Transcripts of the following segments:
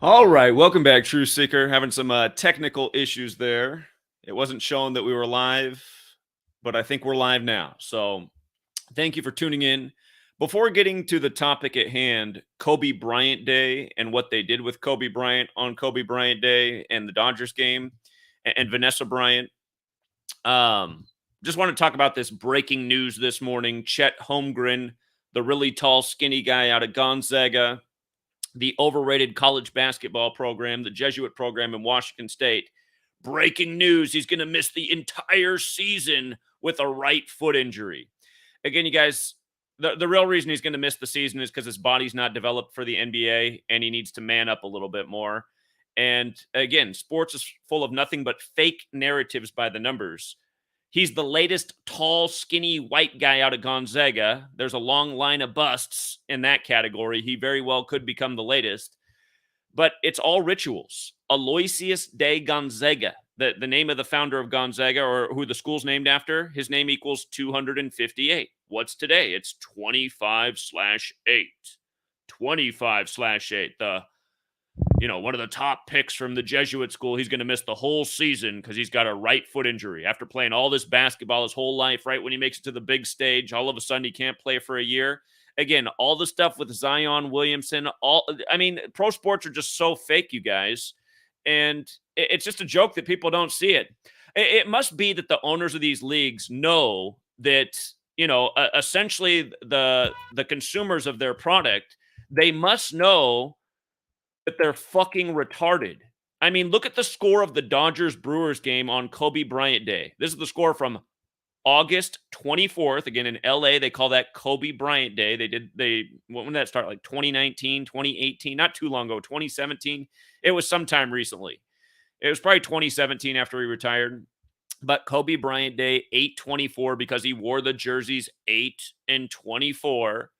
All right, welcome back, True Seeker. Having some technical issues there. It wasn't showing that we were live, but I think we're live now. So thank you for tuning in. Before getting to the topic at hand, Kobe Bryant Day and what they did with Kobe Bryant on Kobe Bryant Day and the Dodgers game and Vanessa Bryant, just want to talk about this breaking news this morning. Chet Holmgren, the really tall, skinny guy out of Gonzaga, the overrated college basketball program, the Jesuit program in Washington State. Breaking news, he's going to miss the entire season with a right foot injury. Again, you guys, the real reason he's going to miss the season is because his body's not developed for the NBA and he needs to man up a little bit more. And again, sports is full of nothing but fake narratives by the numbers. He's the latest tall, skinny white guy out of Gonzaga. There's a long line of busts in that category. He very well could become the latest. But it's all rituals. Aloysius de Gonzaga, the name of the founder of Gonzaga, or who the school's named after, his name equals 258. What's today? It's 25/8. 25/8. One of the top picks from the Jesuit school. He's going to miss the whole season because he's got a right foot injury. After playing all this basketball his whole life, right when he makes it to the big stage, all of a sudden he can't play for a year. Again, all the stuff with Zion Williamson, pro sports are just so fake, you guys. And it's just a joke that people don't see it. It must be that the owners of these leagues know that, essentially the consumers of their product, they must know that they're fucking retarded. I mean, look at the score of the Dodgers-Brewers game on Kobe Bryant Day. This is the score from August 24th. Again, in LA, they call that Kobe Bryant Day. When did that start? Like 2019, 2018, not too long ago, 2017. It was sometime recently. It was probably 2017 after he retired. But Kobe Bryant Day, 8/24, because he wore the jerseys 8 and 24.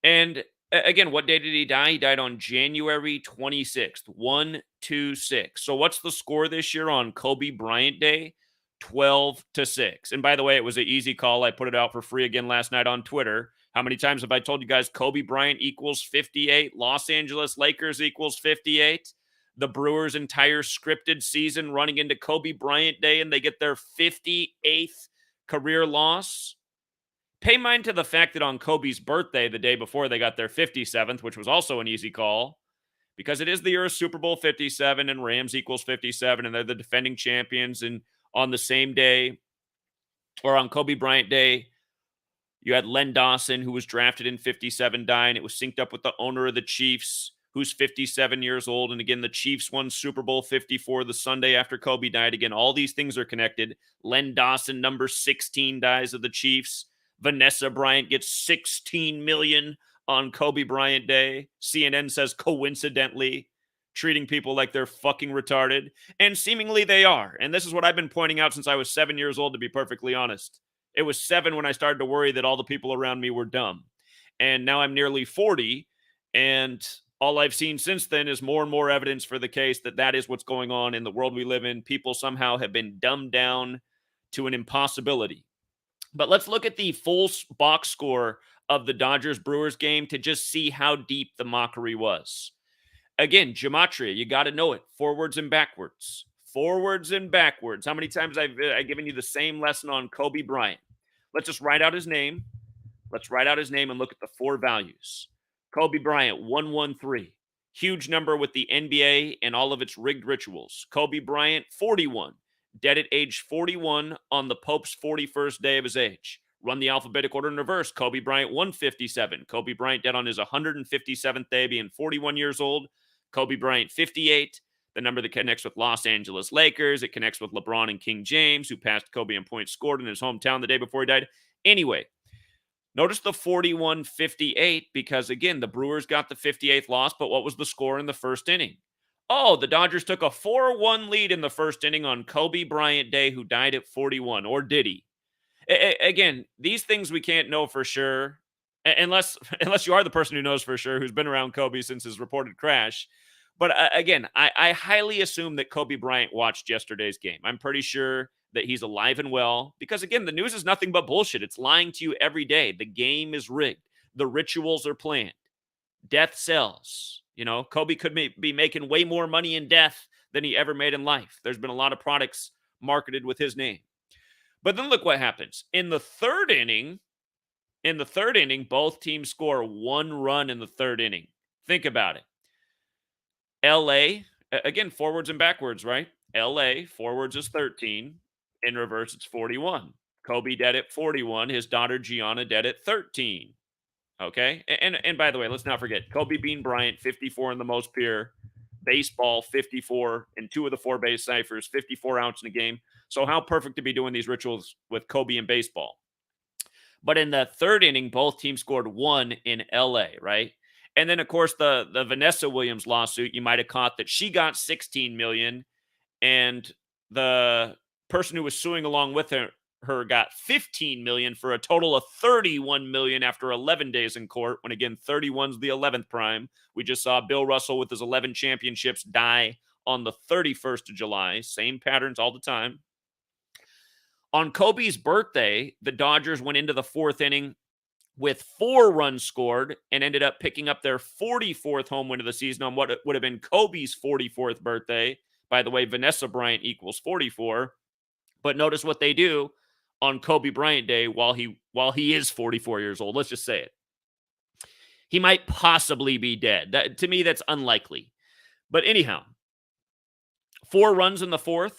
And again, what day did he die? He died on January 26th, 1-2-6. So what's the score this year on Kobe Bryant Day? 12-6. And by the way, it was an easy call. I put it out for free again last night on Twitter. How many times have I told you guys Kobe Bryant equals 58? Los Angeles Lakers equals 58? The Brewers' entire scripted season running into Kobe Bryant Day, and they get their 58th career loss. Pay mind to the fact that on Kobe's birthday, the day before, they got their 57th, which was also an easy call, because it is the year of Super Bowl 57 and Rams equals 57, and they're the defending champions. And on the same day, or on Kobe Bryant Day, you had Len Dawson, who was drafted in 57, dying. It was synced up with the owner of the Chiefs, who's 57 years old. And again, the Chiefs won Super Bowl 54 the Sunday after Kobe died. Again, all these things are connected. Len Dawson, number 16, dies of the Chiefs. Vanessa Bryant gets $16 million on Kobe Bryant Day. CNN says coincidentally, treating people like they're fucking retarded. And seemingly they are. And this is what I've been pointing out since I was 7 years old, to be perfectly honest. It was 7 when I started to worry that all the people around me were dumb. And now I'm nearly 40. And all I've seen since then is more and more evidence for the case that that is what's going on in the world we live in. People somehow have been dumbed down to an impossibility. But let's look at the full box score of the Dodgers-Brewers game to just see how deep the mockery was. Again, Gematria, you got to know it. Forwards and backwards. Forwards and backwards. How many times I've given you the same lesson on Kobe Bryant? Let's just write out his name. Let's write out his name and look at the 4 values. Kobe Bryant, 113. Huge number with the NBA and all of its rigged rituals. Kobe Bryant, 41. Dead at age 41 on the Pope's 41st day of his age. Run the alphabetic order in reverse. Kobe Bryant, 157. Kobe Bryant dead on his 157th day, being 41 years old. Kobe Bryant, 58. The number that connects with Los Angeles Lakers. It connects with LeBron and King James, who passed Kobe in points scored in his hometown the day before he died. Anyway, notice the 41-58 because, again, the Brewers got the 58th loss, but what was the score in the first inning? Oh, the Dodgers took a 4-1 lead in the first inning on Kobe Bryant Day, who died at 41, or did he? Again, these things we can't know for sure, unless you are the person who knows for sure, who's been around Kobe since his reported crash. But again, I highly assume that Kobe Bryant watched yesterday's game. I'm pretty sure that he's alive and well because, again, the news is nothing but bullshit. It's lying to you every day. The game is rigged. The rituals are planned. Death sells. Kobe could be making way more money in death than he ever made in life. There's been a lot of products marketed with his name. But then look what happens. In the third inning, both teams score 1 run in the third inning. Think about it. LA, again, forwards and backwards, right? LA, forwards is 13. In reverse, it's 41. Kobe dead at 41. His daughter Gianna dead at 13. Okay. And by the way, let's not forget Kobe Bean Bryant, 54 in the most pure. Baseball, 54 in 2 of the 4 base ciphers, 54 ounce in a game. So how perfect to be doing these rituals with Kobe and baseball. But in the third inning, both teams scored 1 in LA, right? And then of course the Vanessa Williams lawsuit, you might have caught that she got 16 million and the person who was suing along with her got 15 million for a total of 31 million after 11 days in court, when again 31's the 11th prime. We just saw Bill Russell with his 11 championships die on the 31st of July. Same patterns all the time. On Kobe's birthday, the Dodgers went into the 4th inning with 4 runs scored and ended up picking up their 44th home win of the season on what would have been Kobe's 44th birthday. By the way, Vanessa Bryant equals 44. But notice what they do on Kobe Bryant Day while he is 44 years old. Let's just say it. He might possibly be dead. To me, that's unlikely. But anyhow, 4 runs in the 4th.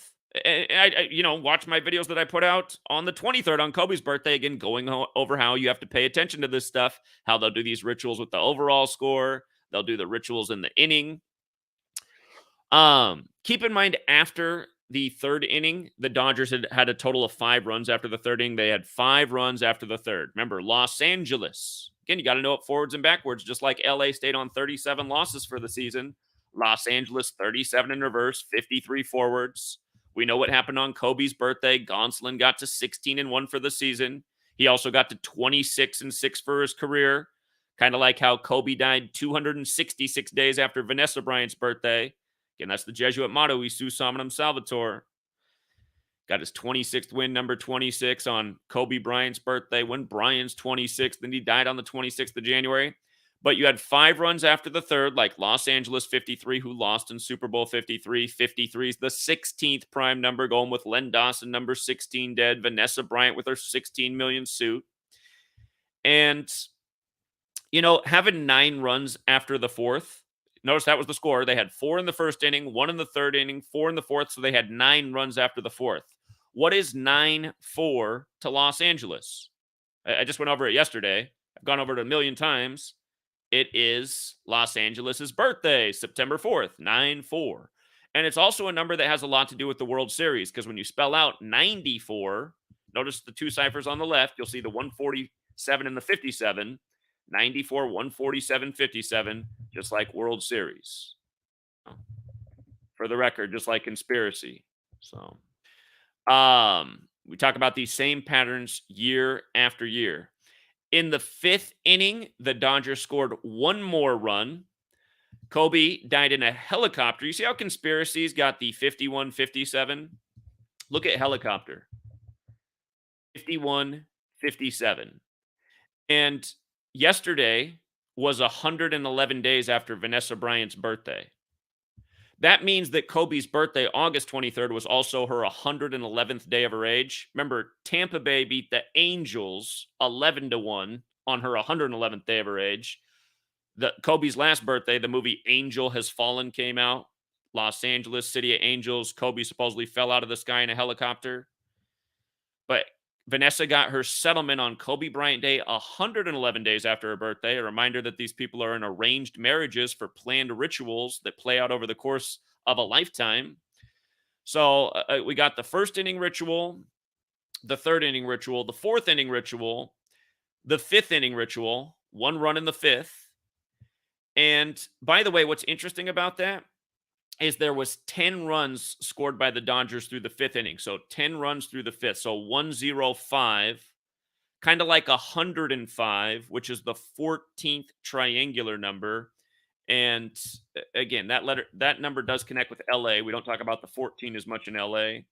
I watch my videos that I put out on the 23rd on Kobe's birthday, again, going over how you have to pay attention to this stuff, how they'll do these rituals with the overall score. They'll do the rituals in the inning. Keep in mind, after the 3rd inning, the Dodgers had a total of 5 runs after the 3rd inning. They had 5 runs after the 3rd. Remember, Los Angeles. Again, you got to know it forwards and backwards, just like LA stayed on 37 losses for the season. Los Angeles, 37 in reverse, 53 forwards. We know what happened on Kobe's birthday. Gonsolin got to 16-1 for the season. He also got to 26-6 for his career. Kind of like how Kobe died 266 days after Vanessa Bryant's birthday. Again, that's the Jesuit motto, Isus Hominum Salvator. Got his 26th win, number 26, on Kobe Bryant's birthday, when Bryant's 26th, and he died on the 26th of January. But you had 5 runs after the 3rd, like Los Angeles 53, who lost in Super Bowl 53. 53 is the 16th prime number, going with Len Dawson, number 16, dead. Vanessa Bryant with her 16 million suit. And, having 9 runs after the 4th, notice that was the score. They had 4 in the 1st inning, 1 in the 3rd inning, 4 in the 4th, so they had 9 runs after the 4th. What is 9-4 to Los Angeles? I just went over it yesterday. I've gone over it a million times. It is Los Angeles' birthday, September 4th, 9-4. And it's also a number that has a lot to do with the World Series, because when you spell out 94, notice the 2 ciphers on the left, you'll see the 147 and the 57. 94, 147, 57, just like World Series. For the record, just like conspiracy. So, we talk about these same patterns year after year. In the 5th inning, the Dodgers scored 1 more run. Kobe died in a helicopter. You see how conspiracies got the 51-57? Look at helicopter. 51-57. And yesterday was 111 days after Vanessa Bryant's birthday. That means that Kobe's birthday, August 23rd, was also her 111th day of her age. Remember, Tampa Bay beat the Angels 11-1 on her 111th day of her age. Kobe's last birthday, the movie Angel Has Fallen came out. Los Angeles, City of Angels. Kobe supposedly fell out of the sky in a helicopter. But Vanessa got her settlement on Kobe Bryant Day 111 days after her birthday. A reminder that these people are in arranged marriages for planned rituals that play out over the course of a lifetime. So we got the 1st inning ritual, the 3rd inning ritual, the 4th inning ritual, the 5th inning ritual, 1 run in the 5th. And by the way, what's interesting about that is there was 10 runs scored by the Dodgers through the 5th inning. So 10 runs through the 5th. So 105, kind of like 105, which is the 14th triangular number. And again, that number does connect with LA. We don't talk about the 14 as much in LA.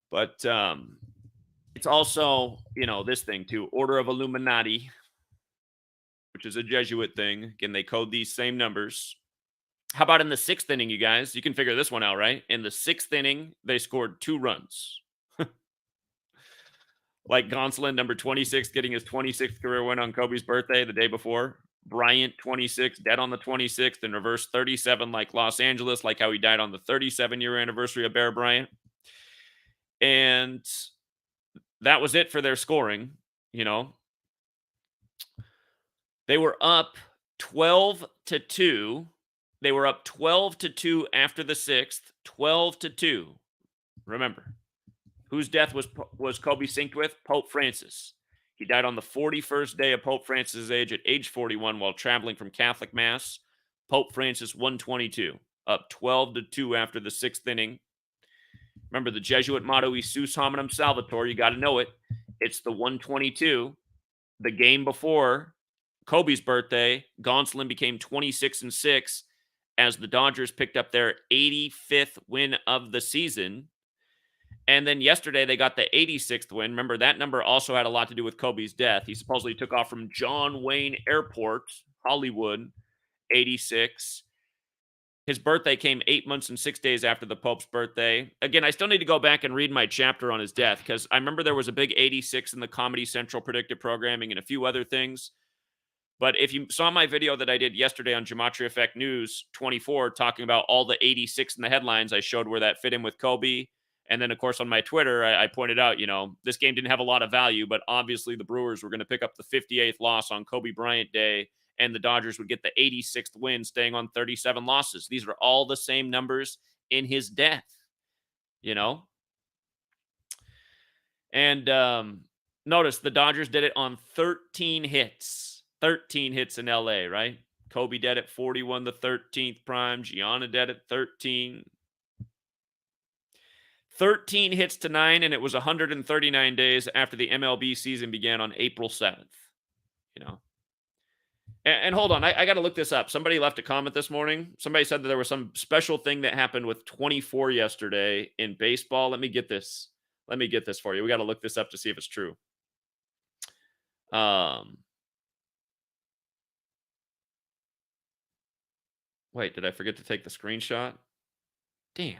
But it's also, this thing too, Order of Illuminati. which is a Jesuit thing. Again, they code these same numbers. How about in the sixth inning, you guys? You can figure this one out, right? In the sixth inning, they scored 2 runs. Like Gonsolin, number 26, getting his 26th career win on Kobe's birthday the day before. Bryant, 26, dead on the 26th, and reverse 37 like Los Angeles, like how he died on the 37-year anniversary of Bear Bryant. And that was it for their scoring, you know. They were up 12-2. They were up 12-2 after the 6th, 12-2. Remember, whose death was Kobe synced with? Pope Francis. He died on the 41st day of Pope Francis' age at age 41 while traveling from Catholic Mass. Pope Francis 122, up 12-2 after the 6th inning. Remember the Jesuit motto, "Isus hominum salvator." You got to know it. It's the 122. The game before Kobe's birthday, Gonsolin became 26-6 as the Dodgers picked up their 85th win of the season. And then yesterday, they got the 86th win. Remember, that number also had a lot to do with Kobe's death. He supposedly took off from John Wayne Airport, Hollywood, 86. His birthday came 8 months and 6 days after the Pope's birthday. Again, I still need to go back and read my chapter on his death because I remember there was a big 86 in the Comedy Central predictive programming and a few other things. But if you saw my video that I did yesterday on GematriaEffectNews 24, talking about all the 86 in the headlines, I showed where that fit in with Kobe. And then, of course, on my Twitter, I pointed out, this game didn't have a lot of value, but obviously the Brewers were going to pick up the 58th loss on Kobe Bryant Day, and the Dodgers would get the 86th win, staying on 37 losses. These are all the same numbers in his death, And notice the Dodgers did it on 13 hits. 13 hits in LA, right? Kobe dead at 41, the 13th prime. Gianna dead at 13. 13 hits to 9, and it was 139 days after the MLB season began on April 7th. And hold on, I got to look this up. Somebody left a comment this morning. Somebody said that there was some special thing that happened with 24 yesterday in baseball. Let me get this for you. We got to look this up to see if it's true. Wait, did I forget to take the screenshot? Damn.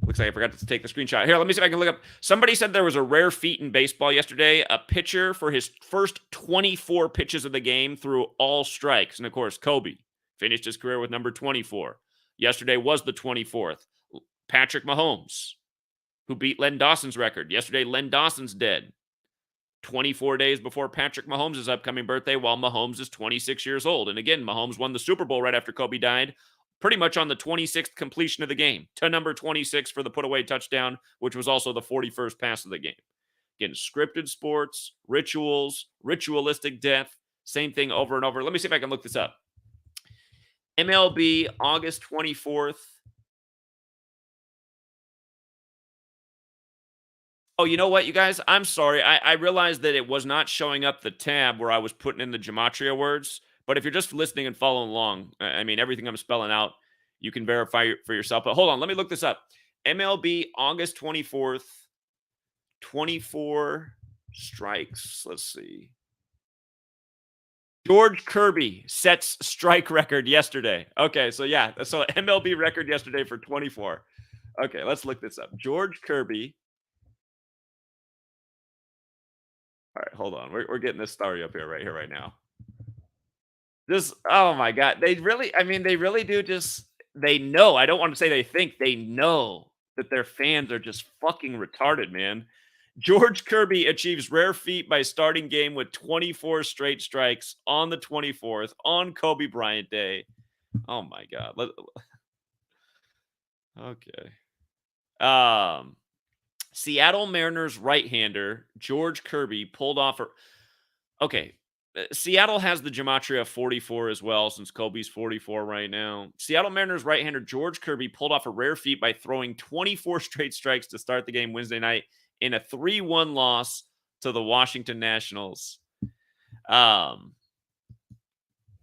Looks like I forgot to take the screenshot. Here, let me see if I can look up. Somebody said there was a rare feat in baseball yesterday. A pitcher for his first 24 pitches of the game threw all strikes. And, of course, Kobe finished his career with number 24. Yesterday was the 24th. Patrick Mahomes, who beat Len Dawson's record. Yesterday, Len Dawson's dead. 24 days before Patrick Mahomes' upcoming birthday, while Mahomes is 26 years old. And again, Mahomes won the Super Bowl right after Kobe died, pretty much on the 26th completion of the game, to number 26 for the put-away touchdown, which was also the 41st pass of the game. Again, scripted sports, rituals, ritualistic death, same thing over and over. Let me see if I can look this up. MLB, August 24th. Oh, you know what, you guys? I'm sorry. I realized that it was not showing up the tab where I was putting in the gematria words. But if you're just listening and following along, I mean, everything I'm spelling out, you can verify for yourself. But hold on, let me look this up. MLB, August 24th, 24 strikes. Let's see. George Kirby sets strike record yesterday. Okay, so yeah. So MLB record yesterday for 24. Okay, let's look this up. George Kirby. All right, hold on. We're getting this story up here, right now. Just, oh my God. They really do they know. I don't want to say they think, they know that their fans are just fucking retarded, man. George Kirby achieves rare feat by starting game with 24 straight strikes on the 24th on Kobe Bryant Day. Oh my God. Okay. Seattle Mariners right-hander George Kirby pulled off Okay. Seattle has the gematria 44 as well, since Kobe's 44 right now. Seattle Mariners right-hander George Kirby pulled off a rare feat by throwing 24 straight strikes to start the game Wednesday night in a 3-1 loss to the Washington Nationals. Here,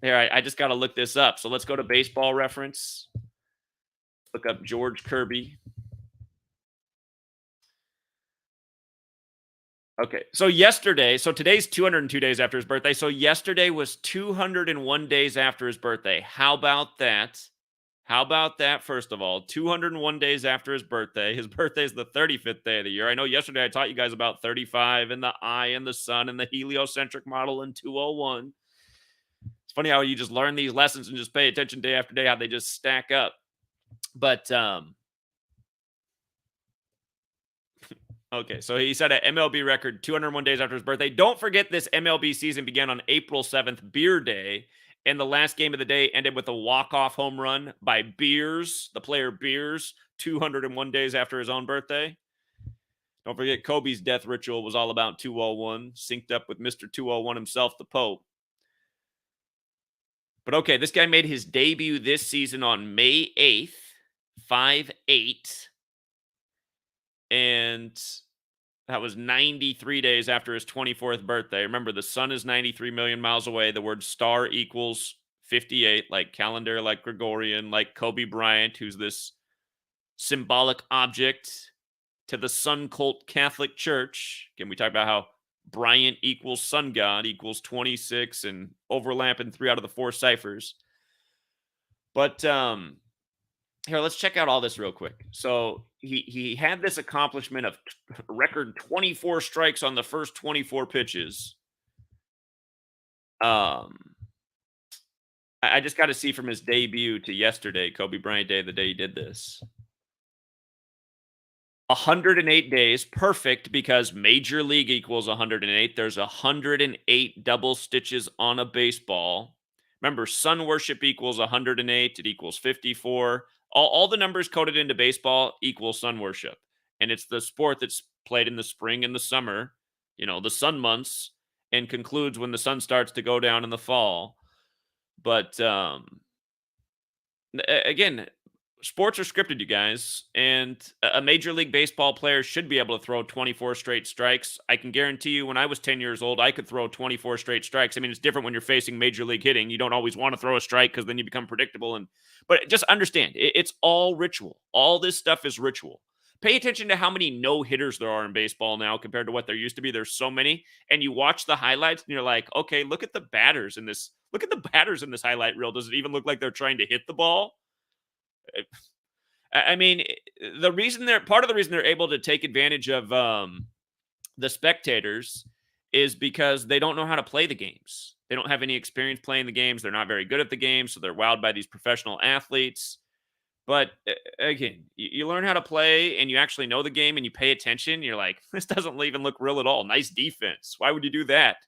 I just got to look this up. So let's go to Baseball Reference. Look up George Kirby. Okay. So today's 202 days after his birthday. So yesterday was 201 days after his birthday. How about that? How about that, first of all? 201 days after his birthday. His birthday is the 35th day of the year. I know yesterday I taught you guys about 35 and the eye and the sun and the heliocentric model in 201. It's funny how you just learn these lessons and just pay attention day after day, how they just stack up. But okay, so he set an MLB record 201 days after his birthday. Don't forget this MLB season began on April 7th, Beer Day, and the last game of the day ended with a walk-off home run by Beers, the player Beers, 201 days after his own birthday. Don't forget Kobe's death ritual was all about 201, synced up with Mr. 201 himself, the Pope. But okay, this guy made his debut this season on May 8th, 5'8", and that was 93 days after his 24th birthday. Remember, the sun is 93 million miles away. The word star equals 58, like calendar, like Gregorian, like Kobe Bryant, who's this symbolic object to the sun cult Catholic Church. Again, we talked about how Bryant equals sun god equals 26 and overlap in 3 out of the 4 ciphers. But here, let's check out all this real quick. So he had this accomplishment of record 24 strikes on the first 24 pitches. I just got to see from his debut to yesterday, Kobe Bryant Day, the day he did this. 108 days, perfect, because Major League equals 108. There's 108 double stitches on a baseball. Remember, sun worship equals 108. It equals 54. All the numbers coded into baseball equal sun worship. And it's the sport that's played in the spring and the summer, the sun months, and concludes when the sun starts to go down in the fall. But again, sports are scripted, you guys, and a Major League Baseball player should be able to throw 24 straight strikes. I can guarantee you when I was 10 years old, I could throw 24 straight strikes. I mean, it's different when you're facing Major League hitting. You don't always want to throw a strike because then you become predictable. But just understand, it's all ritual. All this stuff is ritual. Pay attention to how many no-hitters there are in baseball now compared to what there used to be. There's so many. And you watch the highlights and you're like, okay, look at the batters in this. Look at the batters in this highlight reel. Does it even look like they're trying to hit the ball? I mean, part of the reason they're able to take advantage of the spectators is because they don't know how to play the games. They don't have any experience playing the games. They're not very good at the game, so they're wowed by these professional athletes. But again, you learn how to play and you actually know the game and you pay attention. You're like, this doesn't even look real at all. Nice defense. Why would you do that?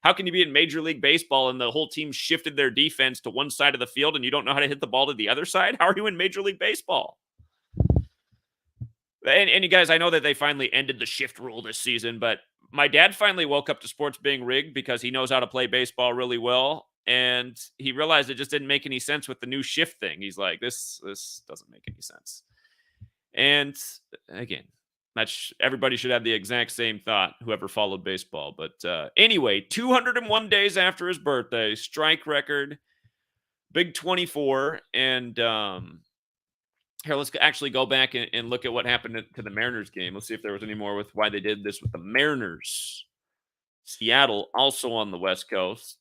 How can you be in Major League Baseball and the whole team shifted their defense to one side of the field and you don't know how to hit the ball to the other side? How are you in Major League Baseball? And you guys, I know that they finally ended the shift rule this season, but my dad finally woke up to sports being rigged because he knows how to play baseball really well. And he realized it just didn't make any sense with the new shift thing. He's like, this doesn't make any sense. And again, everybody should have the exact same thought, whoever followed baseball. But anyway, 201 days after his birthday, strike record, big 24. And here, let's actually go back and look at what happened to the Mariners game. Let's see if there was any more with why they did this with the Mariners. Seattle, also on the West Coast.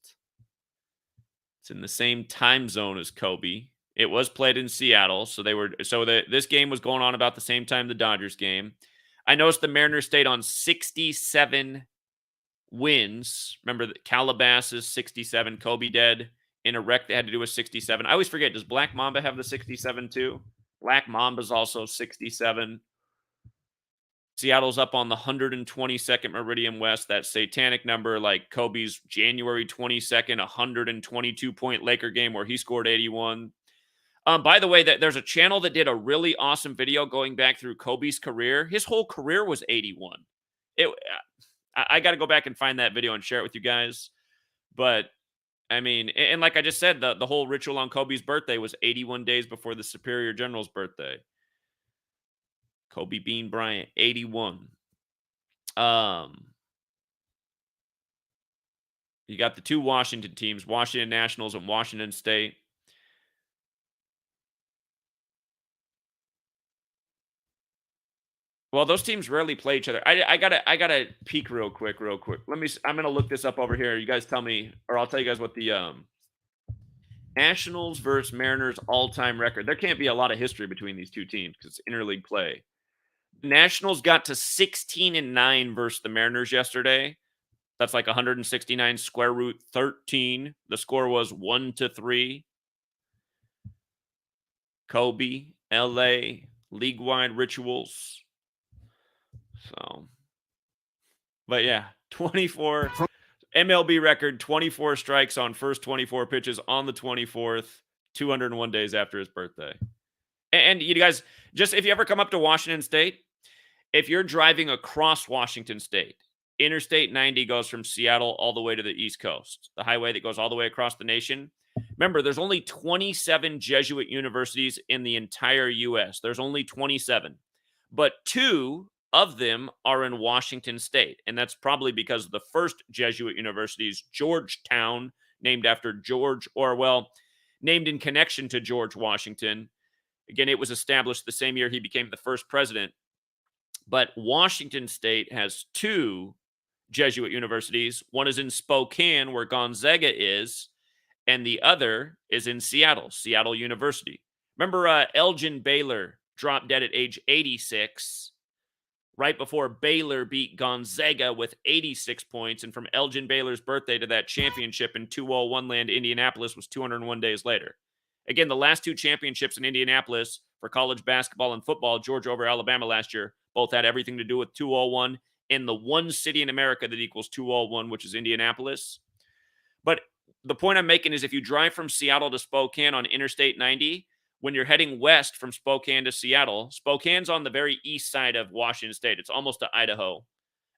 It's in the same time zone as Kobe. It was played in Seattle, this game was going on about the same time the Dodgers game. I noticed the Mariners stayed on 67 wins. Remember that Calabasas 67, Kobe dead in a wreck that had to do with 67. I always forget, does Black Mamba have the 67 too? Black Mamba's also 67. Seattle's up on the 122nd Meridian West, that satanic number like Kobe's January 22nd, 122-point Laker game where he scored 81. By the way, there's a channel that did a really awesome video going back through Kobe's career. His whole career was 81. I got to go back and find that video and share it with you guys. But I mean, and like I just said, the whole ritual on Kobe's birthday was 81 days before the Superior General's birthday. Kobe Bean Bryant, 81. You got the 2 Washington teams, Washington Nationals and Washington State. Well, those teams rarely play each other. I gotta peek real quick, real quick. I'm gonna look this up over here. You guys tell me, or I'll tell you guys what the Nationals versus Mariners all-time record. There can't be a lot of history between these two teams because it's interleague play. Nationals got to 16-9 versus the Mariners yesterday. That's like 169 square root 13. The score was 1-3. Kobe, LA, league-wide rituals. So, but yeah, 24 MLB record, 24 strikes on first 24 pitches on the 24th, 201 days after his birthday. And you guys, just if you ever come up to Washington State, if you're driving across Washington State, Interstate 90 goes from Seattle all the way to the East Coast, the highway that goes all the way across the nation. Remember, there's only 27 Jesuit universities in the entire U.S. There's only 27, but 2 of them are in Washington State. And that's probably because the first Jesuit university is Georgetown, named after George Orwell, named in connection to George Washington. Again, it was established the same year he became the first president. But Washington State has 2 Jesuit universities. One is in Spokane, where Gonzaga is, and the other is in Seattle, Seattle University. Remember Elgin Baylor dropped dead at age 86, right before Baylor beat Gonzaga with 86 points. And from Elgin Baylor's birthday to that championship in 201 land, Indianapolis was 201 days later. Again, the last 2 championships in Indianapolis for college basketball and football, Georgia over Alabama last year, both had everything to do with 201 in the one city in America that equals 201, which is Indianapolis. But the point I'm making is if you drive from Seattle to Spokane on Interstate 90, when you're heading west from Spokane to Seattle, Spokane's on the very east side of Washington State. It's almost to Idaho.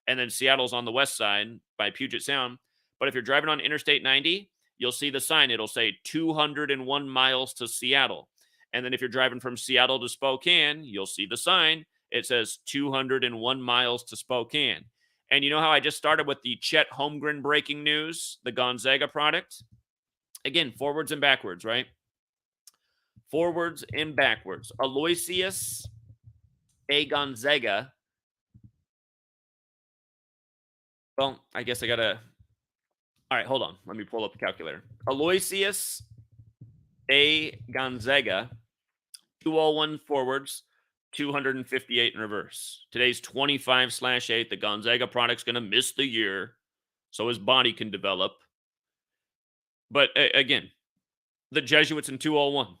And then Seattle's on the west side by Puget Sound. But if you're driving on Interstate 90, you'll see the sign. It'll say 201 miles to Seattle. And then if you're driving from Seattle to Spokane, you'll see the sign. It says 201 miles to Spokane. And you know how I just started with the Chet Holmgren breaking news, the Gonzaga product? Again, forwards and backwards, right? Forwards and backwards. Aloysius A. Gonzaga. Well, I guess I got to... All right, hold on. Let me pull up the calculator. Aloysius A. Gonzaga, 201 forwards, 258 in reverse. Today's 25/8. The Gonzaga product's going to miss the year so his body can develop. But again, the Jesuits in 201.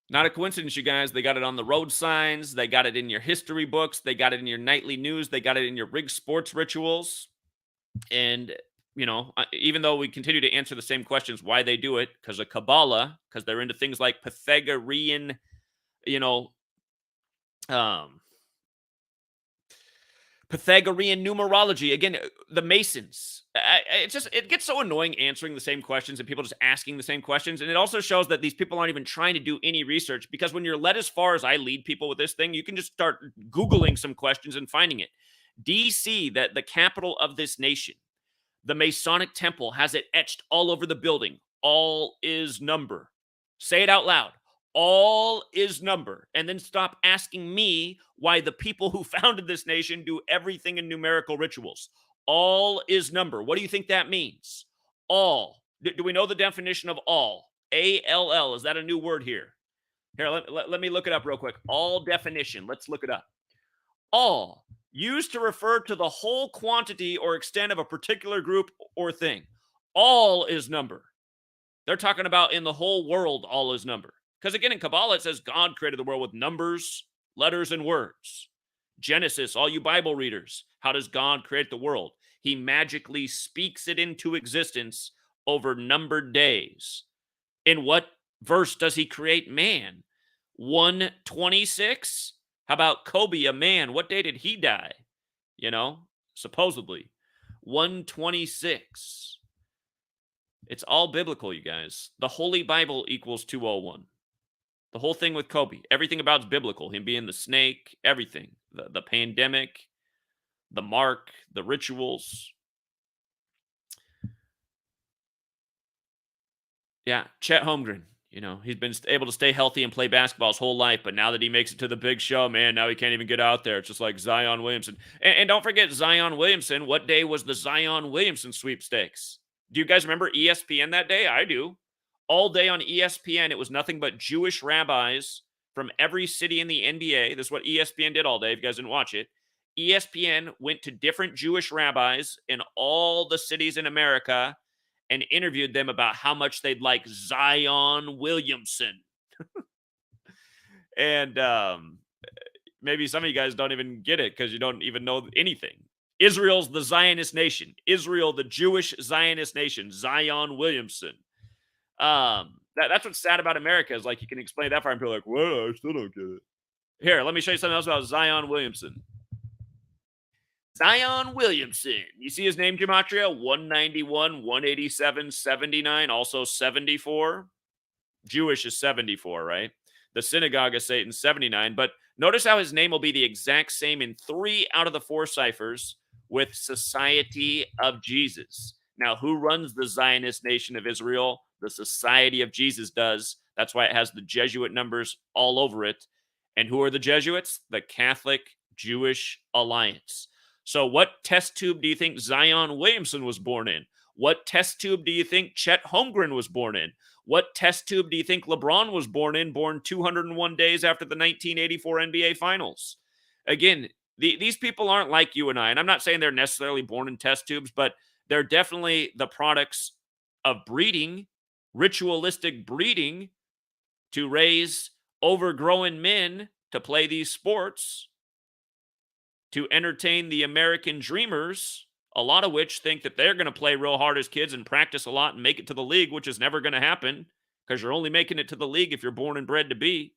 Not a coincidence, you guys. They got it on the road signs. They got it in your history books. They got it in your nightly news. They got it in your rig sports rituals. And, you know, even though we continue to answer the same questions, why they do it, because of Kabbalah, because they're into things like Pythagorean, Pythagorean numerology. Again, the Masons. It gets so annoying answering the same questions and people just asking the same questions. And it also shows that these people aren't even trying to do any research, because when you're led as far as I lead people with this thing, you can just start Googling some questions and finding it. DC, the capital of this nation, the Masonic temple has it etched all over the building. All is number. Say it out loud. All is number. And then stop asking me why the people who founded this nation do everything in numerical rituals. All is number. What do you think that means? All. Do we know the definition of all? ALL. Is that a new word here? Here, let me look it up real quick. All definition. Let's look it up. All. Used to refer to the whole quantity or extent of a particular group or thing. All is number. They're talking about in the whole world, all is number. Because again, in Kabbalah, it says God created the world with numbers, letters, and words. Genesis, all you Bible readers, how does God create the world? He magically speaks it into existence over numbered days. In what verse does he create man? 126? How about Kobe, a man? What day did he die? Supposedly. 126. It's all biblical, you guys. The Holy Bible equals 201. The whole thing with Kobe, everything about it's biblical. Him being the snake, everything. The pandemic, the mark, the rituals. Yeah, Chet Holmgren. He's been able to stay healthy and play basketball his whole life, but now that he makes it to the big show, man, now he can't even get out there. It's just like Zion Williamson. And don't forget Zion Williamson. What day was the Zion Williamson sweepstakes? Do you guys remember ESPN that day? I do. All day on ESPN, it was nothing but Jewish rabbis from every city in the NBA. This is what ESPN did all day, if you guys didn't watch it. ESPN went to different Jewish rabbis in all the cities in America and interviewed them about how much they'd like Zion Williamson. And maybe some of you guys don't even get it because you don't even know anything. Israel's the Zionist nation. Israel, the Jewish Zionist nation. Zion Williamson. That's what's sad about America is like you can explain that far and people are like, well, I still don't get it. Here, let me show you something else about Zion Williamson. Zion Williamson. You see his name, Gematria? 191, 187, 79, also 74. Jewish is 74, right? The synagogue of Satan, 79. But notice how his name will be the exact same in 3 out of the 4 ciphers with Society of Jesus. Now, who runs the Zionist nation of Israel? The Society of Jesus does. That's why it has the Jesuit numbers all over it. And who are the Jesuits? The Catholic Jewish Alliance. So what test tube do you think Zion Williamson was born in? What test tube do you think Chet Holmgren was born in? What test tube do you think LeBron was born in, born 201 days after the 1984 NBA Finals? Again, these people aren't like you and I. And I'm not saying they're necessarily born in test tubes, but they're definitely the products of breeding, ritualistic breeding to raise overgrown men to play these sports, to entertain the American dreamers, a lot of which think that they're going to play real hard as kids and practice a lot and make it to the league, which is never going to happen because you're only making it to the league if you're born and bred to be.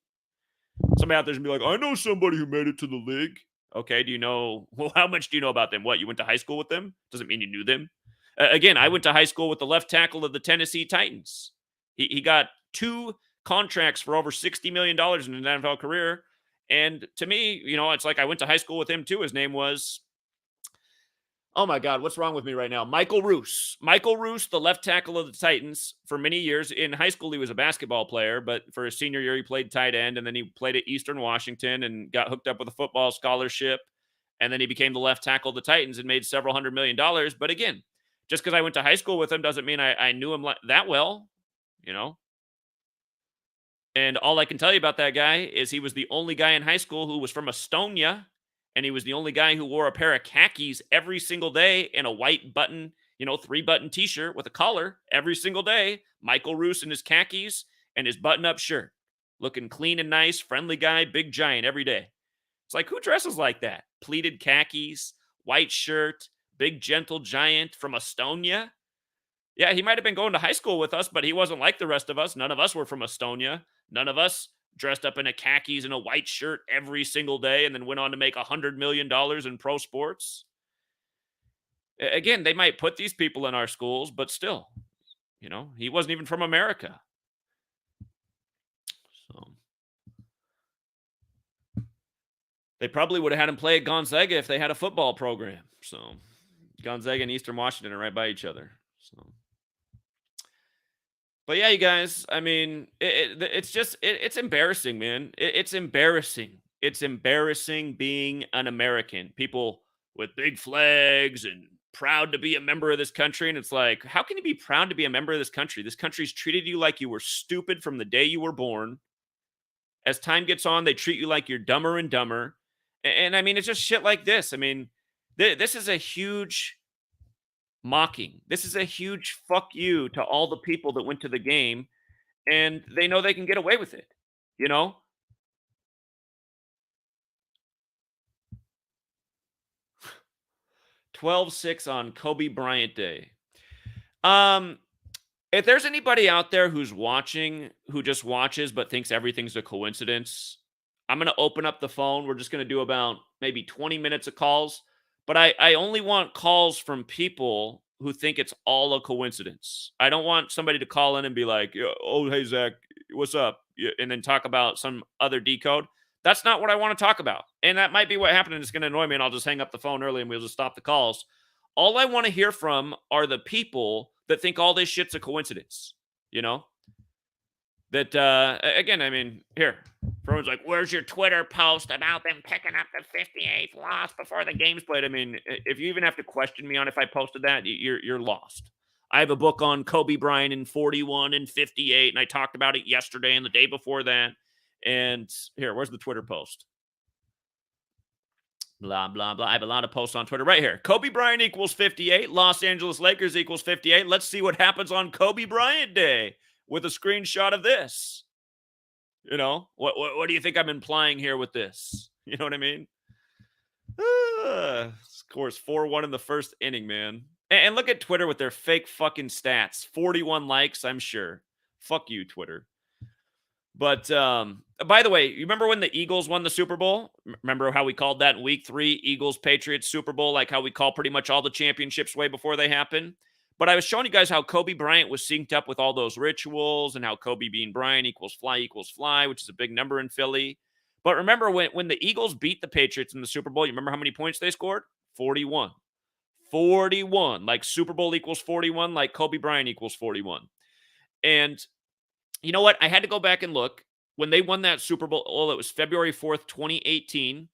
Somebody out there's going to be like, I know somebody who made it to the league. Okay, do you know, well, how much do you know about them? What, you went to high school with them? Doesn't mean you knew them. Again, I went to high school with the left tackle of the Tennessee Titans. He got 2 contracts for over $60 million in his NFL career. And to me, it's like I went to high school with him too. His name was, oh my God, what's wrong with me right now? Michael Roos. Michael Roos, the left tackle of the Titans for many years. In high school, he was a basketball player, but for his senior year, he played tight end, and then he played at Eastern Washington and got hooked up with a football scholarship. And then he became the left tackle of the Titans and made several $100 million. But again, just because I went to high school with him doesn't mean I knew him that well, And all I can tell you about that guy is he was the only guy in high school who was from Estonia, and he was the only guy who wore a pair of khakis every single day and a white button, 3-button t-shirt with a collar every single day. Michael Roos in his khakis and his button-up shirt. Looking clean and nice, friendly guy, big giant every day. It's like, who dresses like that? Pleated khakis, white shirt, big gentle giant from Estonia. Yeah, he might have been going to high school with us, but he wasn't like the rest of us. None of us were from Estonia. None of us dressed up in a khakis and a white shirt every single day and then went on to make $100 million in pro sports. Again, they might put these people in our schools, but still, he wasn't even from America. So they probably would have had him play at Gonzaga if they had a football program. So Gonzaga and Eastern Washington are right by each other. So. But yeah, you guys, I mean, it's embarrassing, man. It's embarrassing. It's embarrassing being an American. People with big flags and proud to be a member of this country. And it's like, how can you be proud to be a member of this country? This country's treated you like you were stupid from the day you were born. As time gets on, they treat you like you're dumber and dumber. And I mean, it's just shit like this. I mean, this is a huge mocking. This is a huge fuck you to all the people that went to the game and they know they can get away with it, 12-6 on Kobe Bryant Day. If there's anybody out there who's watching, who just watches but thinks everything's a coincidence, I'm going to open up the phone. We're just going to do about maybe 20 minutes of calls. But I only want calls from people who think it's all a coincidence. I don't want somebody to call in and be like, oh, hey, Zach, what's up? And then talk about some other decode. That's not what I want to talk about. And that might be what happened. And it's going to annoy me. And I'll just hang up the phone early and we'll just stop the calls. All I want to hear from are the people that think all this shit's a coincidence, that, again, I mean, here, everyone's like, where's your Twitter post about them picking up the 58th loss before the game's played? I mean, if you even have to question me on if I posted that, you're lost. I have a book on Kobe Bryant in 41 and 58, and I talked about it yesterday and the day before that. And here, where's the Twitter post? Blah, blah, blah. I have a lot of posts on Twitter right here. Kobe Bryant equals 58. Los Angeles Lakers equals 58. Let's see what happens on Kobe Bryant Day with a screenshot of this. You know, what do you think I'm implying here with this? You know what I mean? Of course, 4-1 in the first inning, man. And look at Twitter with their fake fucking stats. 41 likes, I'm sure. Fuck you, Twitter. But by the way, you remember when the Eagles won the Super Bowl? Remember how we called that in week 3, Eagles Patriots Super Bowl, like how we call pretty much all the championships way before they happen? But I was showing you guys how Kobe Bryant was synced up with all those rituals and how Kobe being Bryant equals fly, which is a big number in Philly. But remember when the Eagles beat the Patriots in the Super Bowl, you remember how many points they scored? 41. 41. Like Super Bowl equals 41, like Kobe Bryant equals 41. And you know what? I had to go back and look. When they won that Super Bowl, it was February 4th, 2018.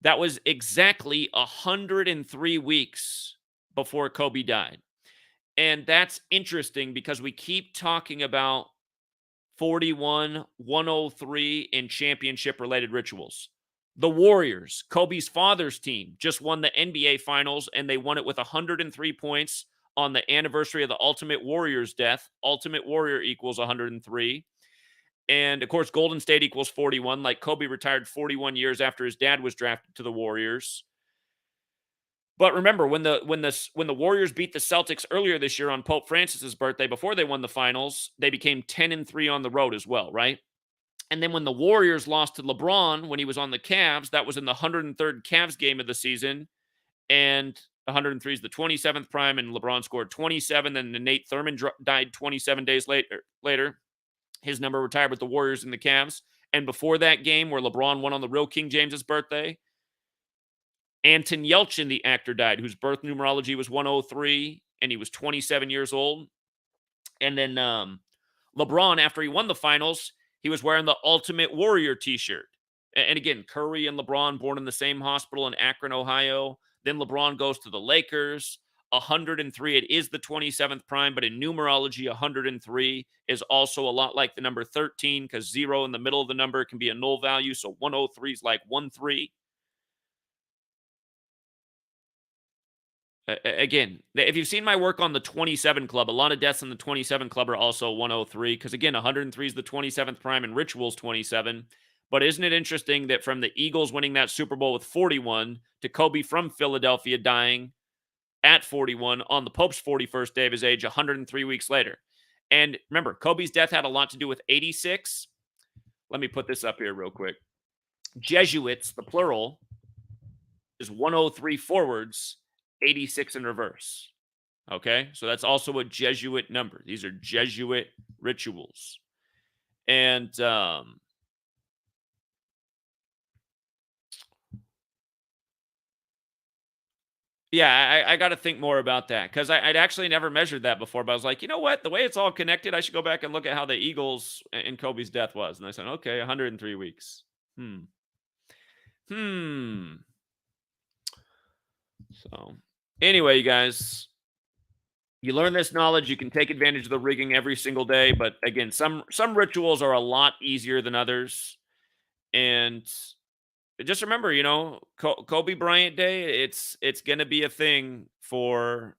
That was exactly 103 weeks before Kobe died. And that's interesting because we keep talking about 41, 103 in championship-related rituals. The Warriors, Kobe's father's team, just won the NBA Finals, and they won it with 103 points on the anniversary of the Ultimate Warrior's death. Ultimate Warrior equals 103. And, of course, Golden State equals 41. Like Kobe retired 41 years after his dad was drafted to the Warriors. But remember, when the Warriors beat the Celtics earlier this year on Pope Francis's birthday, before they won the finals, they became 10-3 on the road as well, right? And then when the Warriors lost to LeBron when he was on the Cavs, that was in the 103rd Cavs game of the season. And 103 is the 27th prime, and LeBron scored 27. Then Nate Thurman died 27 days later. His number retired with the Warriors and the Cavs. And before that game where LeBron won on the real King James's birthday, Anton Yelchin, the actor, died, whose birth numerology was 103, and he was 27 years old. And then LeBron, after he won the finals, he was wearing the Ultimate Warrior t-shirt. And again, Curry and LeBron born in the same hospital in Akron, Ohio. Then LeBron goes to the Lakers. 103, it is the 27th prime, but in numerology, 103 is also a lot like the number 13 because 0 in the middle of the number can be a null value. So 103 is like 1-3. Again, if you've seen my work on the 27 Club, a lot of deaths in the 27 Club are also 103 because, again, 103 is the 27th prime and rituals 27. But isn't it interesting that from the Eagles winning that Super Bowl with 41 to Kobe from Philadelphia dying at 41 on the Pope's 41st day of his age 103 weeks later? And remember, Kobe's death had a lot to do with 86. Let me put this up here real quick. Jesuits, the plural, is 103 forwards, 86 in reverse. Okay? So that's also a Jesuit number. These are Jesuit rituals. And yeah, I got to think more about that because I'd actually never measured that before. But I was like, you know what? The way it's all connected, I should go back and look at how the Eagles and Kobe's death was. And I said, okay, 103 weeks. So anyway, you guys, you learn this knowledge. You can take advantage of the rigging every single day. But again, some rituals are a lot easier than others. And just remember, you know, Kobe Bryant Day, it's going to be a thing for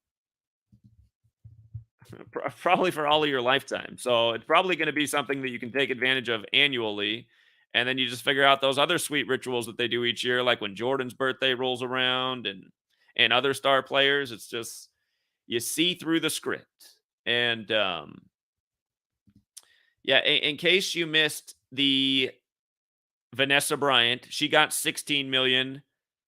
probably for all of your lifetime. So it's probably going to be something that you can take advantage of annually. And then you just figure out those other sweet rituals that they do each year, like when Jordan's birthday rolls around and other star players. It's just you see through the script. And yeah, in case you missed the Vanessa Bryant, she got 16 million.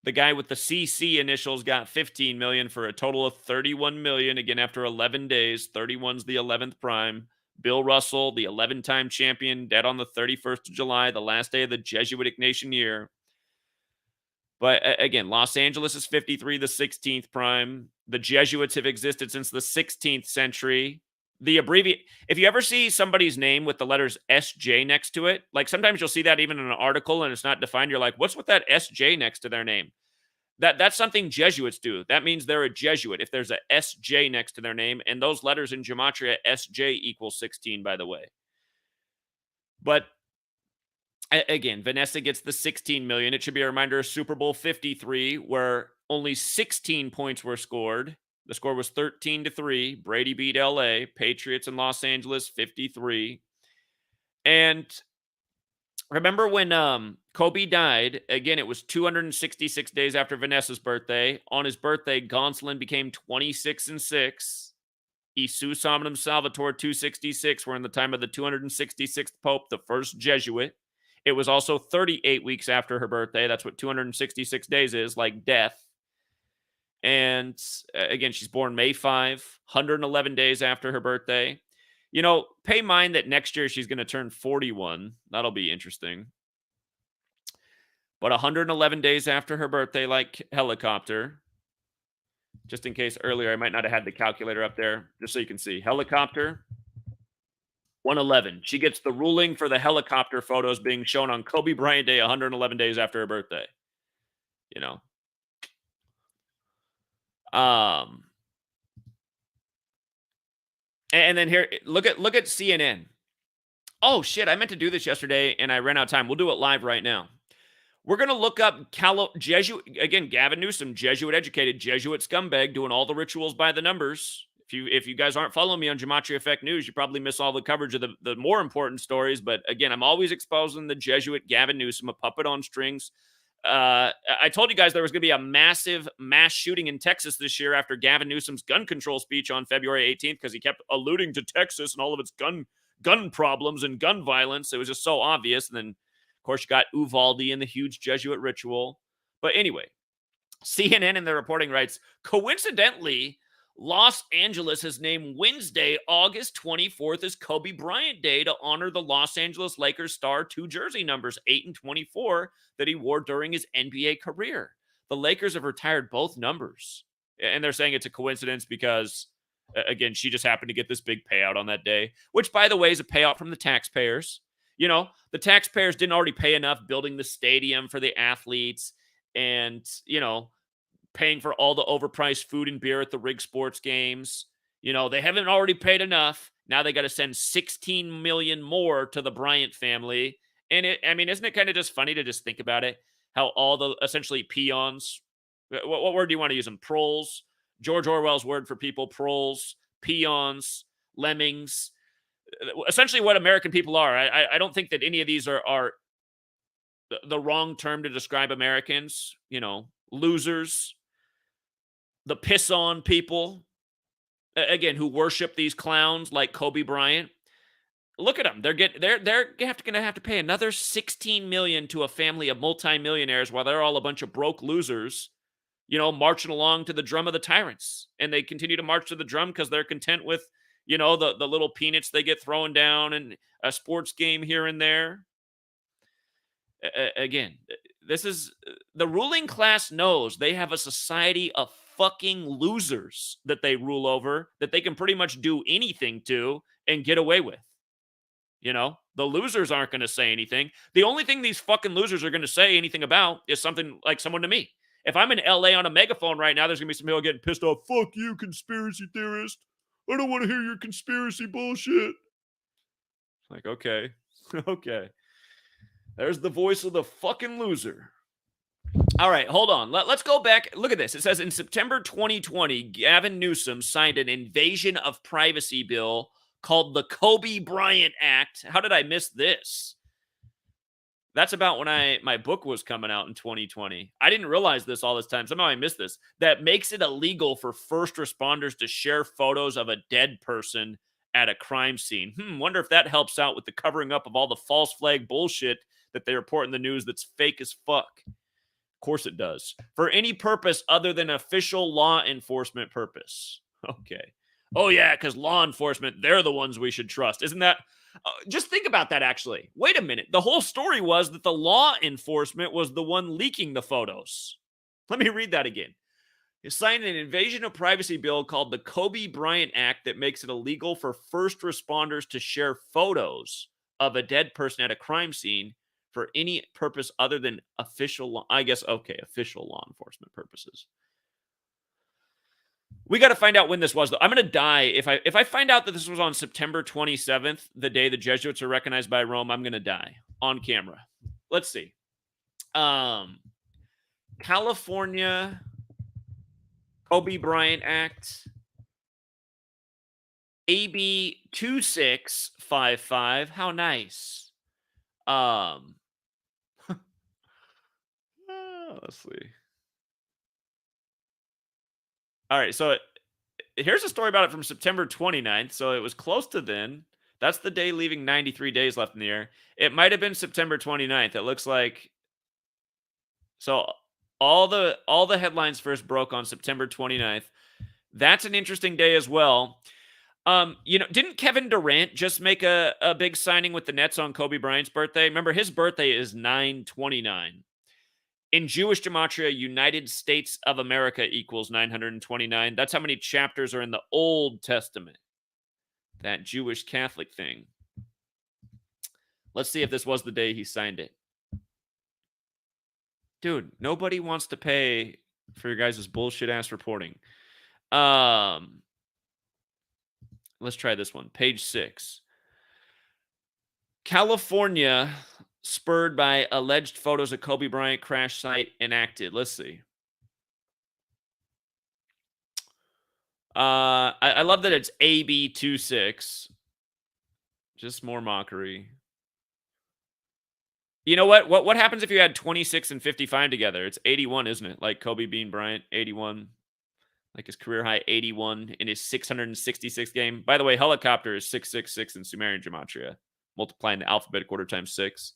The guy with the CC initials got 15 million for a total of 31 million. Again, after 11 days, 31's the 11th prime. Bill Russell, the 11-time champion, dead on the 31st of July, the last day of the Jesuitic Nation year. But again, Los Angeles is 53, the 16th prime. The Jesuits have existed since the 16th century. The abbreviate if you ever see somebody's name with the letters SJ next to it, like sometimes you'll see that even in an article and it's not defined. You're like, what's with that SJ next to their name? That's something Jesuits do. That means they're a Jesuit if there's a SJ next to their name. And those letters in Gematria, SJ equals 16, by the way. But again, Vanessa gets the 16 million. It should be a reminder of Super Bowl 53, where only 16 points were scored. The score was 13-3. Brady beat LA, Patriots in Los Angeles 53. And remember when Kobe died, again, it was 266 days after Vanessa's birthday. On his birthday, Gonsolin became 26-6. Jesus Hominum Salvator 266 were in the time of the 266th Pope, the first Jesuit. It was also 38 weeks after her birthday. That's what 266 days is, like death. And again, she's born May 5, 111 days after her birthday. You know, pay mind that next year she's going to turn 41. That'll be interesting. But 111 days after her birthday, like helicopter. Just in case earlier, I might not have had the calculator up there, just so you can see. Helicopter, 111. She gets the ruling for the helicopter photos being shown on Kobe Bryant Day 111 days after her birthday. You know. And then here, look at CNN. Oh, shit, I meant to do this yesterday, and I ran out of time. We'll do it live right now. We're going to look up Jesuit, again, Gavin Newsom, Jesuit-educated, Jesuit scumbag, doing all the rituals by the numbers. If you guys aren't following me on Gematria Effect News, you probably miss all the coverage of the more important stories. But again, I'm always exposing the Jesuit Gavin Newsom, a puppet on strings. I told you guys there was going to be a massive mass shooting in Texas this year after Gavin Newsom's gun control speech on February 18th because he kept alluding to Texas and all of its gun problems and gun violence. It was just so obvious. And then, of course, you got Uvalde and the huge Jesuit ritual. But anyway, CNN in their reporting writes, coincidentally, Los Angeles has named Wednesday, August 24th as Kobe Bryant Day to honor the Los Angeles Lakers star 2 jersey numbers, 8 and 24, that he wore during his NBA career. The Lakers have retired both numbers. And they're saying it's a coincidence because, again, she just happened to get this big payout on that day, which, by the way, is a payout from the taxpayers. You know, the taxpayers didn't already pay enough building the stadium for the athletes and, you know, paying for all the overpriced food and beer at the rig sports games. You know, they haven't already paid enough. Now they got to send 16 million more to the Bryant family. And isn't it kind of just funny to just think about it? How all the essentially peons, what word do you want to use them? Proles, George Orwell's word for people, proles, peons, lemmings, essentially what American people are. I don't think that any of these are the wrong term to describe Americans. You know, losers, the piss on people, again, who worship these clowns like Kobe Bryant. Look at them. They're going to have to pay another 16 million to a family of multimillionaires while they're all a bunch of broke losers, you know, marching along to the drum of the tyrants. And they continue to march to the drum because they're content with, you know, the little peanuts they get thrown down and a sports game here and there. Again, this is the ruling class knows they have a society of fucking losers that they rule over, that they can pretty much do anything to and get away with. You know, the losers aren't going to say anything. The only thing these fucking losers are going to say anything about is something like someone to me. If I'm in LA on a megaphone right now, there's going to be some people getting pissed off. Fuck you, conspiracy theorist. I don't want to hear your conspiracy bullshit. Like, okay. Okay. There's the voice of the fucking loser. All right, hold on. Let's go back. Look at this. It says in September 2020, Gavin Newsom signed an invasion of privacy bill called the Kobe Bryant Act. How did I miss this? That's about when my book was coming out in 2020. I didn't realize this all this time. Somehow I missed this. That makes it illegal for first responders to share photos of a dead person at a crime scene. Wonder if that helps out with the covering up of all the false flag bullshit that they report in the news that's fake as fuck. Of course it does. For any purpose other than official law enforcement purpose. Okay. Oh, yeah, because law enforcement, they're the ones we should trust. Isn't that? Just think about that, actually. Wait a minute. The whole story was that the law enforcement was the one leaking the photos. Let me read that again. He signed an invasion of privacy bill called the Kobe Bryant Act that makes it illegal for first responders to share photos of a dead person at a crime scene for any purpose other than official law enforcement purposes. We got to find out when this was, though. I'm going to die if I find out that this was on September 27th, the day the Jesuits are recognized by Rome. I'm going to die on camera. Let's see. California Kobe Bryant Act, AB 2655. How nice. Let's see. All right, so here's a story about it from September 29th. So it was close to then. That's the day leaving 93 days left in the year. It might have been September 29th. It looks like so all the headlines first broke on September 29th. That's an interesting day as well. Didn't Kevin Durant just make a big signing with the Nets on Kobe Bryant's birthday? Remember, his birthday is 9/29. In Jewish gematria, United States of America equals 929. That's how many chapters are in the Old Testament. That Jewish Catholic thing. Let's see if this was the day he signed it. Dude, nobody wants to pay for your guys' bullshit ass reporting. Let's try this one. Page 6. California, spurred by alleged photos of Kobe Bryant crash site, enacted. Let's see. I love that it's AB 26. Just more mockery. You know what? What happens if you add 26 and 55 together? It's 81, isn't it? Like Kobe Bean Bryant, 81. Like his career high 81 in his 666th game. By the way, helicopter is 666 in Sumerian gematria. Multiplying the alphabetic order times 6.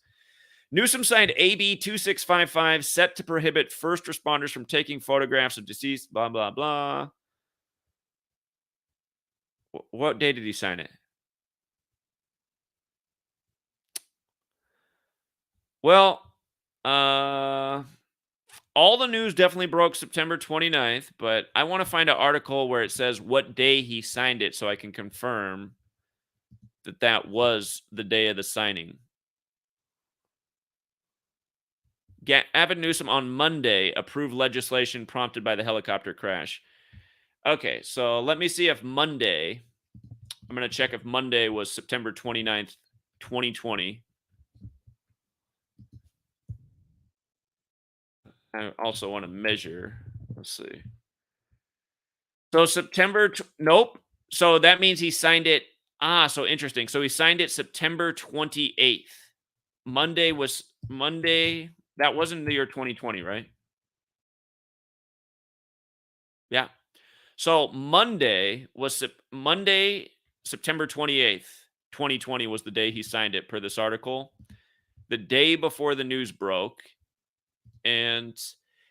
Newsom signed AB 2655, set to prohibit first responders from taking photographs of deceased, blah, blah, blah. What day did he sign it? Well, all the news definitely broke September 29th, but I want to find an article where it says what day he signed it so I can confirm that was the day of the signing. Gavin Newsom on Monday approved legislation prompted by the helicopter crash. Okay, so let me see if Monday, I'm going to check if Monday was September 29th, 2020. I also want to measure. Let's see. So nope. So that means he signed it. So interesting. So he signed it September 28th. Monday. That wasn't the year 2020, right? Yeah. So Monday, September 28th, 2020 was the day he signed it per this article. The day before the news broke. And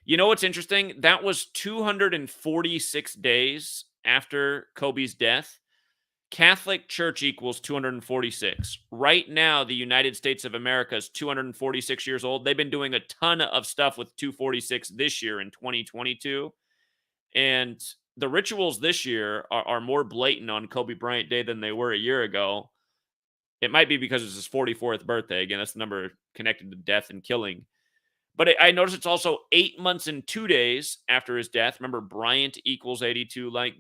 you know what's interesting? That was 246 days after Kobe's death. Catholic Church equals 246. Right now, the United States of America is 246 years old. They've been doing a ton of stuff with 246 this year in 2022. And the rituals this year are more blatant on Kobe Bryant Day than they were a year ago. It might be because it's his 44th birthday. Again, that's the number connected to death and killing. But I noticed it's also 8 months and 2 days after his death. Remember, Bryant equals 82 like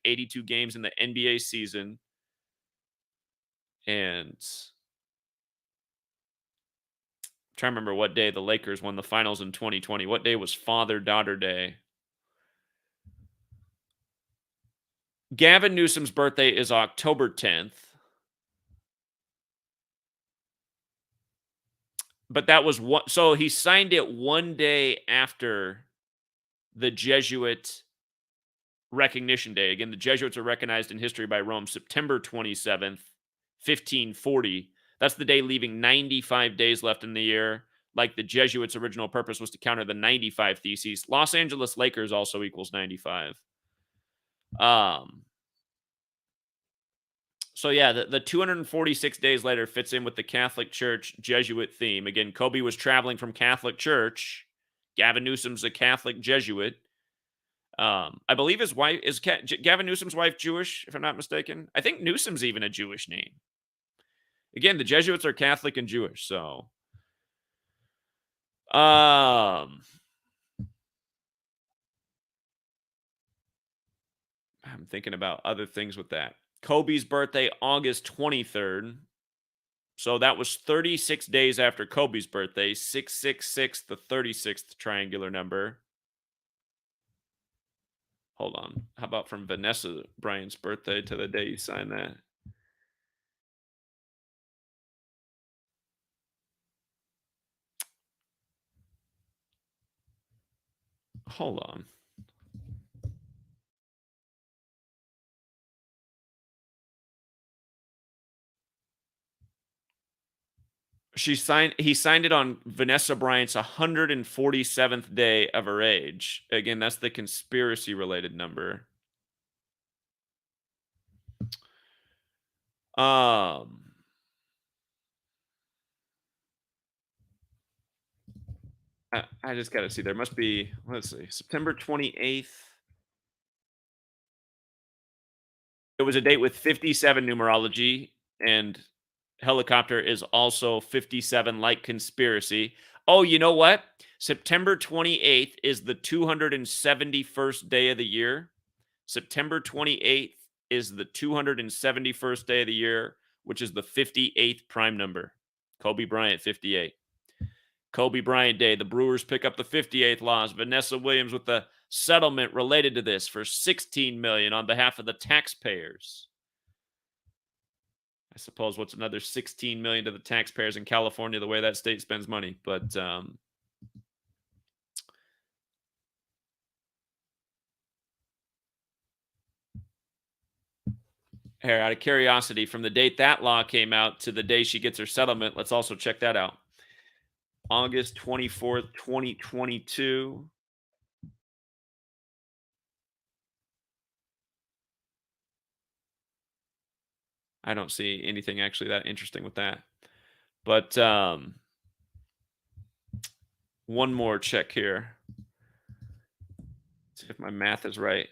82 games in the NBA season. And I'm trying to remember what day the Lakers won the finals in 2020. What day was Father-Daughter Day? Gavin Newsom's birthday is October 10th. But that was what, so he signed it one day after the Jesuit recognition day. Again, the Jesuits are recognized in history by Rome, September 27th, 1540. That's the day leaving 95 days left in the year. Like the Jesuits' original purpose was to counter the 95 theses. Los Angeles Lakers also equals 95. So yeah, the 246 days later fits in with the Catholic Church Jesuit theme. Again, Kobe was traveling from Catholic Church. Gavin Newsom's a Catholic Jesuit. I believe his wife is Gavin Newsom's wife Jewish, if I'm not mistaken. I think Newsom's even a Jewish name. Again, the Jesuits are Catholic and Jewish, so um I'm thinking about other things with that. Kobe's birthday, August 23rd. So that was 36 days after Kobe's birthday. 666, the 36th triangular number. Hold on. How about from Vanessa Bryant's birthday to the day you signed that? Hold on. He signed it on Vanessa Bryant's 147th day of her age. Again, that's the conspiracy related number. Um I just got to see. There must be, let's see, September 28th. It was a date with 57 numerology, and helicopter is also 57 like conspiracy. Oh, you know what? September 28th is the 271st day of the year. September 28th is the 271st day of the year, which is the 58th prime number. Kobe Bryant, 58. Kobe Bryant Day. The Brewers pick up the 58th loss. Vanessa Williams with the settlement related to this for $16 million on behalf of the taxpayers. I suppose what's another $16 million to the taxpayers in California, the way that state spends money. But here, out of curiosity, from the date that law came out to the day she gets her settlement, let's also check that out. August 24th, 2022. I don't see anything actually that interesting with that. But one more check here. See if my math is right.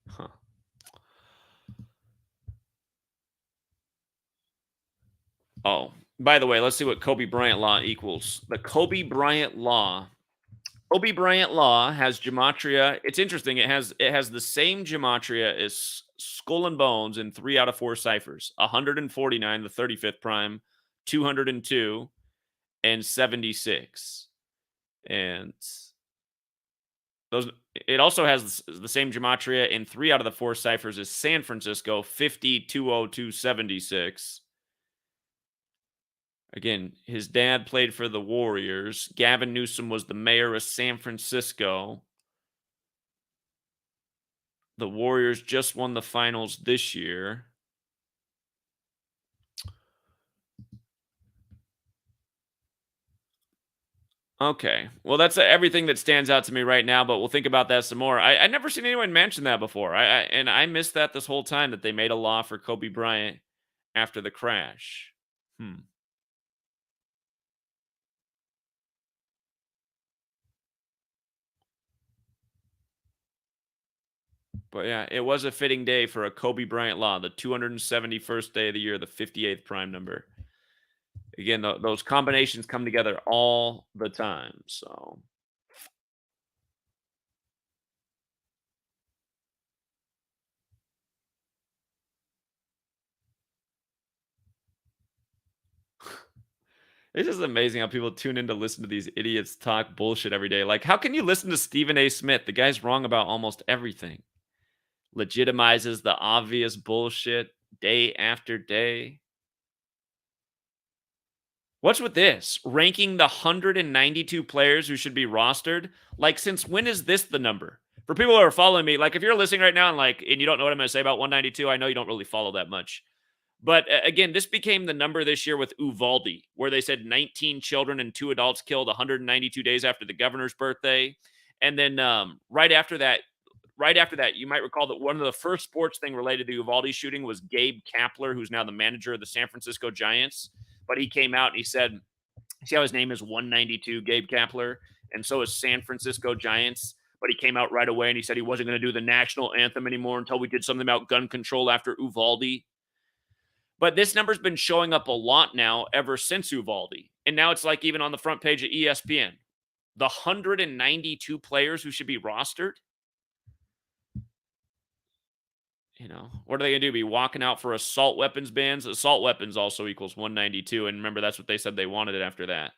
Huh. Oh, by the way, let's see what Kobe Bryant law equals. The Kobe Bryant law. Kobe Bryant law has gematria. It's interesting. It has the same gematria as skull and bones in 3 out of 4 ciphers. 149, the 35th prime, 202, and 76. And those it also has the same gematria in 3 out of the 4 ciphers as San Francisco, 50, 202, 76. Again, his dad played for the Warriors. Gavin Newsom was the mayor of San Francisco. The Warriors just won the finals this year. Okay. Well, that's everything that stands out to me right now, but we'll think about that some more. I never seen anyone mention that before. And I missed that this whole time that they made a law for Kobe Bryant after the crash. Hmm. But yeah, it was a fitting day for a Kobe Bryant law, the 271st day of the year, the 58th prime number. Again, those combinations come together all the time. So it's just amazing how people tune in to listen to these idiots talk bullshit every day. Like, how can you listen to Stephen A. Smith? The guy's wrong about almost everything. Legitimizes the obvious bullshit day after day. What's with this? Ranking the 192 players who should be rostered? Like, since when is this the number? For people who are following me, like, if you're listening right now and you don't know what I'm going to say about 192, I know you don't really follow that much. But again, this became the number this year with Uvalde, where they said 19 children and 2 adults killed 192 days after the governor's birthday. And then right after that, right after that, you might recall that one of the first sports thing related to Uvalde shooting was Gabe Kapler, who's now the manager of the San Francisco Giants. But he came out and he said, see how his name is 192, Gabe Kapler, and so is San Francisco Giants. But he came out right away and he said he wasn't going to do the national anthem anymore until we did something about gun control after Uvalde. But this number's been showing up a lot now ever since Uvalde. And now it's like even on the front page of ESPN, the 192 players who should be rostered. You know, what are they going to do? Be walking out for assault weapons bans? Assault weapons also equals 192. And remember, that's what they said they wanted it after that.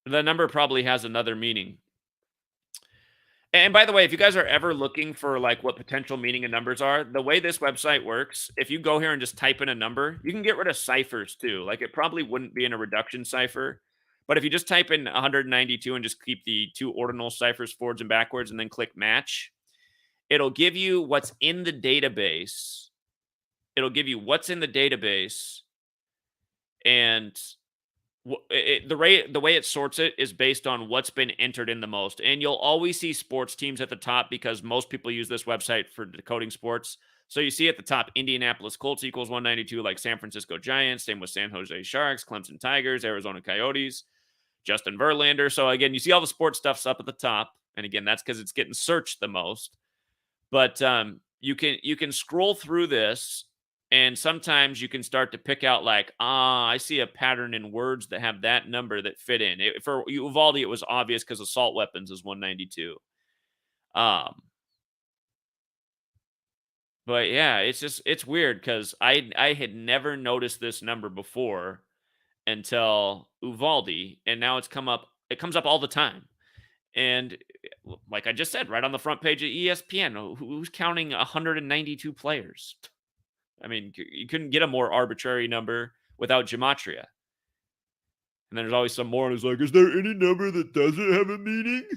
The number probably has another meaning. And by the way, if you guys are ever looking for like what potential meaning of numbers are, the way this website works, if you go here and just type in a number, you can get rid of ciphers too. Like it probably wouldn't be in a reduction cipher. But if you just type in 192 and just keep the two ordinal ciphers forwards and backwards and then click match, it'll give you what's in the database. It'll give you what's in the database. And the way it sorts it is based on what's been entered in the most. And you'll always see sports teams at the top because most people use this website for decoding sports. So you see at the top, Indianapolis Colts equals 192, like San Francisco Giants. Same with San Jose Sharks, Clemson Tigers, Arizona Coyotes, Justin Verlander. So again, you see all the sports stuff's up at the top. And again, that's because it's getting searched the most. But you can scroll through this. And sometimes you can start to pick out like, I see a pattern in words that have that number that fit in. For Uvalde, it was obvious because assault weapons is 192. But yeah, it's weird because I had never noticed this number before until Uvalde, and now it comes up all the time. And like I just said, right on the front page of ESPN, who's counting 192 players? I mean, you couldn't get a more arbitrary number without Gematria. And then there's always some moron who's like, is there any number that doesn't have a meaning?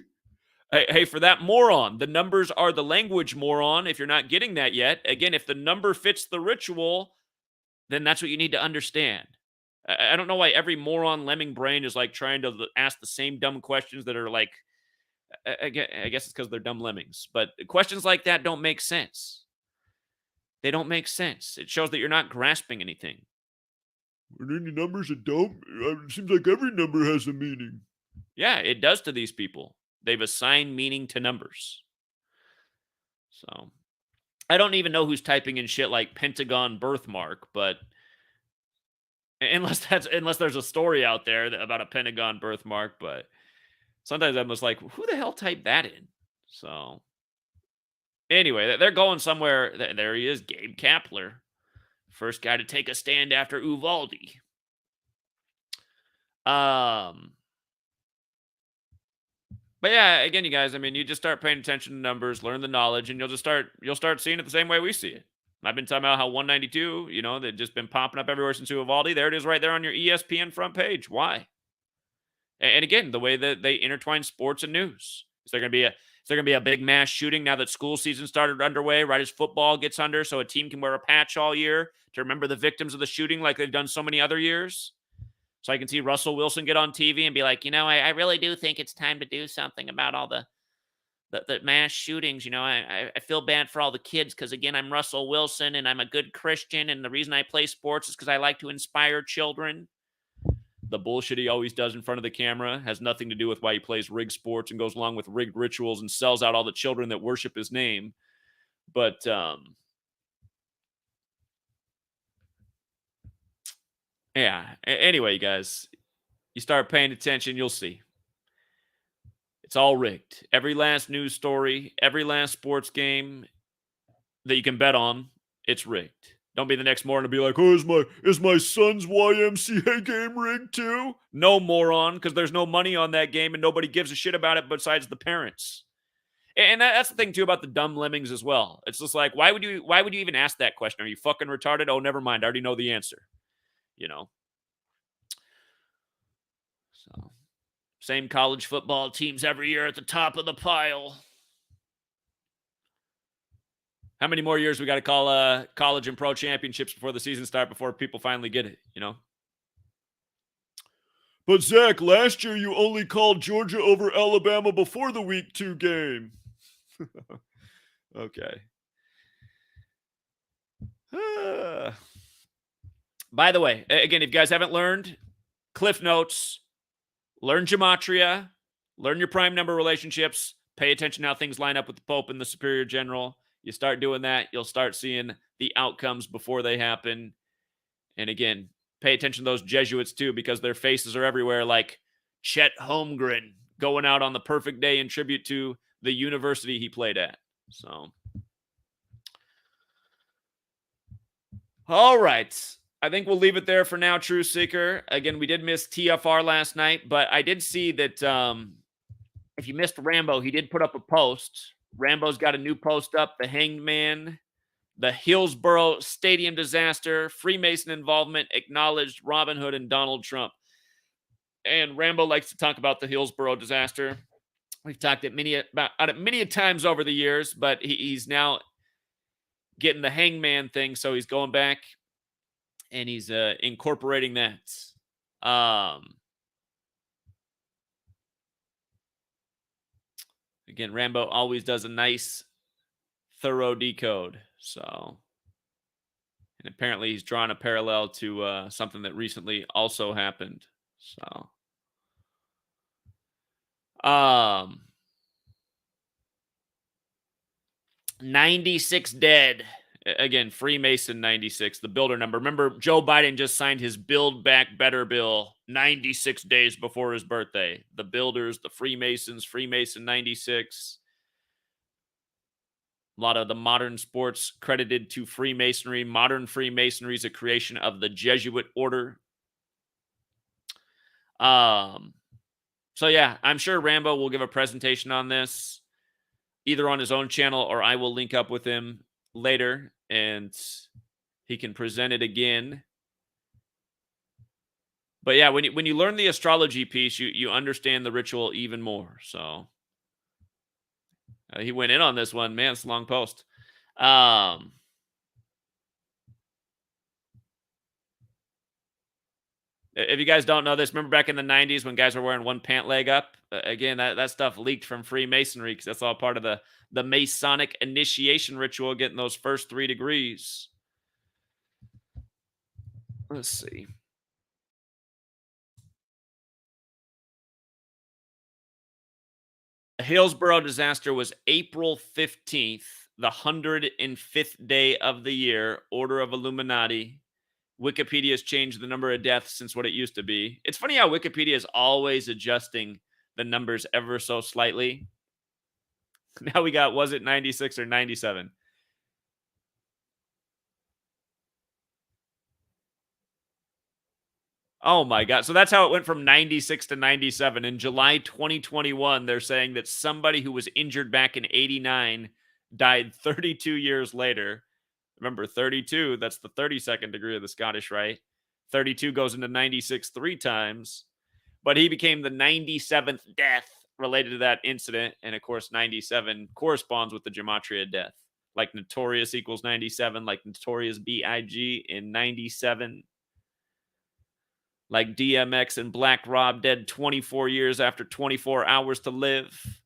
Hey, for that moron, the numbers are the language, moron. If you're not getting that yet, again, if the number fits the ritual, then that's what you need to understand. I don't know why every moron lemming brain is like trying to ask the same dumb questions that are like, I guess it's because they're dumb lemmings. But questions like that don't make sense. They don't make sense. It shows that you're not grasping anything. Are any numbers that don't? It seems like every number has a meaning. Yeah, it does to these people. They've assigned meaning to numbers. So, I don't even know who's typing in shit like Pentagon birthmark, but unless there's a story out there about a Pentagon birthmark, but sometimes I'm just like, who the hell typed that in? So, anyway, they're going somewhere. There he is, Gabe Kapler. First guy to take a stand after Uvalde. But yeah, again, you guys, I mean, you just start paying attention to numbers, learn the knowledge, and you'll start seeing it the same way we see it. I've been talking about how 192, they've just been popping up everywhere since Uvalde. There it is right there on your ESPN front page. Why? And again, the way that they intertwine sports and news. Is there going to be a big mass shooting now that school season started underway, right as football gets under, so a team can wear a patch all year to remember the victims of the shooting like they've done so many other years? So I can see Russell Wilson get on TV and be like, I really do think it's time to do something about all the mass shootings. I feel bad for all the kids because, again, I'm Russell Wilson and I'm a good Christian, and the reason I play sports is because I like to inspire children. The bullshit he always does in front of the camera has nothing to do with why he plays rigged sports and goes along with rigged rituals and sells out all the children that worship his name. But yeah. Anyway, you guys, you start paying attention, you'll see. It's all rigged. Every last news story, every last sports game that you can bet on, it's rigged. Don't be the next morning to be like, oh, is my son's YMCA game rigged too? No, moron, because there's no money on that game and nobody gives a shit about it besides the parents. And that's the thing too about the dumb lemmings as well. It's just like, why would you even ask that question? Are you fucking retarded? Oh, never mind. I already know the answer. So, same college football teams every year at the top of the pile. How many more years we got to call college and pro championships before the season start, before people finally get it, But Zach, last year you only called Georgia over Alabama before the Week 2 game. Okay. By the way, again, if you guys haven't learned, Cliff Notes, learn Gematria, learn your prime number relationships, pay attention to how things line up with the Pope and the Superior General. You start doing that, you'll start seeing the outcomes before they happen. And again, pay attention to those Jesuits too, because their faces are everywhere, like Chet Holmgren going out on the perfect day in tribute to the university he played at. So, all right. I think we'll leave it there for now, True Seeker. Again, we did miss TFR last night, but I did see that if you missed Rambo, he did put up a post. Rambo's got a new post up, the Hanged Man, the Hillsborough Stadium disaster, Freemason involvement, acknowledged Robin Hood and Donald Trump. And Rambo likes to talk about the Hillsborough disaster. We've talked about it many times over the years, but he's now getting the Hangman thing, so he's going back and he's incorporating that. Again, Rambo always does a nice, thorough decode. So, and apparently he's drawn a parallel to something that recently also happened. So, 96 dead. Again, Freemason 96, the builder number. Remember, Joe Biden just signed his Build Back Better bill 96 days before his birthday. The builders, the Freemasons, Freemason 96. A lot of the modern sports credited to Freemasonry. Modern Freemasonry is a creation of the Jesuit order. So yeah, I'm sure Rambo will give a presentation on this, either on his own channel or I will link up with him later and he can present it again. But yeah, when you learn the astrology piece, you understand the ritual even more. So he went in on this one, man. It's a long post. If you guys don't know this, remember back in the 90s when guys were wearing one pant leg up? Again, that stuff leaked from Freemasonry because that's all part of the Masonic initiation ritual, getting those first 3 degrees. Let's see. The Hillsborough disaster was April 15th, the 105th day of the year, Order of Illuminati. Wikipedia has changed the number of deaths since what it used to be. It's funny how Wikipedia is always adjusting the numbers ever so slightly. Now we got, was it 96 or 97? Oh my God. So that's how it went from 96 to 97. In July 2021, they're saying that somebody who was injured back in 89 died 32 years later. Remember, 32, that's the 32nd degree of the Scottish Rite. 32 goes into 96 3 times. But he became the 97th death related to that incident. And of course, 97 corresponds with the Gematria death. Like Notorious equals 97, like Notorious B.I.G. in 97. Like DMX and Black Rob dead 24 years after 24 hours to live.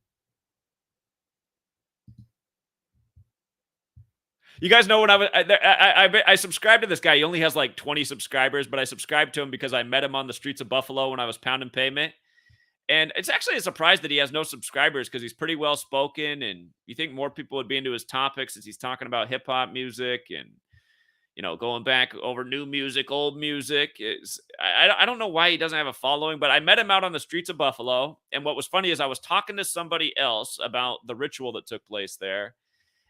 You guys know when I subscribed to this guy. He only has like 20 subscribers, but I subscribed to him because I met him on the streets of Buffalo when I was pounding pavement. And it's actually a surprise that he has no subscribers because he's pretty well spoken. And you think more people would be into his topics as he's talking about hip hop music and, you know, going back over new music, old music. I don't know why he doesn't have a following, but I met him out on the streets of Buffalo. And what was funny is I was talking to somebody else about the ritual that took place there.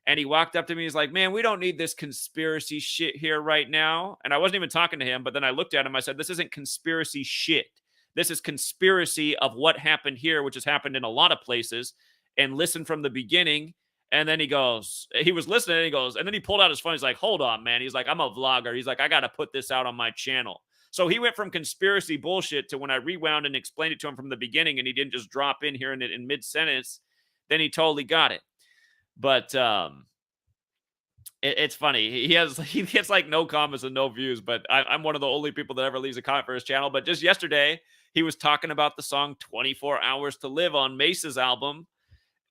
And he walked up to me. He's like, man, we don't need this conspiracy shit here right now. And I wasn't even talking to him. But then I looked at him. I said, this isn't conspiracy shit. This is conspiracy of what happened here, which has happened in a lot of places. And listen from the beginning. And then he goes, he was listening and he goes, and then he pulled out his phone. He's like, hold on, man. He's like, I'm a vlogger. He's like, I got to put this out on my channel. So he went from conspiracy bullshit to when I rewound and explained it to him from the beginning and he didn't just drop in here in mid-sentence, then he totally got it. But it's funny. He gets like no comments and no views, but I'm one of the only people that ever leaves a comment for his channel. But just yesterday, he was talking about the song 24 Hours to Live on Mace's album.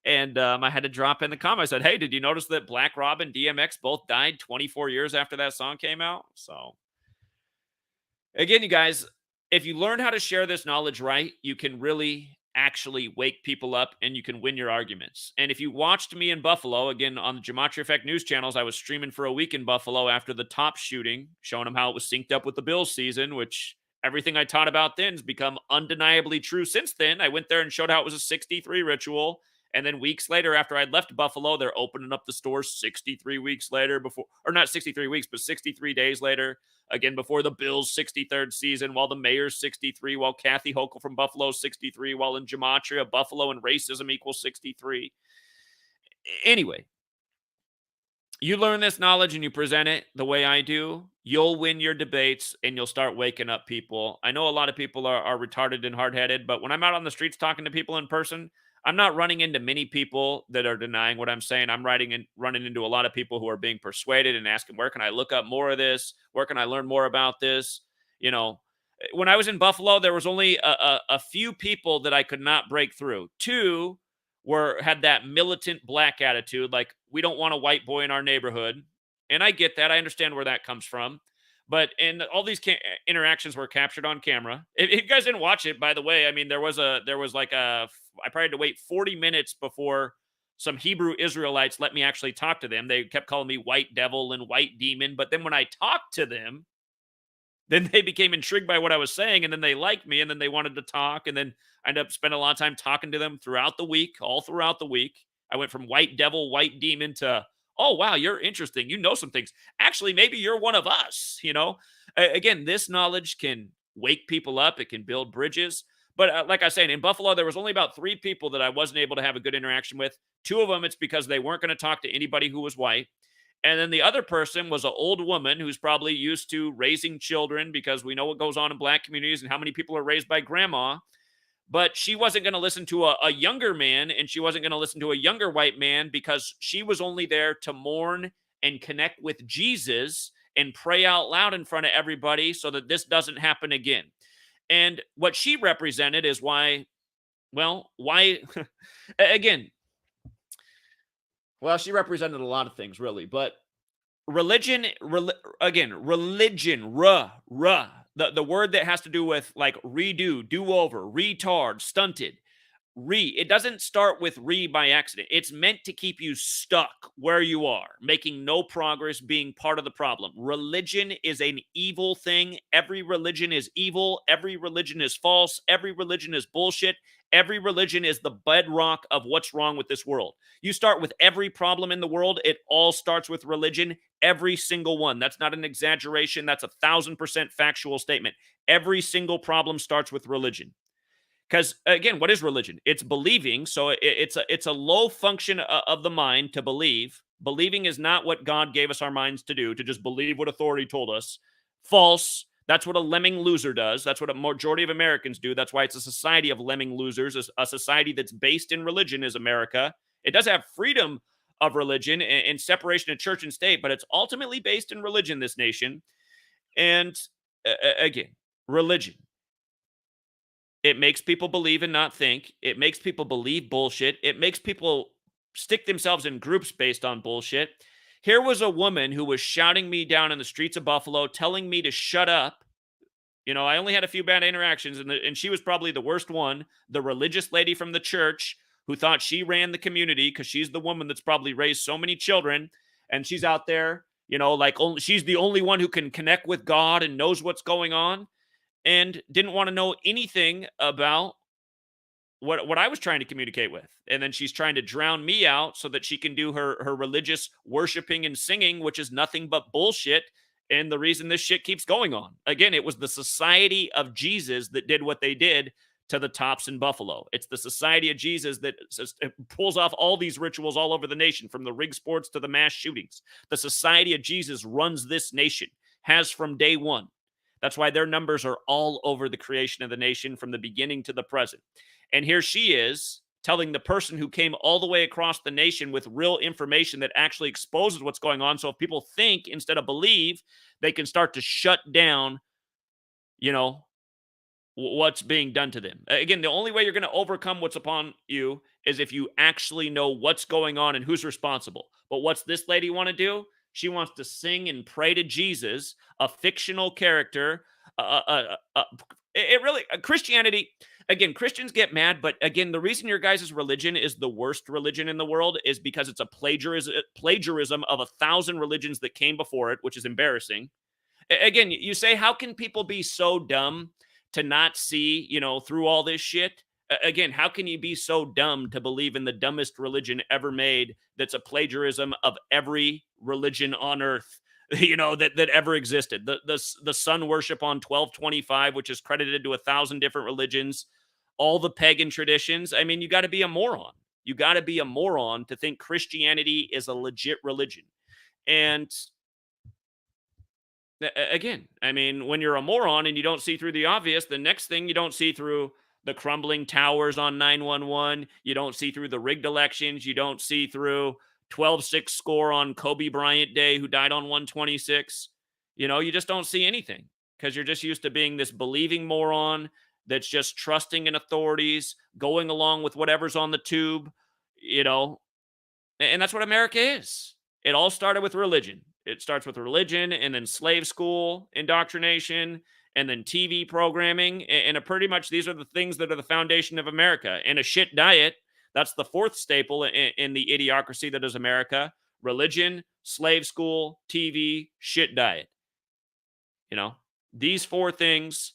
And I had to drop in the comment. I said, "Hey, did you notice that Black Rob and DMX both died 24 years after that song came out?" So again, you guys, if you learn how to share this knowledge right, you can really actually wake people up and you can win your arguments. And if you watched me in Buffalo, again, on the Gematria Effect News channels, I was streaming for a week in Buffalo after the top shooting, showing them how it was synced up with the Bills season, which everything I taught about then has become undeniably true since then. I went there and showed how it was a 63 ritual. And then weeks later, after I'd left Buffalo, they're opening up the stores 63 weeks later before, or not 63 weeks, but 63 days later. Again, before the Bills' 63rd season, while the mayor's 63, while Kathy Hochul from Buffalo's 63, while in Gematria, Buffalo and racism equals 63. Anyway, you learn this knowledge and you present it the way I do, you'll win your debates and you'll start waking up people. I know a lot of people are retarded and hard-headed, but when I'm out on the streets talking to people in person, I'm not running into many people that are denying what I'm saying. I'm running into a lot of people who are being persuaded and asking, where can I look up more of this? Where can I learn more about this? You know, when I was in Buffalo, there was only a few people that I could not break through. Two had that militant black attitude, like we don't want a white boy in our neighborhood, and I get that. I understand where that comes from, and all these interactions were captured on camera. If you guys didn't watch it, by the way, I mean I probably had to wait 40 minutes before some Hebrew Israelites let me actually talk to them. They kept calling me white devil and white demon, but then when I talked to them, then they became intrigued by what I was saying, and then they liked me, and then they wanted to talk, and then I ended up spending a lot of time talking to them throughout the week, all throughout the week. I went from white devil, white demon to, oh, wow, you're interesting. You know some things. Actually, maybe you're one of us, you know? Again, this knowledge can wake people up. It can build bridges. But like I said, in Buffalo, there was only about 3 people that I wasn't able to have a good interaction with. 2 of them, it's because they weren't going to talk to anybody who was white. And then the other person was an old woman who's probably used to raising children, because we know what goes on in black communities and how many people are raised by grandma. But she wasn't going to listen to a younger man, and she wasn't going to listen to a younger white man, because she was only there to mourn and connect with Jesus and pray out loud in front of everybody so that this doesn't happen again. And what she represented is why, again, well, she represented a lot of things, really, but religion, religion, the word that has to do with like redo, do over, retard, stunted. It doesn't start with by accident. It's meant to keep you stuck where you are, making no progress, being part of the problem. Religion is an evil thing. Every religion is evil. Every religion is false. Every religion is bullshit. Every religion is the bedrock of what's wrong with this world. You start with every problem in the world, it all starts with religion. Every single one. That's not an exaggeration. That's 1,000% factual statement. Every single problem starts with religion. Because again, what is religion? It's believing. So it's a low function of the mind to believe. Believing is not what God gave us our minds to do, to just believe what authority told us. False. That's what a lemming loser does. That's what a majority of Americans do. That's why it's a society of lemming losers. A society that's based in religion is America. It does have freedom of religion and separation of church and state, but it's ultimately based in religion, this nation. And again, religion. It makes people believe and not think. It makes people believe bullshit. It makes people stick themselves in groups based on bullshit. Here was a woman who was shouting me down in the streets of Buffalo, telling me to shut up. You know, I only had a few bad interactions, and she was probably the worst one. The religious lady from the church who thought she ran the community because she's the woman that's probably raised so many children, and she's out there, you know, like she's the only one who can connect with God and knows what's going on, and didn't want to know anything about what I was trying to communicate with. And then she's trying to drown me out so that she can do her religious worshiping and singing, which is nothing but bullshit. And the reason this shit keeps going on. Again, it was the Society of Jesus that did what they did to the tops in Buffalo. It's the Society of Jesus that pulls off all these rituals all over the nation, from the rig sports to the mass shootings. The Society of Jesus runs this nation, has from day one. That's why their numbers are all over the creation of the nation from the beginning to the present. And here she is telling the person who came all the way across the nation with real information that actually exposes what's going on. So if people think instead of believe, they can start to shut down, you know, what's being done to them. Again, the only way you're going to overcome what's upon you is if you actually know what's going on and who's responsible. But what's this lady want to do? She wants to sing and pray to Jesus, a fictional character. It really Christianity. Again, Christians get mad, but again, the reason your guys' religion is the worst religion in the world is because it's a plagiarism of 1,000 religions that came before it, which is embarrassing. Again, you say, how can people be so dumb to not see, through all this shit? Again, how can you be so dumb to believe in the dumbest religion ever made that's a plagiarism of every religion on earth, that ever existed? The sun worship on 1225, which is credited to 1,000 different religions, all the pagan traditions. I mean, you got to be a moron. You got to be a moron to think Christianity is a legit religion. And again, I mean, when you're a moron and you don't see through the obvious, the next thing you don't see through the crumbling towers on 911, you don't see through the rigged elections, you don't see through 12-6 score on Kobe Bryant Day, who died on 126. You just don't see anything because you're just used to being this believing moron that's just trusting in authorities, going along with whatever's on the tube, and that's what America is. It all started with religion. It starts with religion and then slave school indoctrination and then TV programming. And pretty much these are the things that are the foundation of America. And a shit diet, that's the fourth staple in the idiocracy that is America. Religion, slave school, TV, shit diet. These four things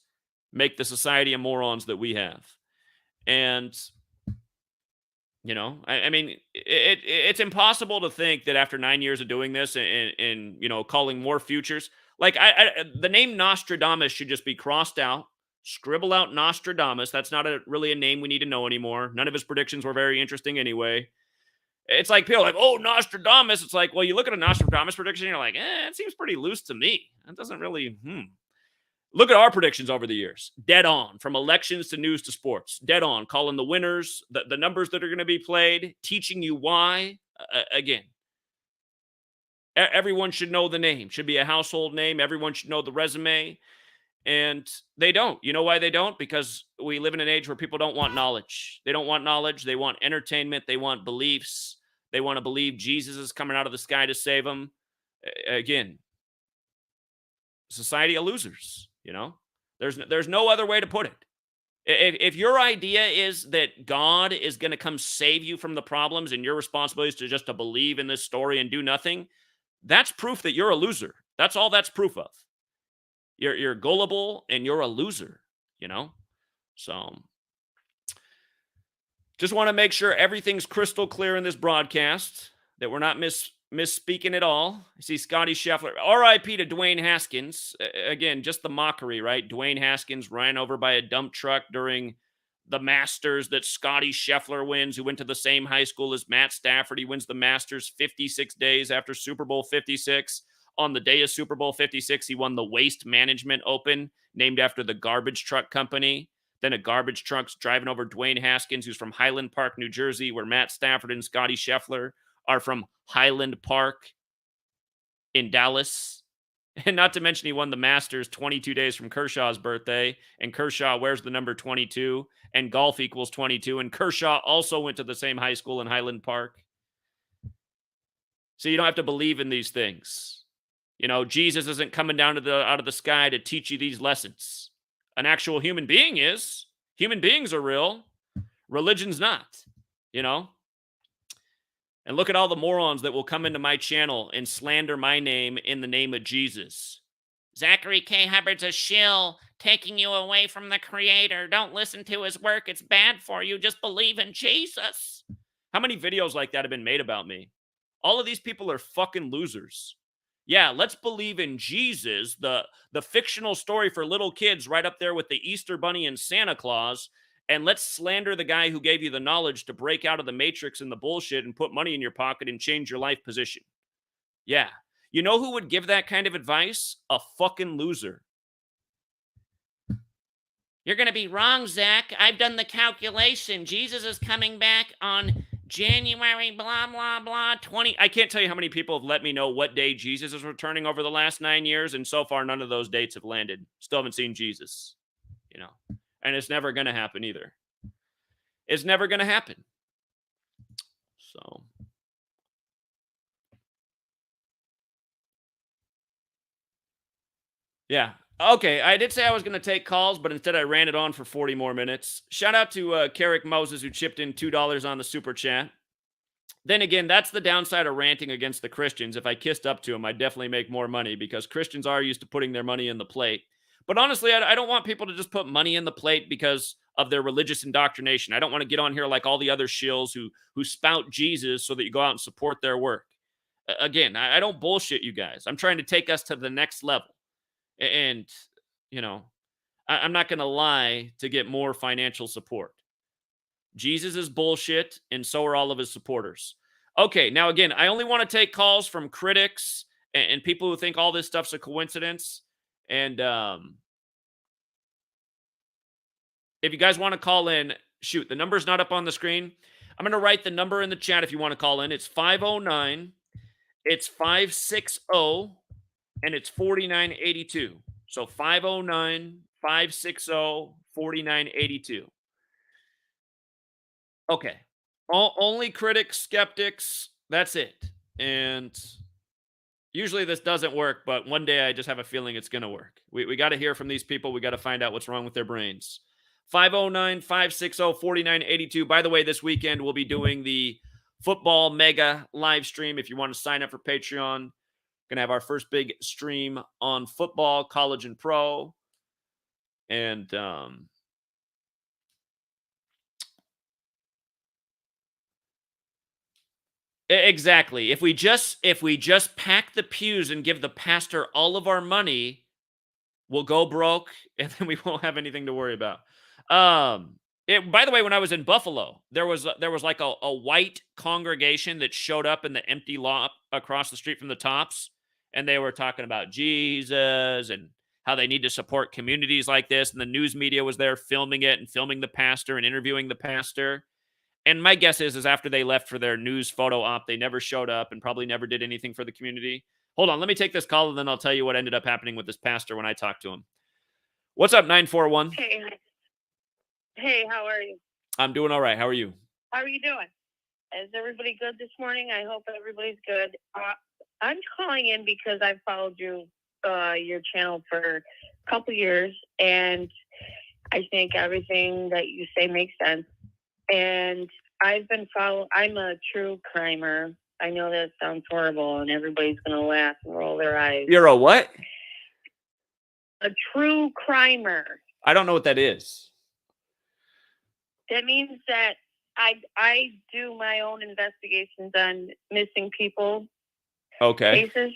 make the society of morons that we have. And I mean, it's impossible to think that after 9 years of doing this and calling more futures, like the name Nostradamus should just be crossed out, scribble out Nostradamus. That's not really a name we need to know anymore. None of his predictions were very interesting anyway. It's like people are like, oh, Nostradamus. It's like, well, you look at a Nostradamus prediction, and you're like, it seems pretty loose to me. It doesn't really, Look at our predictions over the years. Dead on, from elections to news to sports. Dead on, calling the winners, the numbers that are going to be played, teaching you why. Again, everyone should know the name. Should be a household name. Everyone should know the resume. And they don't. You know why they don't? Because we live in an age where people don't want knowledge. They don't want knowledge. They want entertainment. They want beliefs. They want to believe Jesus is coming out of the sky to save them. Again, society of losers. There's no other way to put it. If your idea is that God is going to come save you from the problems and your responsibility is just to believe in this story and do nothing, that's proof that you're a loser. That's all that's proof of. You're gullible and you're a loser, So just want to make sure everything's crystal clear in this broadcast, that we're not misspeaking at all. I see Scotty Scheffler. R.I.P. to Dwayne Haskins. Again, just the mockery, right? Dwayne Haskins ran over by a dump truck during the Masters that Scotty Scheffler wins, who went to the same high school as Matt Stafford. He wins the Masters 56 days after Super Bowl 56. On the day of Super Bowl 56, he won the Waste Management Open, named after the garbage truck company. Then a garbage truck's driving over Dwayne Haskins, who's from Highland Park, New Jersey, where Matt Stafford and Scotty Scheffler are from Highland Park in Dallas. And not to mention he won the Masters 22 days from Kershaw's birthday, and Kershaw wears the number 22, and golf equals 22, and Kershaw also went to the same high school in Highland Park. So you don't have to believe in these things. Jesus isn't coming down out of the sky to teach you these lessons. An actual human being is. Human beings are real. Religion's not, And look at all the morons that will come into my channel and slander my name in the name of Jesus. Zachary K. Hubbard's a shill, taking you away from the Creator. Don't listen to his work. It's bad for you. Just believe in Jesus. How many videos like that have been made about me? All of these people are fucking losers. Yeah, let's believe in Jesus, the fictional story for little kids right up there with the Easter Bunny and Santa Claus. And let's slander the guy who gave you the knowledge to break out of the matrix and the bullshit and put money in your pocket and change your life position. Yeah. You know who would give that kind of advice? A fucking loser. You're going to be wrong, Zach. I've done the calculation. Jesus is coming back on January, blah, blah, blah, 20. I can't tell you how many people have let me know what day Jesus is returning over the last 9 years. And so far, none of those dates have landed. Still haven't seen Jesus, And it's never going to happen either. It's never going to happen. So, yeah. Okay, I did say I was going to take calls, but instead I ran it on for 40 more minutes. Shout out to Carrick Moses, who chipped in $2 on the super chat. Then again, that's the downside of ranting against the Christians. If I kissed up to them, I'd definitely make more money because Christians are used to putting their money in the plate. But honestly, I don't want people to just put money in the plate because of their religious indoctrination. I don't want to get on here like all the other shills who spout Jesus so that you go out and support their work. Again, I don't bullshit you guys. I'm trying to take us to the next level. And, you know, I'm not going to lie to get more financial support. Jesus is bullshit, and so are all of his supporters. Okay, now again, I only want to take calls from critics and people who think all this stuff's a coincidence. And if you guys want to call in, shoot, the number's not up on the screen. I'm going to write the number in the chat if you want to call in. It's 509, it's 560, and it's 4982. So 509 560 4982. Okay. Only critics, skeptics, that's it. And usually this doesn't work, but one day I just have a feeling it's going to work. We got to hear from these people. We got to find out what's wrong with their brains. 509 560 4982. By the way, this weekend we'll be doing the football mega live stream. If you want to sign up for Patreon, going to have our first big stream on football, college, and pro. And exactly. If we just pack the pews and give the pastor all of our money, we'll go broke and then we won't have anything to worry about. By the way, when I was in Buffalo, there was like a white congregation that showed up in the empty lot across the street from the Tops, and they were talking about Jesus and how they need to support communities like this, and the news media was there filming it and filming the pastor and interviewing the pastor. And my guess is after they left for their news photo op, they never showed up and probably never did anything for the community. Hold on, let me take this call and then I'll tell you what ended up happening with this pastor when I talked to him. What's up, 941? Hey, how are you? I'm doing all right. How are you? How are you doing? Is everybody good this morning? I hope everybody's good. I'm calling in because I've followed your channel for a couple years, and I think everything that you say makes sense. And I'm a true crimer. I know that sounds horrible, and everybody's going to laugh and roll their eyes. You're a what? A true crimer. I don't know what that is. That means that I do my own investigations on missing people cases.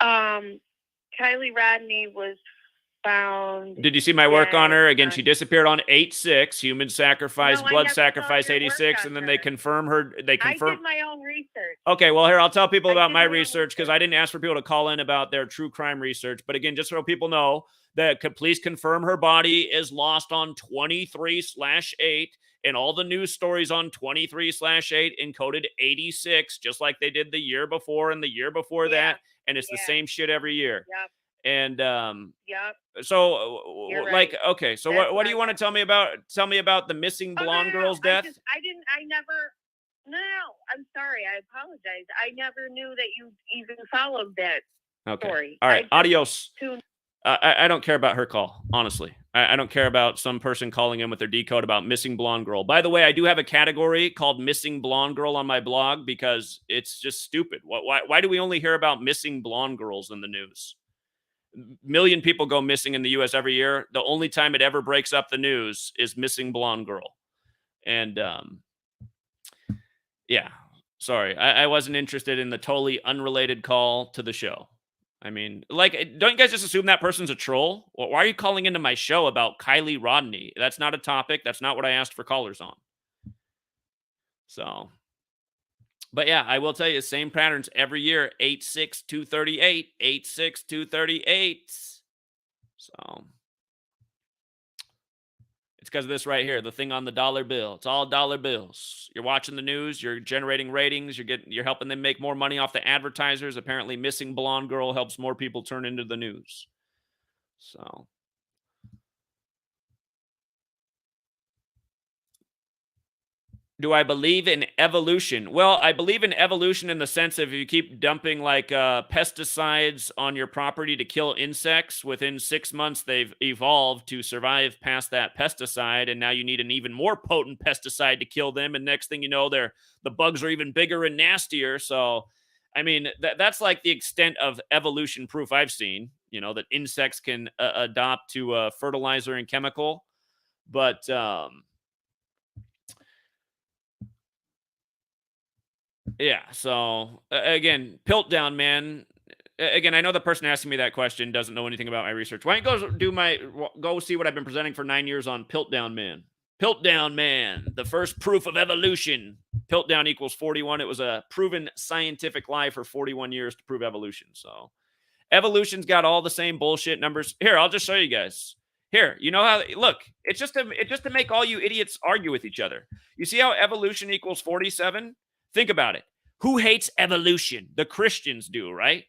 Kylie Rodney was found. Did you see my work on her? Again, she disappeared on 8/6, human sacrifice, blood sacrifice 86, and then they confirm her. They confirm. I did my own research. Okay, well, here, I'll tell people about my research because I didn't ask for people to call in about their true crime research. But again, just so people know, that police confirm her body is lost on 23/8, and all the news stories on 23/8 encoded 86, just like they did the year before and the year before that. And it's the same shit every year. Yep. And Yep. So You're like, right. okay, so what do you want to tell me about? Tell me about the missing blonde girl's death. No, I'm sorry. I apologize. I never knew that you even followed that story. All right. Adios. I don't care about her call, honestly. I don't care about some person calling in with their decode about missing blonde girl. By the way, I do have a category called missing blonde girl on my blog because it's just stupid. Why do we only hear about missing blonde girls in the news? Million people go missing in the U.S. every year. The only time it ever breaks up the news is missing blonde girl. And yeah, sorry. I wasn't interested in the totally unrelated call to the show. I mean, like, don't you guys just assume that person's a troll? Why are you calling into my show about Kylie Rodney? That's not a topic. That's not what I asked for callers on. So, but yeah, I will tell you, same patterns every year. 86238, 86238. So, it's because of this right here, the thing on the dollar bill. It's all dollar bills. You're watching the news. You're generating ratings. You're helping them make more money off the advertisers. Apparently, missing blonde girl helps more people turn into the news. So, Do I believe in evolution? Well, I believe in evolution in the sense of if you keep dumping like pesticides on your property to kill insects, within 6 months they've evolved to survive past that pesticide, and now you need an even more potent pesticide to kill them. And next thing you know, the bugs are even bigger and nastier. So, I mean, that's like the extent of evolution proof I've seen. That insects can adopt to fertilizer and chemical, but yeah. So again, Piltdown man. Again, I know the person asking me that question doesn't know anything about my research. Why don't you go see what I've been presenting for 9 years on Piltdown man? Piltdown man, the first proof of evolution. Piltdown equals 41. It was a proven scientific lie for 41 years to prove evolution. So evolution's got all the same bullshit numbers. Here, I'll just show you guys. Here, you know how? Look, it's just to make all you idiots argue with each other. You see how evolution equals 47? Think about it. Who hates evolution? The Christians do, right?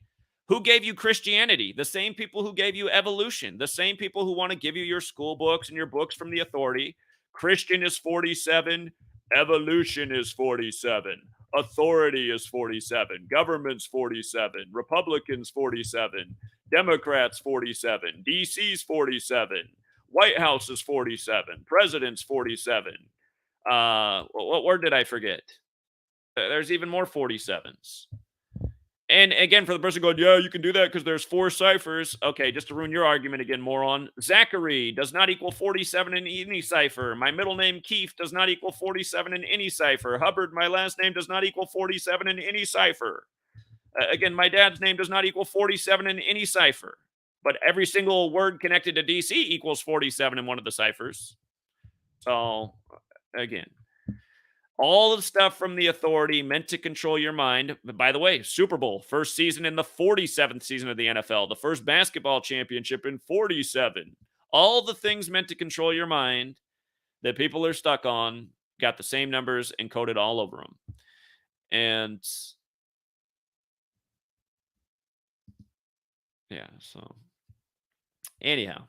Who gave you Christianity? The same people who gave you evolution. The same people who want to give you your school books and your books from the authority. Christian is 47. Evolution is 47. Authority is 47. Government's 47. Republicans 47. Democrats 47. DC's 47. White House is 47. President's 47. What word did I forget? There's even more 47s. And again, for the person going, yeah, you can do that because there's 4 ciphers. Okay, just to ruin your argument again, moron. Zachary does not equal 47 in any cipher. My middle name, Keith, does not equal 47 in any cipher. Hubbard, my last name, does not equal 47 in any cipher. Again, my dad's name does not equal 47 in any cipher. But every single word connected to DC equals 47 in one of the ciphers. So, again, all the stuff from the authority meant to control your mind. But by the way, Super Bowl, first season in the 47th season of the NFL, the first basketball championship in 47. All the things meant to control your mind that people are stuck on got the same numbers encoded all over them. And yeah, so anyhow.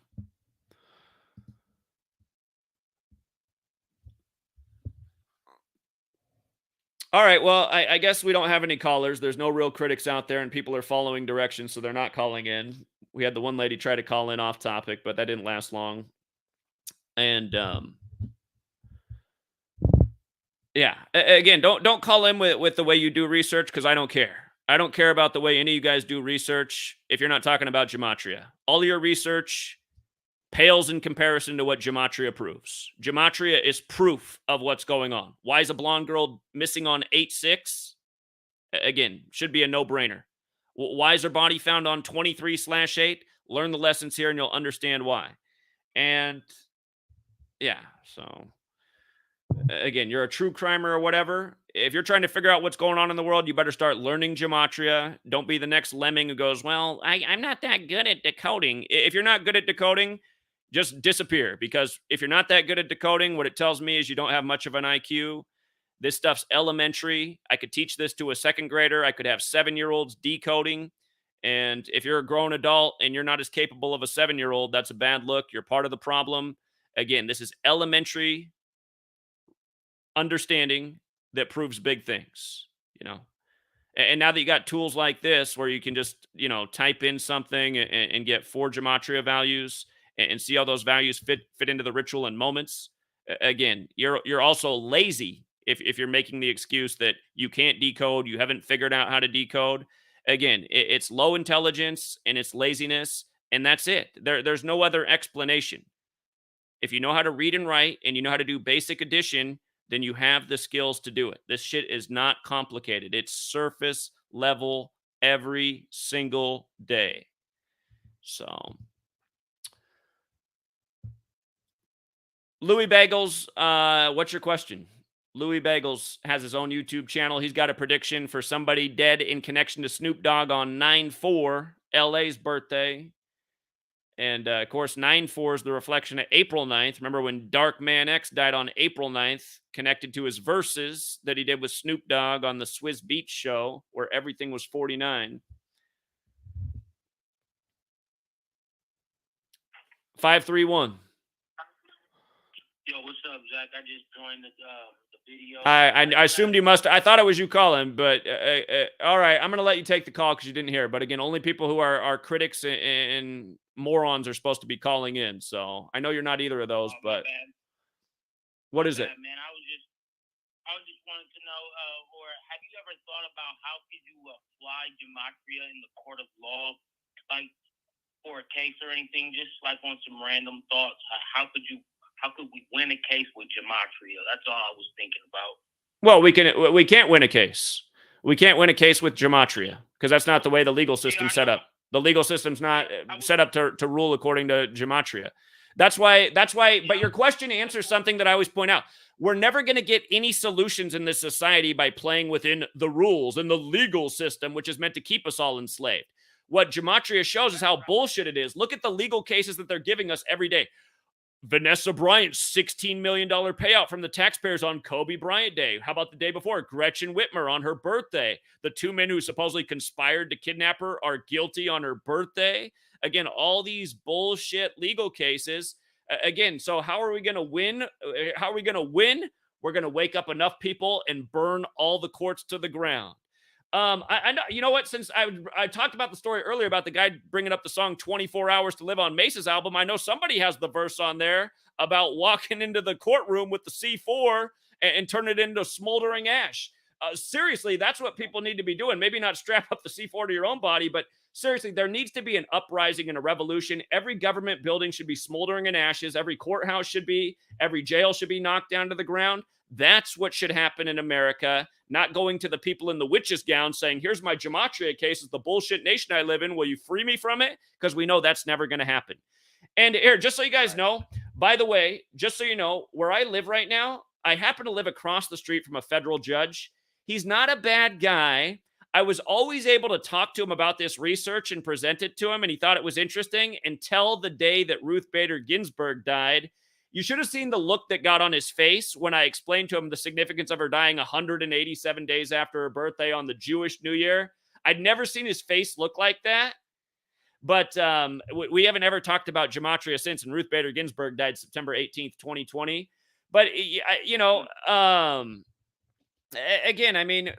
All right, well, I guess we don't have any callers. There's no real critics out there, and people are following directions, so they're not calling in. We had the one lady try to call in off topic, but that didn't last long. And yeah, again, don't call in with the way you do research because I don't care. I don't care about the way any of you guys do research if you're not talking about Gematria. All your research pales in comparison to what Gematria proves. Gematria is proof of what's going on. Why is a blonde girl missing on 8/6? Again, should be a no-brainer. Why is her body found on 23/8? Learn the lessons here and you'll understand why. And yeah, so again, you're a true crimer or whatever. If you're trying to figure out what's going on in the world, you better start learning Gematria. Don't be the next lemming who goes, well, I'm not that good at decoding. If you're not good at decoding, just disappear, because if you're not that good at decoding, what it tells me is you don't have much of an IQ. This stuff's elementary. I could teach this to a second grader. I could have 7-year-olds decoding. And if you're a grown adult and you're not as capable of a 7-year-old, that's a bad look. You're part of the problem. Again, this is elementary understanding that proves big things, And now that you got tools like this where you can just, type in something and get 4 gematria values and see how those values fit into the ritual in moments. Again, you're also lazy if you're making the excuse that you can't decode, you haven't figured out how to decode. Again, it's low intelligence and it's laziness, and that's it. There's no other explanation. If you know how to read and write and you know how to do basic addition, then you have the skills to do it. This shit is not complicated. It's surface level every single day. So, Louis Bagels, what's your question? Louis Bagels has his own YouTube channel. He's got a prediction for somebody dead in connection to Snoop Dogg on 9/4, LA's birthday. And, of course, 9/4 is the reflection of April 9th. Remember when Dark Man X died on April 9th, connected to his verses that he did with Snoop Dogg on the Swiss Beach show, where everything was 49. 531. Yo, what's up, Zach? I just joined the video. I assumed you must. I thought it was you calling, but all right. I'm going to let you take the call because you didn't hear. But again, only people who are critics and morons are supposed to be calling in. So I know you're not either of those, but what is it? Man, I was just wanting to know, or have you ever thought about how could you apply gematria in the court of law, like for a case or anything? Just like on some random thoughts. How could we win a case with gematria? That's all I was thinking about. Well, we can't win a case. We can't win a case with gematria because that's not the way the legal system's set up. The legal system's not set up to rule according to gematria. That's why. But your question answers something that I always point out. We're never going to get any solutions in this society by playing within the rules and the legal system, which is meant to keep us all enslaved. What gematria shows is how bullshit it is. Look at the legal cases that they're giving us every day. Vanessa Bryant's $16 million payout from the taxpayers on Kobe Bryant Day. How about the day before? Gretchen Whitmer on her birthday. The two men who supposedly conspired to kidnap her are guilty on her birthday. Again, all these bullshit legal cases. Again, so how are we going to win? How are we going to win? We're going to wake up enough people and burn all the courts to the ground. I know, you know what? Since I talked about the story earlier about the guy bringing up the song 24 Hours to Live on Mace's album, I know somebody has the verse on there about walking into the courtroom with the C4 and turn it into smoldering ash. Seriously, that's what people need to be doing. Maybe not strap up the C4 to your own body, but seriously, there needs to be an uprising and a revolution. Every government building should be smoldering in ashes. Every courthouse should be. Every jail should be knocked down to the ground. That's what should happen in America, not going to the people in the witch's gown saying, here's my gematria case. It's the bullshit nation I live in. Will you free me from it? Because we know that's never going to happen. And here, just so you guys know, by the way, just so you know, where I live right now, I happen to live across the street from a federal judge. He's not a bad guy. I was always able to talk to him about this research and present it to him, and he thought it was interesting until the day that Ruth Bader Ginsburg died. You should have seen the look that got on his face when I explained to him the significance of her dying 187 days after her birthday on the Jewish New Year. I'd never seen his face look like that. But we haven't ever talked about gematria since, and Ruth Bader Ginsburg died September 18th, 2020. But, you know, again, I mean,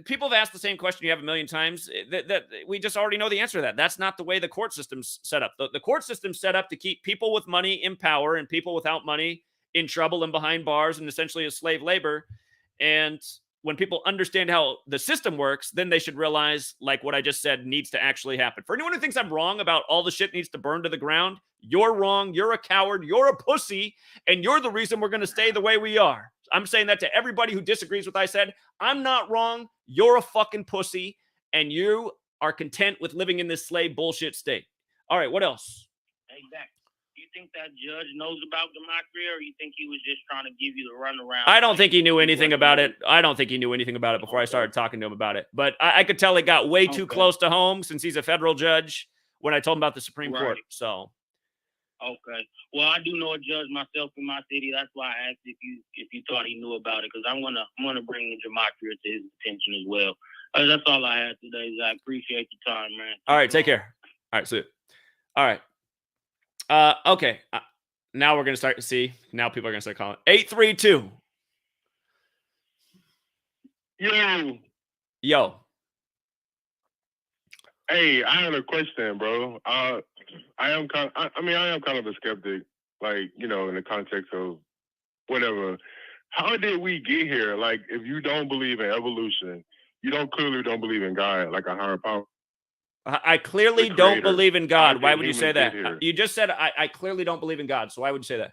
people have asked the same question you have a million times. That we just already know the answer to that. That's not the way the court system's set up. The court system's set up to keep people with money in power and people without money in trouble and behind bars and essentially as slave labor. And when people understand how the system works, then they should realize, like what I just said, needs to actually happen. For anyone who thinks I'm wrong about all the shit needs to burn to the ground, you're wrong. You're a coward. You're a pussy. And you're the reason we're going to stay the way we are. I'm saying that to everybody who disagrees with what I said. I'm not wrong. You're a fucking pussy. And you are content with living in this slave bullshit state. All right, what else? Exactly. Do you think that judge knows about gematria, or you think he was just trying to give you the runaround? I don't think he knew anything about it. I don't think he knew anything about it before I started talking to him about it. But I could tell it got way too close to home since he's a federal judge when I told him about the Supreme Court. So. Okay. Well, I do know a judge myself in my city. That's why I asked if you thought he knew about it, because I'm gonna bring gematria to his attention as well. That's all I had today, Zach. Appreciate your time, man. All right, take care. All right, see you. All right. Okay. Now we're gonna start to see. Now people are gonna start calling. 832. Yo. Hey, I had a question, bro. I am kind of a skeptic, like, you know, in the context of whatever. How did we get here? Like, if you don't believe in evolution, you clearly don't believe in God, like a higher power. I clearly don't believe in God. Why would you say that? You just said I clearly don't believe in God. So why would you say that?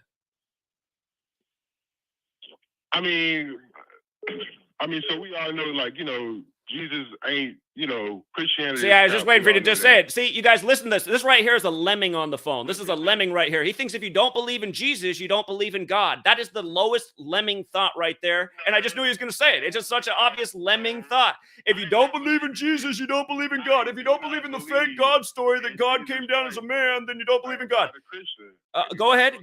I mean, so we all know, like, you know, Jesus ain't, you know, Christianity. See, I was just waiting for you to just say it. See, you guys, listen to this. This right here is a lemming on the phone. This is a lemming right here. He thinks if you don't believe in Jesus, you don't believe in God. That is the lowest lemming thought right there. And I just knew he was going to say it. It's just such an obvious lemming thought. If you don't believe in Jesus, you don't believe in God. If you don't believe in the fake God story that God came down as a man, then you don't believe in God. Go ahead.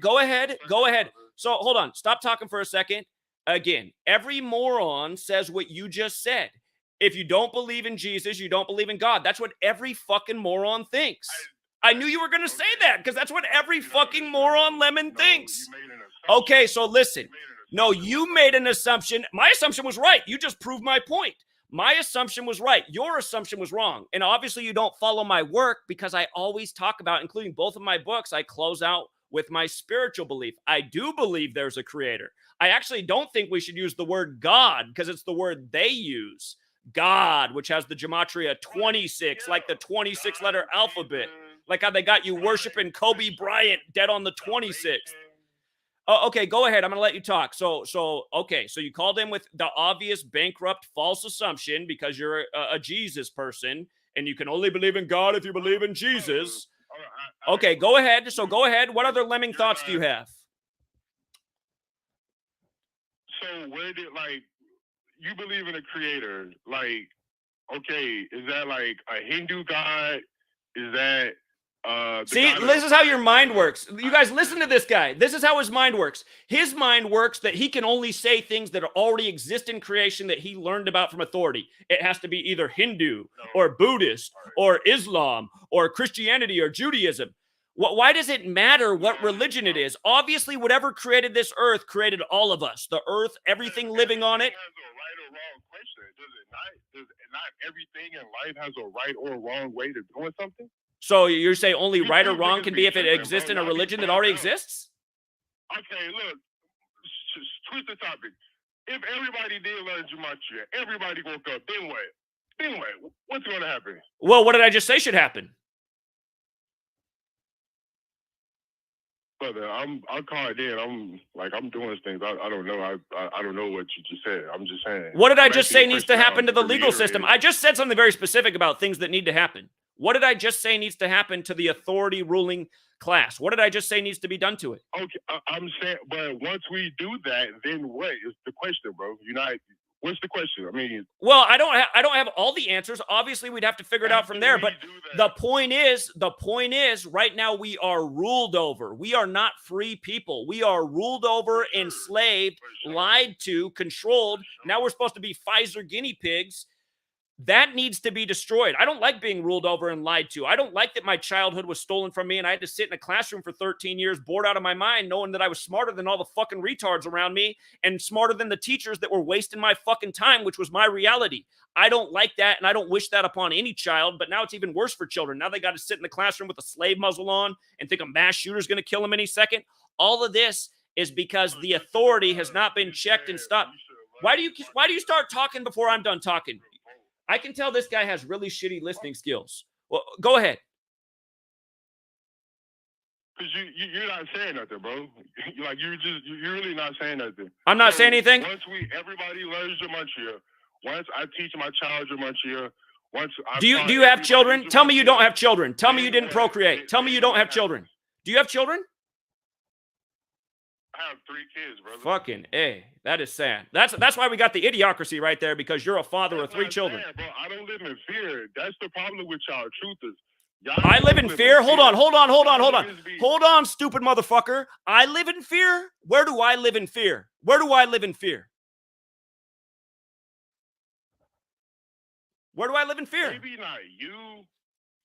So hold on. Stop talking for a second. Again, every moron says what you just said. If you don't believe in Jesus, you don't believe in God. That's what every fucking moron thinks. I knew you were going to say that because that's what every fucking moron lemon thinks. Okay, so listen. No, you made an assumption. My assumption was right. You just proved my point. My assumption was right. Your assumption was wrong. And obviously you don't follow my work because I always talk about, including both of my books, I close out with my spiritual belief. I do believe there's a creator. I actually don't think we should use the word God because it's the word they use. God, which has the gematria 26, like the 26-letter alphabet. Like how they got you worshiping Kobe Bryant dead on the 26th. Oh, okay, go ahead. I'm going to let you talk. So you called in with the obvious bankrupt false assumption because you're a Jesus person and you can only believe in God if you believe in Jesus. Okay, go ahead. So go ahead. What other lemming thoughts do you have? So where did, like, you believe in a creator? Like, okay, is that like a Hindu god? Is that see, this is how your mind works. You guys listen to this guy. This is how his mind works. His mind works that he can only say things that already exist in creation that he learned about from authority. It has to be either Hindu or Buddhist or Islam or Christianity or Judaism. Why does it matter what religion it is? Obviously, whatever created this earth created all of us. The earth, everything living on it. Does not everything in life has a right or wrong way to doing something? So you're saying only right or wrong can be if it exists in a religion that already exists? Okay, look, twist the topic. If everybody did learn gematria, everybody woke up, then what? Then what? What's going to happen? Well, what did I just say should happen? Brother, I'll call it in. I'm doing things. I don't know. I don't know what you just said. I'm just saying. What did I just say needs to happen to the legal system? I just said something very specific about things that need to happen. What did I just say needs to happen to the authority ruling class? What did I just say needs to be done to it? Okay, I'm saying, but once we do that, then what is the question, bro? What's the question? I mean, well, I don't have all the answers. Obviously, we'd have to figure it out from there. But the point is, right now we are ruled over. We are not free people. We are ruled over, enslaved, lied to, controlled. Now we're supposed to be Pfizer guinea pigs. That needs to be destroyed. I don't like being ruled over and lied to. I don't like that my childhood was stolen from me and I had to sit in a classroom for 13 years, bored out of my mind, knowing that I was smarter than all the fucking retards around me and smarter than the teachers that were wasting my fucking time, which was my reality. I don't like that, and I don't wish that upon any child, but now it's even worse for children. Now they got to sit in the classroom with a slave muzzle on and think a mass shooter's going to kill them any second. All of this is because the authority has not been checked and stopped. Why do you start talking before I'm done talking? I can tell this guy has really shitty listening skills. Well, go ahead. Because you're not saying nothing, bro. You're really not saying nothing. I'm not saying anything. Once everybody learns gematria. Once I teach my child gematria. Do you have children? Tell me you don't have children. Tell me you didn't procreate. Tell me you don't have children. Do you have children? I have 3 kids, brother. Fucking A. That is sad. That's why we got the idiocracy right there, because you're a father of 3 children. Sad, bro. I don't live in fear. That's the problem with y'all. Truth is, I live in fear. Hold on, stupid motherfucker. I live in fear? Where do I live in fear? Where do I live in fear? Where do I live in fear? Maybe not you.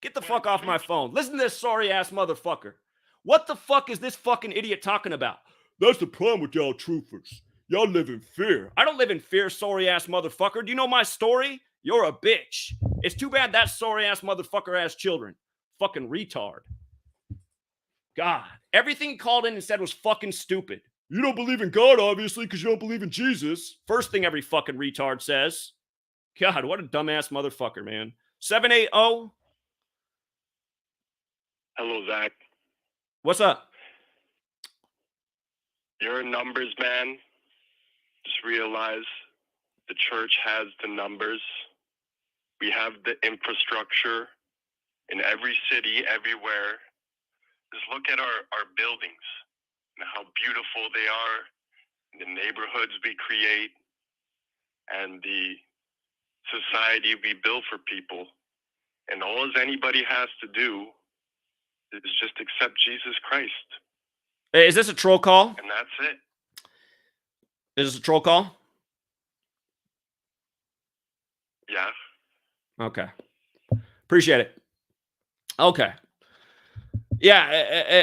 Get the fuck off my phone. Listen to this sorry-ass motherfucker. What the fuck is this fucking idiot talking about? That's the problem with y'all truthers. Y'all live in fear. I don't live in fear, sorry-ass motherfucker. Do you know my story? You're a bitch. It's too bad that sorry-ass motherfucker has children. Fucking retard. God. Everything he called in and said was fucking stupid. You don't believe in God, obviously, because you don't believe in Jesus. First thing every fucking retard says. God, what a dumbass motherfucker, man. 780. Hello, Zach. What's up? You're a numbers man. Just realize the church has the numbers. We have the infrastructure in every city, everywhere. Just look at our buildings and how beautiful they are, the neighborhoods we create, and the society we build for people. And all anybody has to do is just accept Jesus Christ. Hey, is this a troll call? And that's it. Is this a troll call? Yeah. Okay. Appreciate it. Okay. Yeah,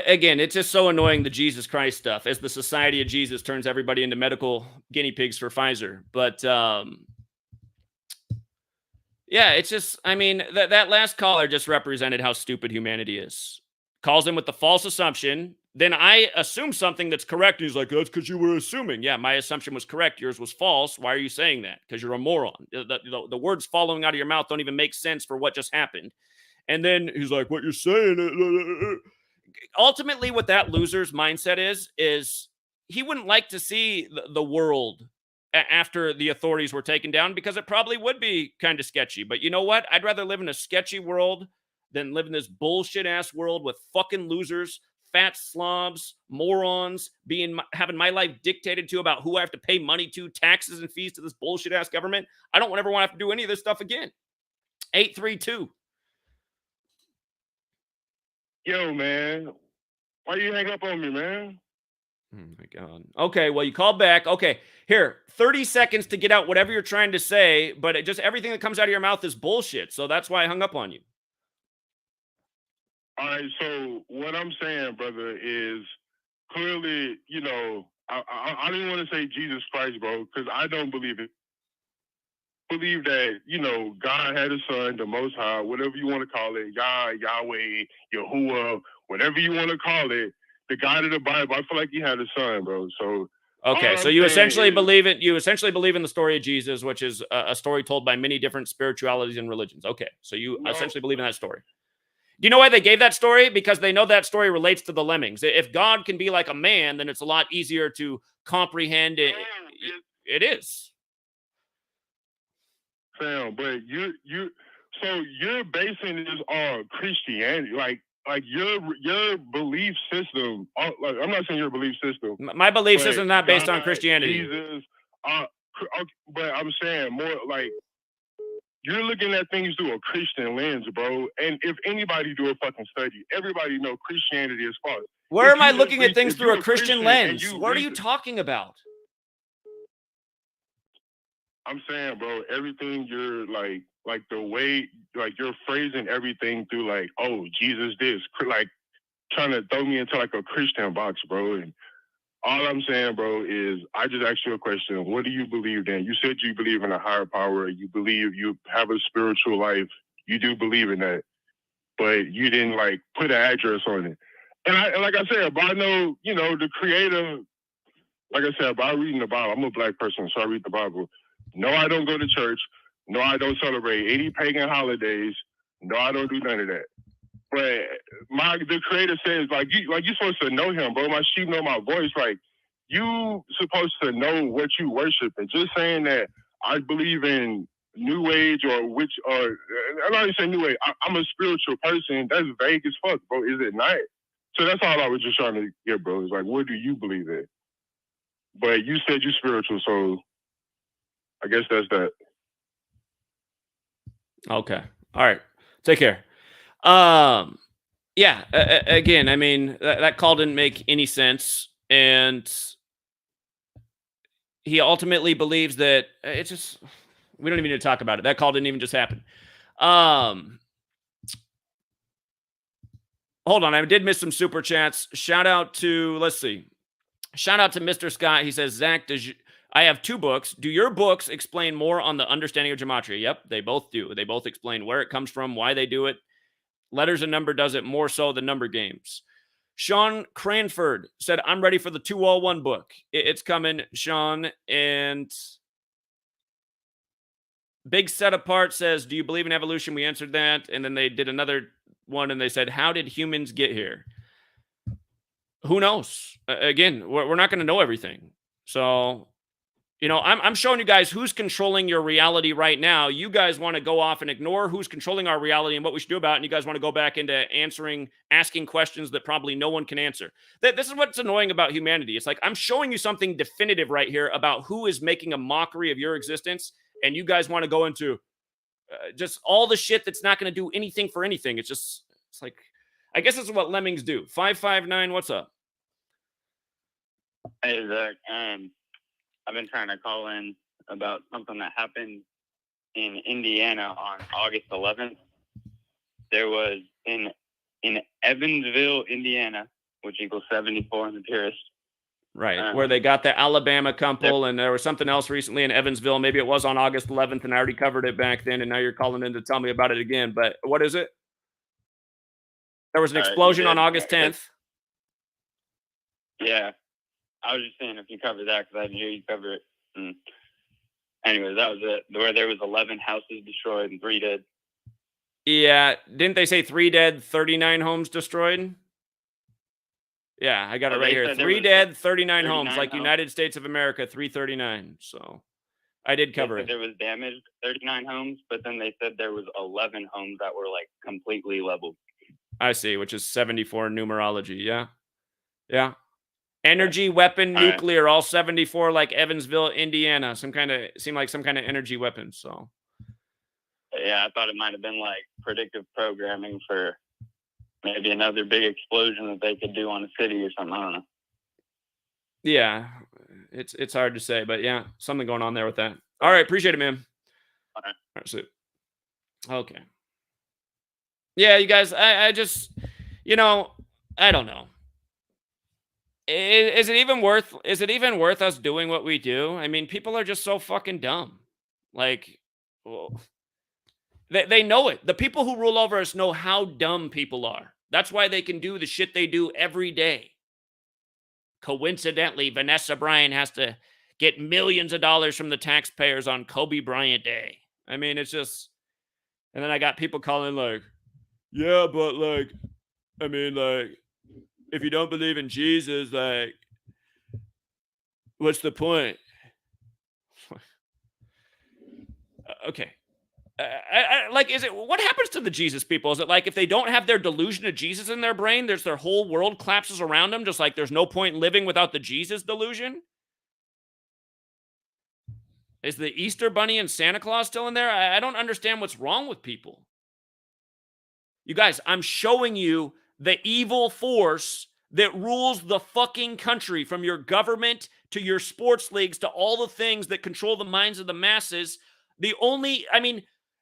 again, it's just so annoying, the Jesus Christ stuff, as the Society of Jesus turns everybody into medical guinea pigs for Pfizer. But yeah, it's just, I mean, that last caller just represented how stupid humanity is. Calls in with the false assumption. Then I assume something that's correct. And he's like, that's because you were assuming. Yeah, my assumption was correct. Yours was false. Why are you saying that? Because you're a moron. The words following out of your mouth don't even make sense for what just happened. And then he's like, what you're saying. Ultimately, what that loser's mindset is he wouldn't like to see the world after the authorities were taken down, because it probably would be kind of sketchy. But you know what? I'd rather live in a sketchy world than live in this bullshit ass world with fucking losers, fat slobs, morons having my life dictated to about who I have to pay money to, taxes and fees to this bullshit ass government. I don't ever want to have to do any of this stuff again. 832. Yo, man, why you hang up on me, man? Oh my God. Okay, well, you called back. Okay, here, 30 seconds to get out whatever you're trying to say, but just everything that comes out of your mouth is bullshit. So that's why I hung up on you. All right, so what I'm saying, brother, is clearly, you know, I don't even want to say Jesus Christ, bro, because I don't believe it. Believe that, you know, God had a son, the Most High, whatever you want to call it, Yah, Yahweh, Yahuwah, whatever you want to call it, the God of the Bible. I feel like he had a son, bro. So okay, so you essentially believe it. You essentially believe in the story of Jesus, which is a story told by many different spiritualities and religions. Okay, so you essentially believe in that story. Do you know why they gave that story? Because they know that story relates to the lemmings. If God can be like a man, then it's a lot easier to comprehend it. It is. Sam, but so you're basing this on Christianity, like your belief system. Like, I'm not saying your belief system. My belief system is not based on Christianity. Jesus, but I'm saying more like you're looking at things through a Christian lens, bro. And if anybody do a fucking study, everybody know Christianity is false. Where am I looking at things through a Christian lens? What are you talking about? I'm saying, bro, everything you're like the way, like you're phrasing everything through like, oh, Jesus this, like trying to throw me into like a Christian box, bro. And all I'm saying, bro, is I just asked you a question. What do you believe in? You said you believe in a higher power. You believe you have a spiritual life. You do believe in that, but you didn't like put an address on it. And like I said, but I know, you know, the creator, like I said, by reading the Bible, I'm a black person, so I read the Bible. No, I don't go to church. No, I don't celebrate any pagan holidays. No, I don't do none of that. But the creator says, like you're supposed to know him, bro. My sheep know my voice. Like you supposed to know what you worship. And just saying that I believe in New Age or I'm not even saying New Age. I'm a spiritual person. That's vague as fuck, bro. Is it not? So that's all I was just trying to get, bro. It's like, what do you believe in? But you said you're spiritual, so I guess that's that. Okay. All right. Take care. Yeah. Again, I mean, that call didn't make any sense. And he ultimately believes that it's just, we don't even need to talk about it. That call didn't even just happen. Hold on. I did miss some super chats. Shout out to, let's see. Shout out to Mr. Scott. He says, Zach, I have 2 books. Do your books explain more on the understanding of gematria? Yep, they both do. They both explain where it comes from, why they do it. Letters and Number does it more so than Number Games. Sean Cranford said, I'm ready for the 201 book. It's coming, Sean. And Big Set Apart says, do you believe in evolution? We answered that. And then they did another one and they said, how did humans get here? Who knows? Again, we're not going to know everything. So, you know, I'm showing you guys who's controlling your reality right now. You guys want to go off and ignore who's controlling our reality and what we should do about it. And you guys want to go back into asking questions that probably no one can answer. This is what's annoying about humanity. It's like, I'm showing you something definitive right here about who is making a mockery of your existence. And you guys want to go into just all the shit that's not going to do anything for anything. It's like, I guess this is what lemmings do. 559, what's up? Hey, Zach. I've been trying to call in about something that happened in Indiana on August 11th. There was an in Evansville, Indiana, which equals 74 in the purest. Right, where they got the Alabama couple, and there was something else recently in Evansville. Maybe it was on August 11th, and I already covered it back then, and now you're calling in to tell me about it again. But what is it? There was an explosion on August 10th. Yeah. I was just saying if you covered that, because I didn't hear you cover it. Anyways, that was it. Where there was 11 houses destroyed and 3 dead. Yeah, didn't they say 3 dead, 39 homes destroyed? Yeah, I got it right here. 3 dead, 39 homes, like United States of America, 339. So I did cover it. There was damage, 39 homes, but then they said there was 11 homes that were like completely leveled. I see, which is 74 numerology. Yeah. Yeah. Energy, weapon, nuclear, all 74, like Evansville, Indiana. Seemed like some kind of energy weapon. So yeah, I thought it might have been like predictive programming for maybe another big explosion that they could do on a city or something. I don't know. Yeah, it's hard to say, but yeah, something going on there with that. All right, appreciate it, man. All right, so okay. Yeah, you guys, I just, I don't know. Is it even worth us doing what we do? I mean, people are just so fucking dumb. Like, well, they know it. The people who rule over us know how dumb people are. That's why they can do the shit they do every day. Coincidentally, Vanessa Bryant has to get millions of dollars from the taxpayers on Kobe Bryant Day. I mean, it's just, and then I got people calling like, yeah, but like, I mean, like, if you don't believe in Jesus, like, what's the point? Okay. Like, what happens to the Jesus people? Is it like if they don't have their delusion of Jesus in their brain, their whole world collapses around them, just like there's no point in living without the Jesus delusion? Is the Easter Bunny and Santa Claus still in there? I don't understand what's wrong with people. You guys, I'm showing you the evil force that rules the fucking country, from your government to your sports leagues to all the things that control the minds of the masses.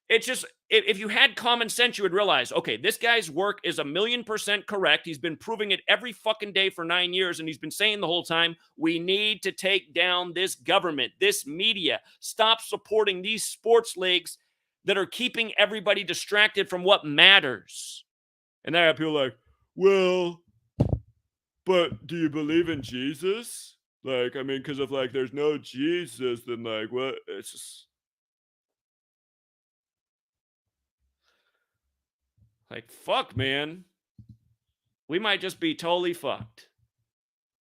It's just, if you had common sense, you would realize, okay, this guy's work is 1,000,000% correct. He's been proving it every fucking day for 9 years, and he's been saying the whole time, we need to take down this government, this media, stop supporting these sports leagues that are keeping everybody distracted from what matters. And then I have people like, well, but do you believe in Jesus? Like, I mean, because if, like, there's no Jesus, then, like, what? It's just, like, fuck, man. We might just be totally fucked.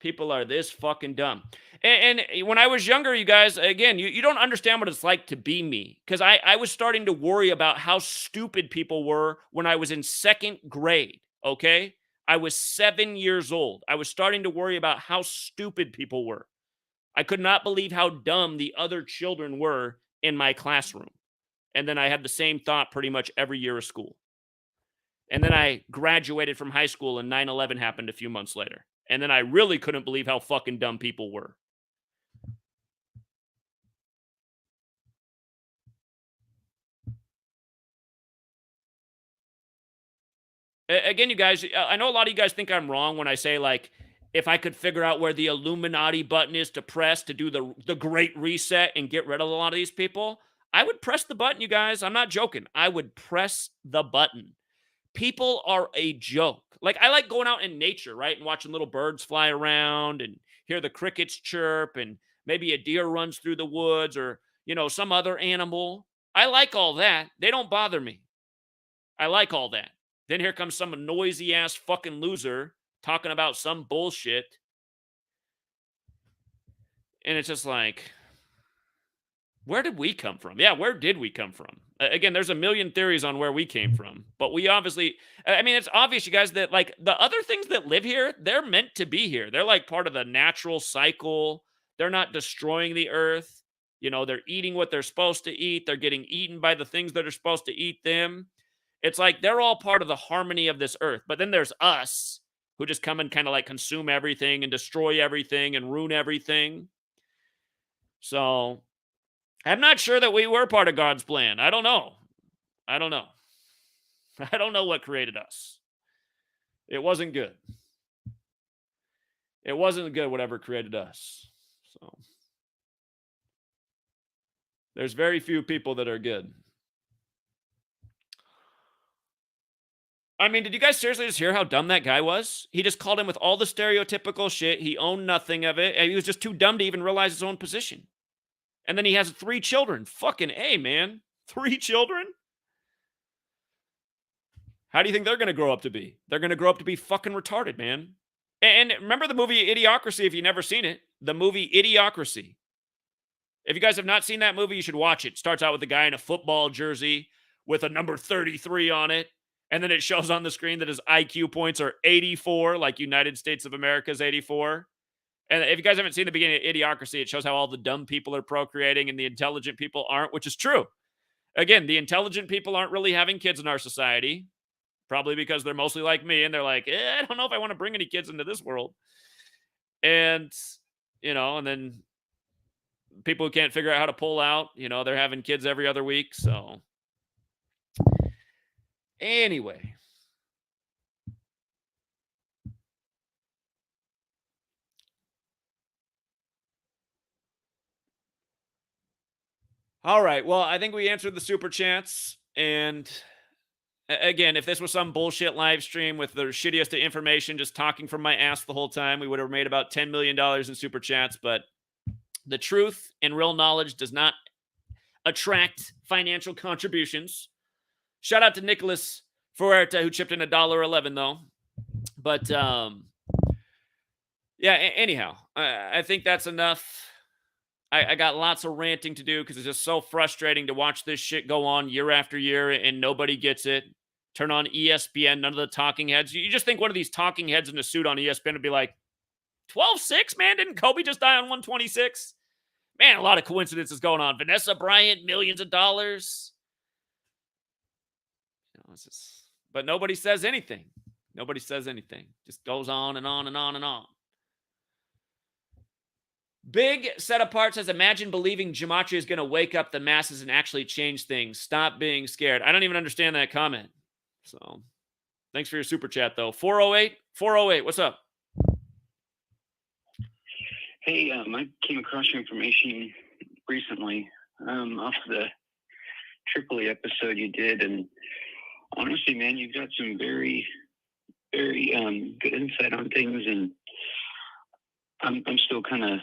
People are this fucking dumb. And when I was younger, you guys, again, you don't understand what it's like to be me. Because I was starting to worry about how stupid people were when I was in 2nd grade, okay? I was 7 years old. I was starting to worry about how stupid people were. I could not believe how dumb the other children were in my classroom. And then I had the same thought pretty much every year of school. And then I graduated from high school and 9/11 happened a few months later. And then I really couldn't believe how fucking dumb people were. Again, you guys, I know a lot of you guys think I'm wrong when I say, like, if I could figure out where the Illuminati button is to press to do the great reset and get rid of a lot of these people, I would press the button, you guys. I'm not joking. I would press the button. People are a joke. Like, I like going out in nature, right? And watching little birds fly around and hear the crickets chirp and maybe a deer runs through the woods or, some other animal. I like all that. They don't bother me. I like all that. Then here comes some noisy ass fucking loser talking about some bullshit. And it's just like, where did we come from? Yeah, where did we come from? Again, there's a million theories on where we came from. But we obviously, it's obvious, you guys, that like the other things that live here, they're meant to be here. They're like part of the natural cycle. They're not destroying the earth. They're eating what they're supposed to eat. They're getting eaten by the things that are supposed to eat them. It's like they're all part of the harmony of this earth. But then there's us who just come and kind of like consume everything and destroy everything and ruin everything. So I'm not sure that we were part of God's plan. I don't know. I don't know what created us. It wasn't good. It wasn't good, whatever created us. So there's very few people that are good. I mean, did you guys seriously just hear how dumb that guy was? He just called him with all the stereotypical shit. He owned nothing of it. And he was just too dumb to even realize his own position. And then he has 3 children. Fucking A, man. 3 children? How do you think they're going to grow up to be? They're going to grow up to be fucking retarded, man. And remember the movie Idiocracy if you've never seen it. The movie Idiocracy. If you guys have not seen that movie, you should watch it. It starts out with a guy in a football jersey with a number 33 on it. And then it shows on the screen that his IQ points are 84, like United States of America's 84. And if you guys haven't seen the beginning of Idiocracy, it shows how all the dumb people are procreating and the intelligent people aren't, which is true. Again, the intelligent people aren't really having kids in our society. Probably because they're mostly like me and they're like, I don't know if I want to bring any kids into this world. And, and then people who can't figure out how to pull out, they're having kids every other week. So anyway. All right. Well, I think we answered the super chats. And again, if this was some bullshit live stream with the shittiest of information, just talking from my ass the whole time, we would have made about $10 million in super chats. But the truth and real knowledge does not attract financial contributions. Shout out to Nicholas Fuerta, who chipped in $1.11, though. But, yeah, anyhow, I think that's enough. I got lots of ranting to do because it's just so frustrating to watch this shit go on year after year and nobody gets it. Turn on ESPN, none of the talking heads. You just think one of these talking heads in a suit on ESPN would be like, 12-6, man? Didn't Kobe just die on 126? Man, a lot of coincidences going on. Vanessa, Bryant, millions of dollars. But nobody says anything. Nobody says anything. Just goes on and on and on and on. Big Set Apart says, imagine believing Gematria is going to wake up the masses and actually change things. Stop being scared. I don't even understand that comment. So, thanks for your super chat, though. 408, what's up? Hey, I came across your information recently off the Tripoli episode you did, and honestly, man, you've got some very, very good insight on things, and I'm still kind of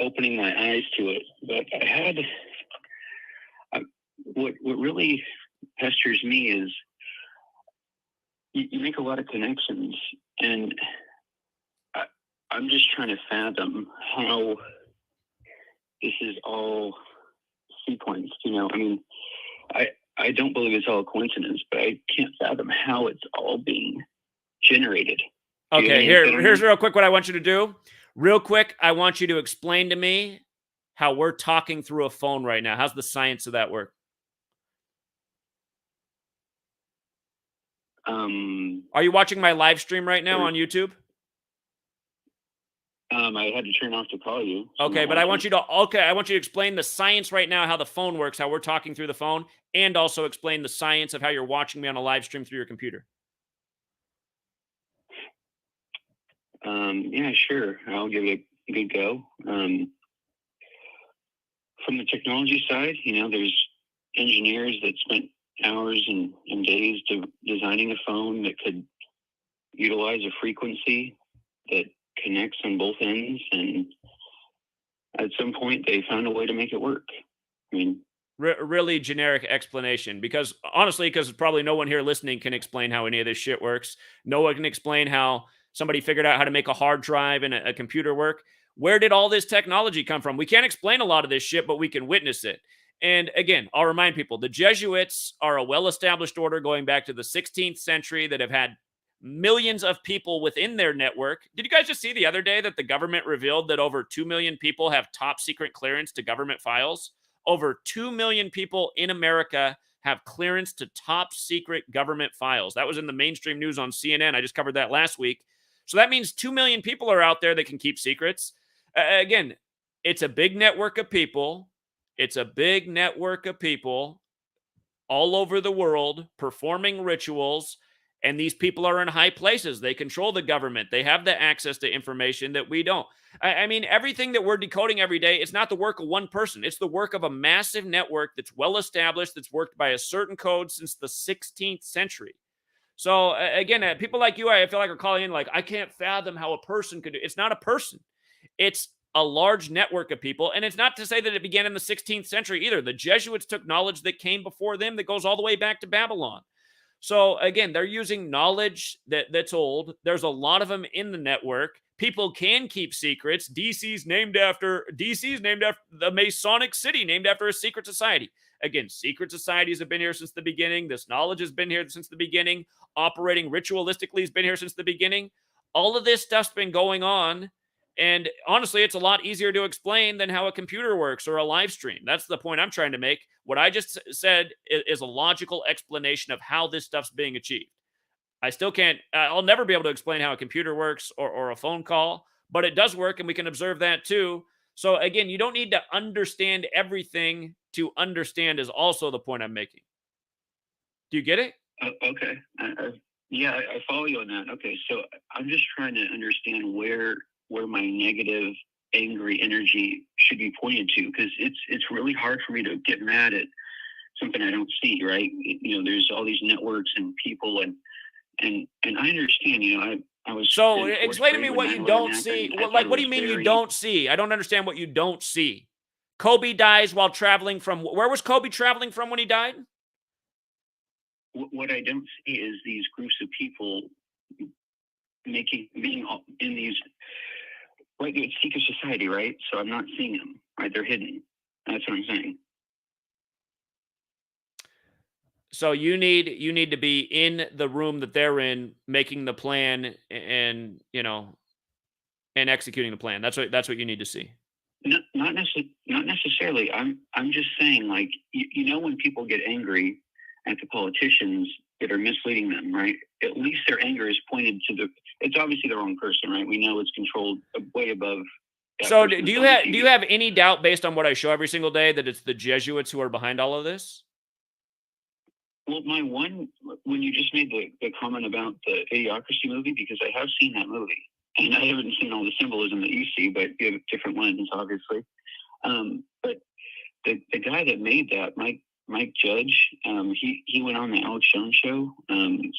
opening my eyes to it. But I had what really pesters me is you make a lot of connections, and I'm just trying to fathom how this is all sequenced. I mean, I don't believe it's all a coincidence, but I can't fathom how it's all being generated. Okay, here's real quick what I want you to do. Real quick, I want you to explain to me how we're talking through a phone right now. How's the science of that work? Are you watching my live stream right now on YouTube? I had to turn off to call you. So okay, but I want you to explain the science right now, how the phone works, how we're talking through the phone, and also explain the science of how you're watching me on a live stream through your computer. Yeah, sure. I'll give it a good go. From the technology side, there's engineers that spent hours and days designing a phone that could utilize a frequency that connects on both ends, and at some point they found a way to make it work. I mean, really generic explanation, because probably no one here listening can explain how any of this shit works. No one can explain how somebody figured out how to make a hard drive and a computer work. Where did all this technology come from? We can't explain a lot of this shit, but we can witness it. And again, I'll remind people, the Jesuits are a well-established order going back to the 16th century that have had millions of people within their network. Did you guys just see the other day that the government revealed that over 2 million people have top secret clearance to government files? Over 2 million people in America have clearance to top secret government files. That was in the mainstream news on CNN. I just covered that last week. So that means 2 million people are out there that can keep secrets. Again, it's a big network of people. It's a big network of people all over the world performing rituals And these people are in high places. They control the government. They have the access to information that we don't. I mean, everything that we're decoding every day, it's not the work of one person. It's the work of a massive network that's well established, that's worked by a certain code since the 16th century. So again, people like you, I feel like are calling in like, I can't fathom how a person could do it. It's not a person. It's a large network of people. And it's not to say that it began in the 16th century either. The Jesuits took knowledge that came before them that goes all the way back to Babylon. So again, they're using knowledge that's old. There's a lot of them in the network. People can keep secrets. DC's named after the Masonic city, named after a secret society. Again, secret societies have been here since the beginning. This knowledge has been here since the beginning. Operating ritualistically has been here since the beginning. All of this stuff's been going on. And honestly, it's a lot easier to explain than how a computer works or a live stream. That's the point I'm trying to make. What I just said is a logical explanation of how this stuff's being achieved. I still can't, I'll never be able to explain how a computer works or a phone call, but it does work and we can observe that too. So again, you don't need to understand everything to understand is also the point I'm making. Do you get it? Okay. Yeah, I follow you on that. Okay, so I'm just trying to understand where my negative, angry energy should be pointed to, because it's really hard for me to get mad at something I don't see, right? You know, there's all these networks and people, and I understand. You know, I was so explain to me what you don't see. Like, what do you mean you don't see? I don't understand what you don't see. Kobe dies while traveling from, where was Kobe traveling from when he died? What I don't see is these groups of people being in these, right? It's secret society, right? So I'm not seeing them, right? They're hidden. That's what I'm saying. So you need to be in the room that they're in, making the plan and, you know, and executing the plan. That's what you need to see. Not necessarily. I'm just saying, like, you know, when people get angry at the politicians that are misleading them, right? At least their anger is pointed to it's obviously the wrong person, right? We know it's controlled way above. So do you have any doubt based on what I show every single day that it's the Jesuits who are behind all of this? Well, when you just made the comment about the Idiocracy movie, because I have seen that movie, and I haven't seen all the symbolism that you see, but you have different lenses, obviously. But the guy that made that, Mike Judge, he went on the Alex Jones show.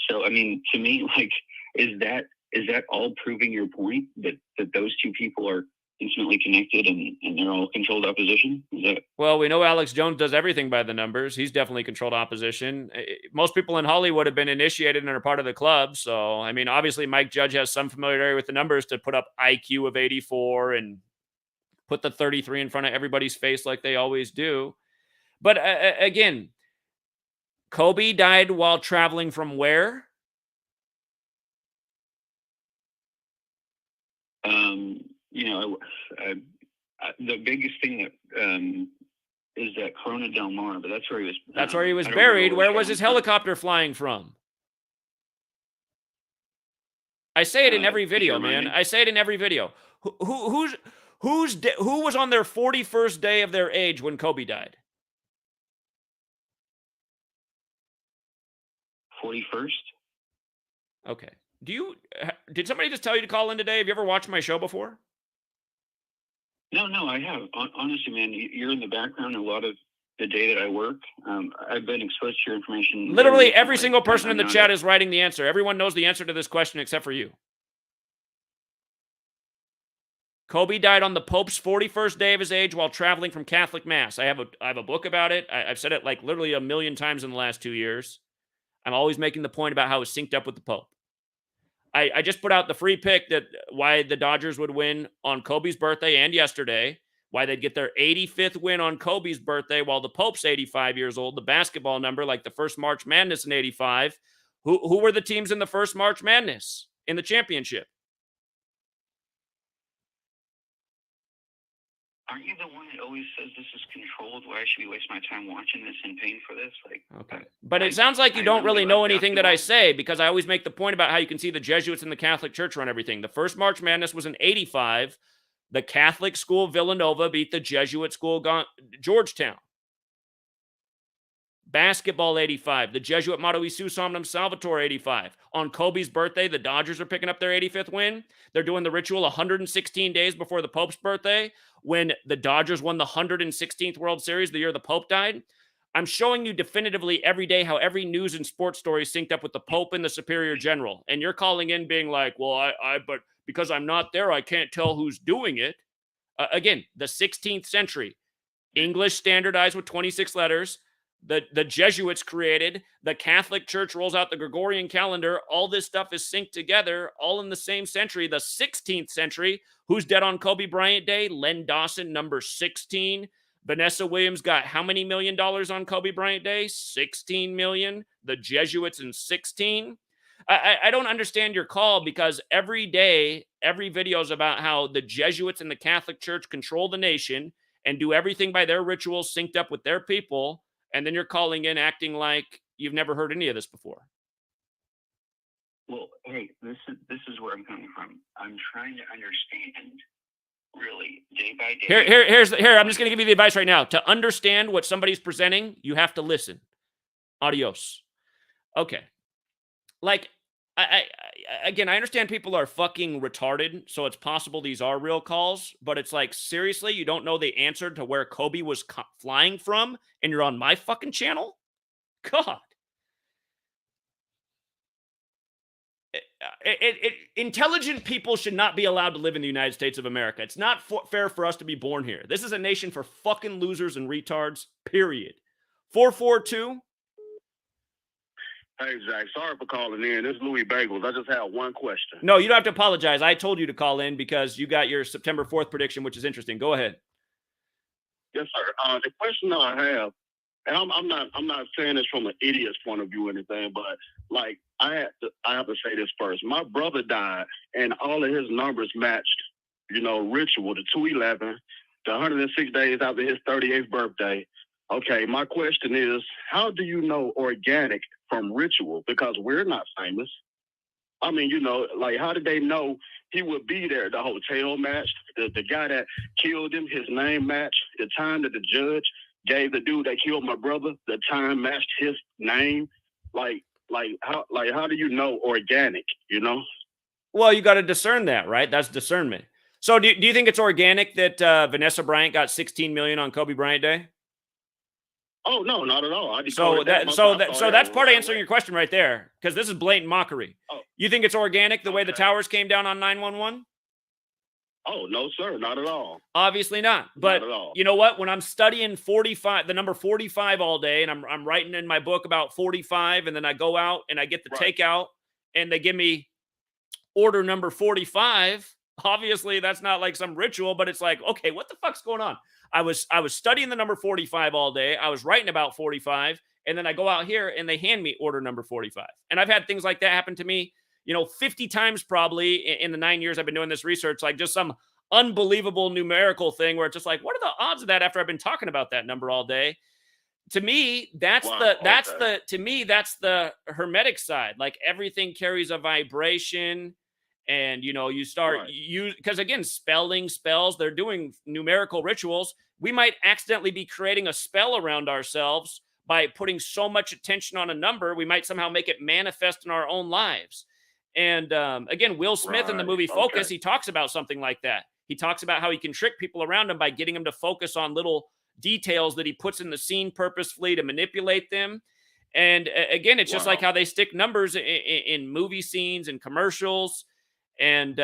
So I mean, to me, like, is that all proving your point that those two people are intimately connected and they're all controlled opposition? Well, we know Alex Jones does everything by the numbers. He's definitely controlled opposition. Most people in Hollywood have been initiated and are part of the club. So, I mean, obviously Mike Judge has some familiarity with the numbers to put up IQ of 84 and put the 33 in front of everybody's face like they always do. But again, Kobe died while traveling from where? You know, the biggest thing that is that Corona Del Mar, but that's where he was. That's where he was buried. Where was his helicopter flying from? I say it in every video, man. I say it in every video. Who was on their 41st day of their age when Kobe died? 41st. Okay. Did somebody just tell you to call in today? Have you ever watched my show before? No, I have. Honestly, man, you're in the background a lot of the day that I work. I've been exposed to your information. Literally every single person in the chat is writing the answer. Everyone knows the answer to this question except for you. Kobe died on the Pope's 41st day of his age while traveling from Catholic Mass. I have a book about it. I've said it like literally a million times in the last 2 years. I'm always making the point about how it's synced up with the Pope. I just put out the free pick that why the Dodgers would win on Kobe's birthday and yesterday, why they'd get their 85th win on Kobe's birthday while the Pope's 85 years old, the basketball number, like the first March Madness in 85. Who were the teams in the first March Madness in the championship? Aren't you the one that always says this is controlled? Why should we waste my time watching this and paying for this? Like, okay. But it sounds like you don't really know anything that I say, because I always make the point about how you can see the Jesuits and the Catholic Church run everything. The first March Madness was in 85. The Catholic school Villanova beat the Jesuit school Georgetown. Basketball 85. The Jesuit Motto Isu Somnum Salvator 85. On Kobe's birthday, the Dodgers are picking up their 85th win. They're doing the ritual 116 days before the Pope's birthday when the Dodgers won the 116th World Series the year the Pope died. I'm showing you definitively every day how every news and sports story is synced up with the Pope and the Superior General. And you're calling in being like, well, but because I'm not there, I can't tell who's doing it. Again, the 16th century, English standardized with 26 letters. The Jesuits created, the Catholic Church rolls out the Gregorian calendar. All this stuff is synced together, all in the same century, the 16th century. Who's dead on Kobe Bryant Day? Len Dawson, number 16. Vanessa Williams got how many $1 million on Kobe Bryant Day? 16 million. The Jesuits in 16. I don't understand your call, because every day, every video is about how the Jesuits and the Catholic Church control the nation and do everything by their rituals synced up with their people. And then you're calling in acting like you've never heard any of this before. Well, hey, this is where I'm coming from. I'm trying to understand, really, day by day. Here. I'm just going to give you the advice right now. To understand what somebody's presenting, you have to listen. Adios. Okay. Like, I understand people are fucking retarded, so it's possible these are real calls, but it's like, seriously, you don't know the answer to where Kobe was flying from, and you're on my fucking channel? God. Intelligent people should not be allowed to live in the United States of America. It's not fair for us to be born here. This is a nation for fucking losers and retards, period. 442. Hey, Zach, sorry for calling in. This is Louis Bagels. I just have one question. No, you don't have to apologize. I told you to call in because you got your September 4th prediction, which is interesting. Go ahead. Yes, sir. The question I have, and I'm not saying this from an idiot's point of view or anything, but like I have to say this first. My brother died, and all of his numbers matched, ritual, the 211, the 106 days after his 38th birthday. Okay, my question is, how do you know organic from ritual? Because we're not famous. I mean, how did they know he would be there? The hotel matched, the guy that killed him, his name matched, the time that the judge gave the dude that killed my brother, the time matched his name. How do you know organic, Well, you got to discern that, right? That's discernment. So do you think it's organic that Vanessa Bryant got 16 million on Kobe Bryant Day? Oh, no, not at all. So that's part of answering your question right there, because this is blatant mockery. Oh. You think it's organic the way the towers came down on 911? Oh, no, sir, not at all. Obviously not. But not at all. You know what? When I'm studying 45, the number 45 all day, and I'm writing in my book about 45, and then I go out and I get the takeout, and they give me order number 45. Obviously, that's not like some ritual, but it's like, okay, what the fuck's going on? I was studying the number 45 all day. I was writing about 45, and then I go out here and they hand me order number 45. And I've had things like that happen to me, 50 times probably in the 9 years I've been doing this research, like just some unbelievable numerical thing where it's just like, what are the odds of that after I've been talking about that number all day? To me, that's the hermetic side. Like everything carries a vibration. And, you start because again, spelling spells, they're doing numerical rituals. We might accidentally be creating a spell around ourselves by putting so much attention on a number. We might somehow make it manifest in our own lives. And again, Will Smith in the movie Focus, he talks about something like that. He talks about how he can trick people around him by getting them to focus on little details that he puts in the scene purposefully to manipulate them. And again, it's just like how they stick numbers in movie scenes and commercials. And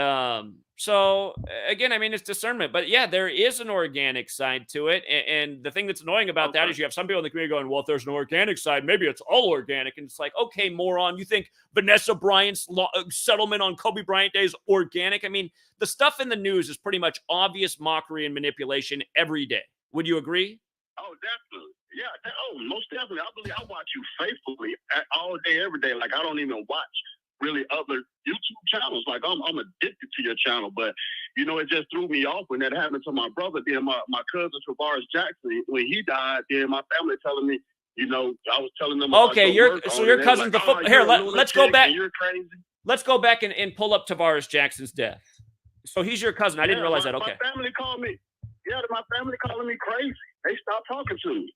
so again, I mean, it's discernment, but yeah, there is an organic side to it. And the thing that's annoying about that is you have some people in the community going, well, if there's an organic side, maybe it's all organic. And it's like, okay, moron, you think Vanessa Bryant's settlement on Kobe Bryant Day is organic? I mean, the stuff in the news is pretty much obvious mockery and manipulation every day. Would you agree? Oh, definitely. Yeah. Oh, most definitely. I watch you faithfully all day, every day. Like I don't even watch really other YouTube channels. Like I'm addicted to your channel, but it just threw me off when that happened to my brother. Then my cousin Tavares Jackson, when he died, then my family telling me, I was telling them. Okay, your cousin's the football. Here, let's go back. You're crazy. Let's go back and pull up Tavares Jackson's death. So he's your cousin. I didn't realize that. Okay. My family called me. Yeah, my family calling me crazy. They stopped talking to me.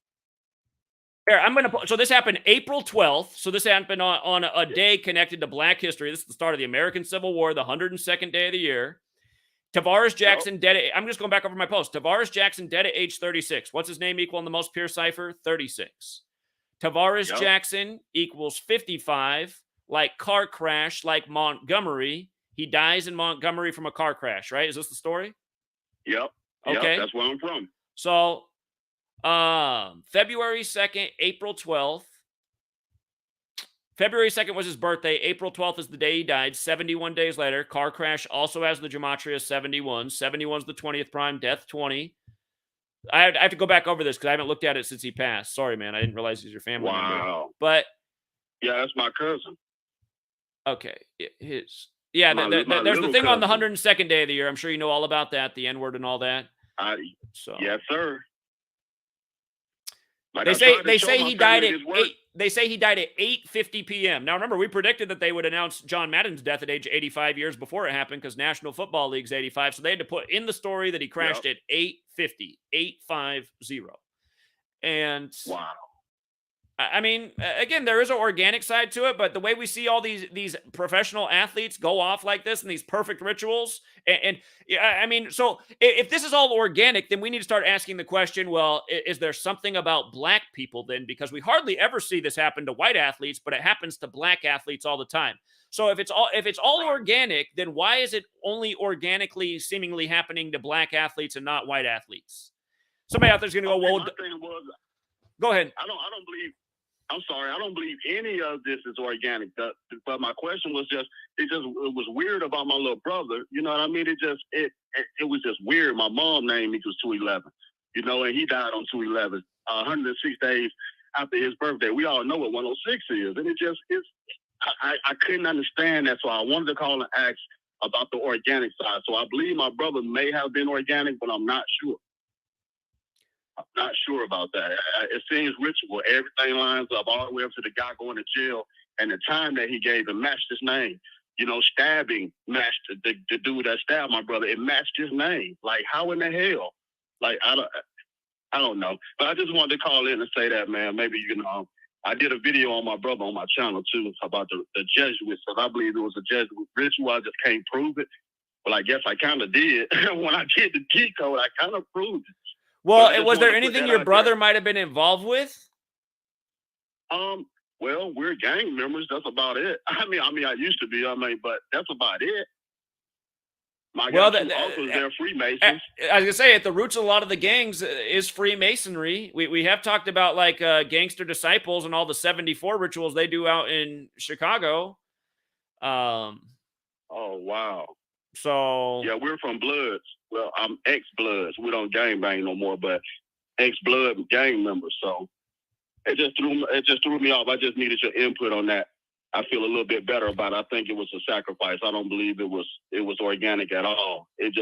Here, I'm going to. So this happened April 12th. So this happened on a day connected to Black history. This is the start of the American Civil War, the 102nd day of the year. Tavares Jackson dead. I'm just going back over my post. Tavares Jackson dead at age 36. What's his name equal in the most pure cipher? 36. Tavares Jackson equals 55. Like car crash, like Montgomery. He dies in Montgomery from a car crash, right? Is this the story? Yep. Okay. Yep, that's where I'm from. So, February 2nd, April 12th. February 2nd was his birthday. April 12th is the day he died. 71 days later, car crash also has the gematria 71. 71 is the 20th prime, death 20. I have to go back over this because I haven't looked at it since he passed. Sorry, man. I didn't realize he's your family member. Wow. But yeah, that's my cousin. Okay. There's the thing on the 102nd day of the year. I'm sure you know all about that, the N-word and all that. Yes, sir. Like they say he died at 8. They say he died at 8:50 p.m. Now remember, we predicted that they would announce John Madden's death at age 85 years before it happened because National Football League's 85. So they had to put in the story that he crashed at 8:50, 850. And wow. I mean, again, there is an organic side to it, but the way we see all these professional athletes go off like this and these perfect rituals, and I mean, so if this is all organic, then we need to start asking the question, well, is there something about Black people then? Because we hardly ever see this happen to white athletes, but it happens to Black athletes all the time. So if it's all organic, then why is it only organically seemingly happening to Black athletes and not white athletes? Somebody out there's going to go, well, go ahead. I don't believe. I'm sorry, I don't believe any of this is organic. But my question was it was weird about my little brother. You know what I mean? It was just weird. My mom's name equals 211. You know, and he died on 211, 106 days after his birthday. We all know what 106 is, and I couldn't understand that, so I wanted to call and ask about the organic side. So I believe my brother may have been organic, but I'm not sure. I'm not sure about that. It seems ritual. Everything lines up all the way up to the guy going to jail, and the time that he gave him matched his name. You know, stabbing matched the dude that stabbed my brother. It matched his name. Like, how in the hell? Like, I don't know. But I just wanted to call in and say that, man. Maybe you know, I did a video on my brother on my channel too about the Jesuits. So I believe it was a Jesuit ritual. I just can't prove it. Well, I guess I kind of did. When I did the key code, I kind of proved it. Well, was there anything your brother might have been involved with? Well, we're gang members. That's about it. I mean, I used to be. But that's about it. My uncles, they're Freemasons. I was gonna say, at the roots of a lot of the gangs is Freemasonry. We have talked about like gangster disciples and all the 74 rituals they do out in Chicago. Oh wow. So yeah, we're from Bloods. Well, I'm ex-Bloods. We don't gangbang no more, but ex-Blood gang members. So it just threw me off. I just needed your input on that. I feel a little bit better about it. I think it was a sacrifice. I don't believe it was organic at all. It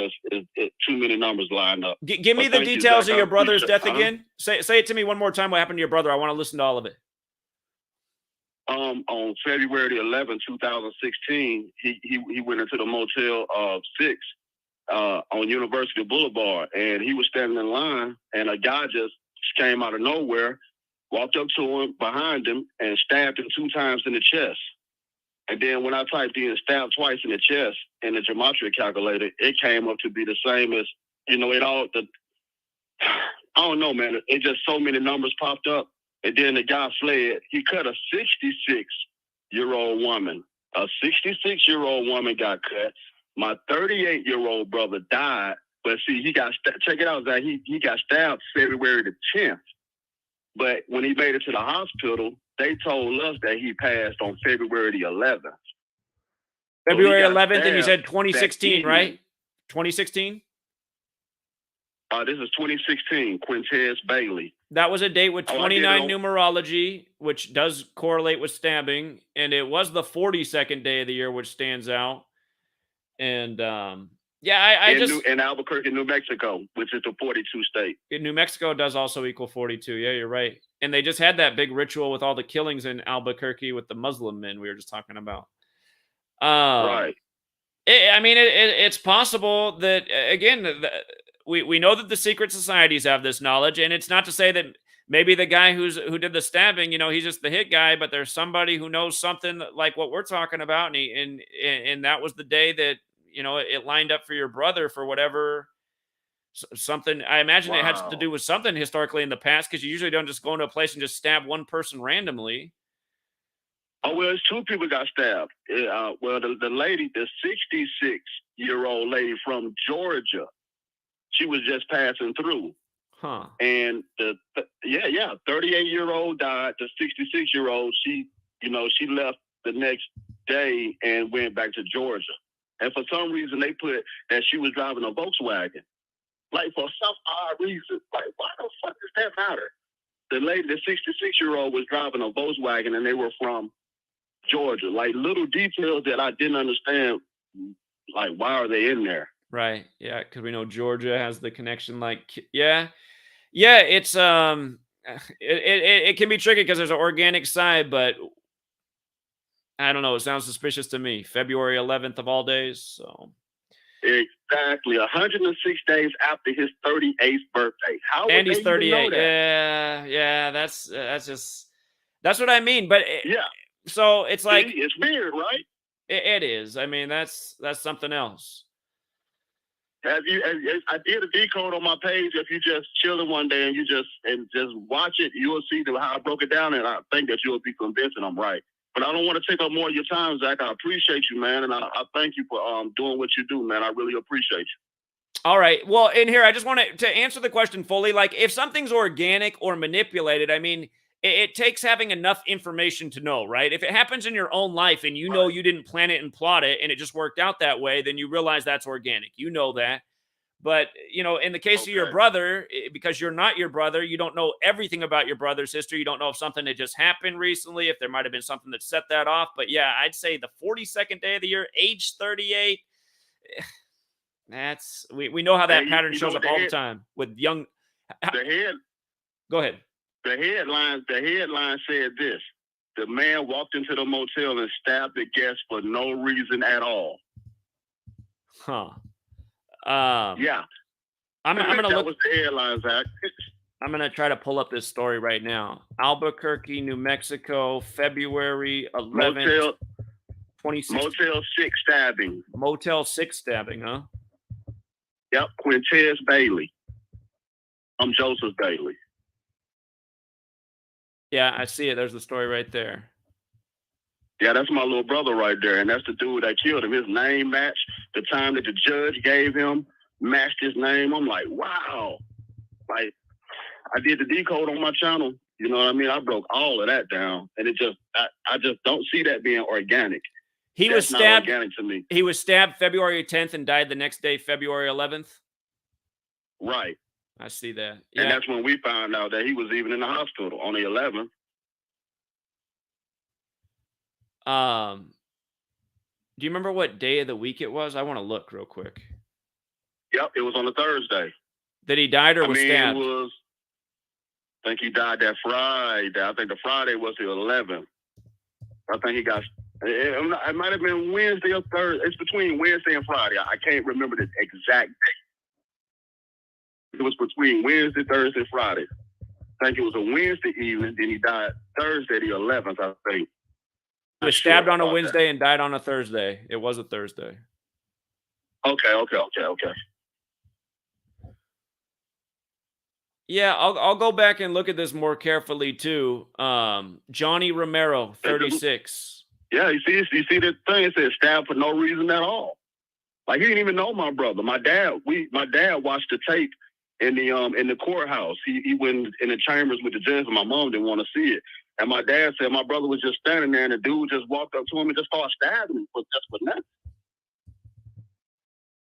too many numbers lined up. Give me the details of your brother's death again. Say it to me one more time. What happened to your brother? I want to listen to all of it. On February 11, 2016, he went into the Motel 6 on University Boulevard, and he was standing in line, and a guy just came out of nowhere, walked up to him, behind him, and stabbed him 2 times in the chest. And then when I typed in stabbed twice in the chest in the gematria calculator, it came up to be the same as, you know, I don't know, man. It just so many numbers popped up. And then the guy fled. He cut a 66-year-old woman. A 66-year-old woman got cut. My 38-year-old brother died. But see, check it out, Zach. He got stabbed February the 10th. But when he made it to the hospital, they told us that he passed on February the 11th. February 11th, and you said 2016, right? 2016? This is 2016, Quintez Bailey. That was a date with 29 numerology, which does correlate with stabbing, and it was the 42nd day of the year, which stands out. And in Albuquerque, New Mexico, which is the 42 state. New Mexico does also equal 42. Yeah, you're right. And they just had that big ritual with all the killings in Albuquerque with the Muslim men we were just talking about. Right. It's possible that, again, we know that the secret societies have this knowledge, and it's not to say that maybe the guy who did the stabbing, he's just the hit guy, but there's somebody who knows something like what we're talking about, and that was the day that it lined up for your brother for whatever something. I imagine it had to Wow. do with something historically in the past, because you usually don't just go into a place and just stab one person randomly. Oh, well, it's two people got stabbed. Well, the lady, the 66-year-old lady from Georgia, she was just passing through. Huh. And the 38-year-old died. The 66-year-old, she left the next day and went back to Georgia. And for some reason, they put that she was driving a Volkswagen. Like, for some odd reason. Like, why the fuck does that matter? The lady, the 66-year-old, was driving a Volkswagen, and they were from Georgia. Like, little details that I didn't understand. Like, why are they in there? Right. Yeah, because we know Georgia has the connection. Like, yeah, it's it can be tricky because there's an organic side, but I don't know. It sounds suspicious to me. February 11th of all days. So exactly 106 days after his 38th birthday. How would and he's they even 38. know that? Yeah. That's what I mean. But Yeah. So it's like it's weird, right? It is. I mean, that's something else. I did a decode on my page. If you just chilling one day and just watch it, you'll see how I broke it down, and I think that you'll be convinced that I'm right. But I don't want to take up more of your time, Zach. I appreciate you, man, and I thank you for doing what you do, man. I really appreciate you. All right. Well, in here, I just want to answer the question fully. Like, if something's organic or manipulated, I mean, it takes having enough information to know, right? If it happens in your own life and you know you didn't plan it and plot it and it just worked out that way, then you realize that's organic. You know that. But, in the case of your brother, because you're not your brother, you don't know everything about your brother's history. You don't know if something that just happened recently, if there might have been something that set that off. But yeah, I'd say the 42nd day of the year, age 38, we know how that pattern shows up all the time with young. Go ahead. The headline said this: the man walked into the motel and stabbed the guest for no reason at all. Huh. Yeah. I'm gonna that look. was the headline, Zach. I'm gonna try to pull up this story right now. Albuquerque, New Mexico, February 11th, 2016. Motel 6 stabbing. Motel 6 stabbing, huh? Yep, Quintez Bailey. I'm Joseph Bailey. Yeah, I see it. There's the story right there. Yeah, that's my little brother right there, and that's the dude that killed him. His name matched the time that the judge gave him, matched his name. I'm like, wow. Like, I did the decode on my channel. You know what I mean? I broke all of that down, and I just don't see that being organic. He was stabbed. Not organic to me. He was stabbed February 10th and died the next day, February 11th. Right. I see that. Yeah. And that's when we found out that he was even in the hospital on the 11th. Do you remember what day of the week it was? I want to look real quick. Yep, it was on a Thursday. That he died or was stabbed? I think he died that Friday. I think the Friday was the 11th. I think he got. It might have been Wednesday or Thursday. It's between Wednesday and Friday. I can't remember the exact date. It was between Wednesday, Thursday, Friday. I think it was a Wednesday evening. Then he died Thursday, the 11th, I think. He was stabbed on a Wednesday and died on a Thursday. It was a Thursday. Okay. Yeah, I'll go back and look at this more carefully too. Johnny Romero, 36. Yeah, you see the thing. It says stabbed for no reason at all. Like, he didn't even know my brother. My dad watched the tape in the courthouse. He went in the chambers with the judge, and my mom didn't want to see it. And my dad said my brother was just standing there, and the dude just walked up to him and just started stabbing him for nothing.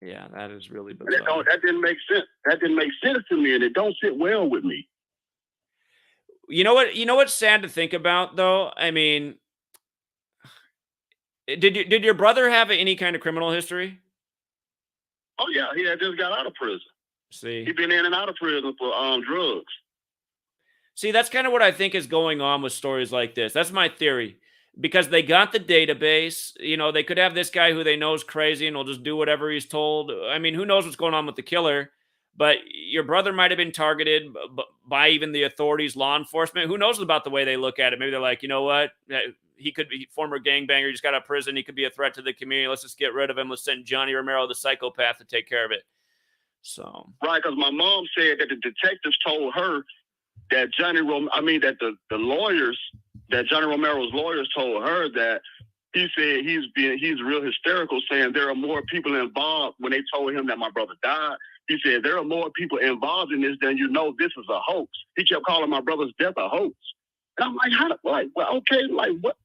Yeah, that is really bizarre. That didn't make sense. That didn't make sense to me, and it don't sit well with me. You know what's sad to think about, though? I mean, did your brother have any kind of criminal history? Oh yeah, he had just got out of prison. See, he'd been in and out of prison for drugs. See, that's kind of what I think is going on with stories like this. That's my theory. Because they got the database, they could have this guy who they know is crazy and will just do whatever he's told. I mean, who knows what's going on with the killer? but your brother might have been targeted by even the authorities, law enforcement. Who knows about the way they look at it? Maybe they're like, you know what? He could be former gangbanger. He just got out of prison. He could be a threat to the community. Let's just get rid of him. Let's send Johnny Romero, the psychopath, to take care of it. So right, because my mom said that the detectives told her that the lawyers, that Johnny Romero's lawyers told her that he said he's real hysterical, saying there are more people involved. When they told him that my brother died, he said there are more people involved in this than you know. This is a hoax. He kept calling my brother's death a hoax, and I'm like, what?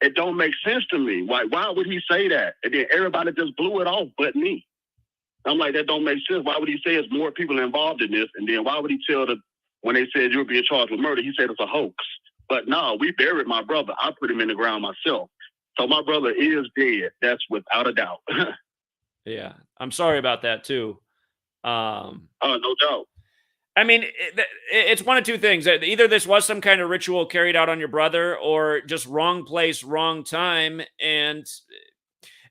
It don't make sense to me. Why would he say that? And then everybody just blew it off, but me. I'm like, that don't make sense. Why would he say there's more people involved in this? And then why would he tell when they said you're being charged with murder, he said it's a hoax. But no, we buried my brother. I put him in the ground myself. So my brother is dead. That's without a doubt. yeah, I'm sorry about that too. No doubt. I mean, it's one of two things. Either this was some kind of ritual carried out on your brother, or just wrong place, wrong time. And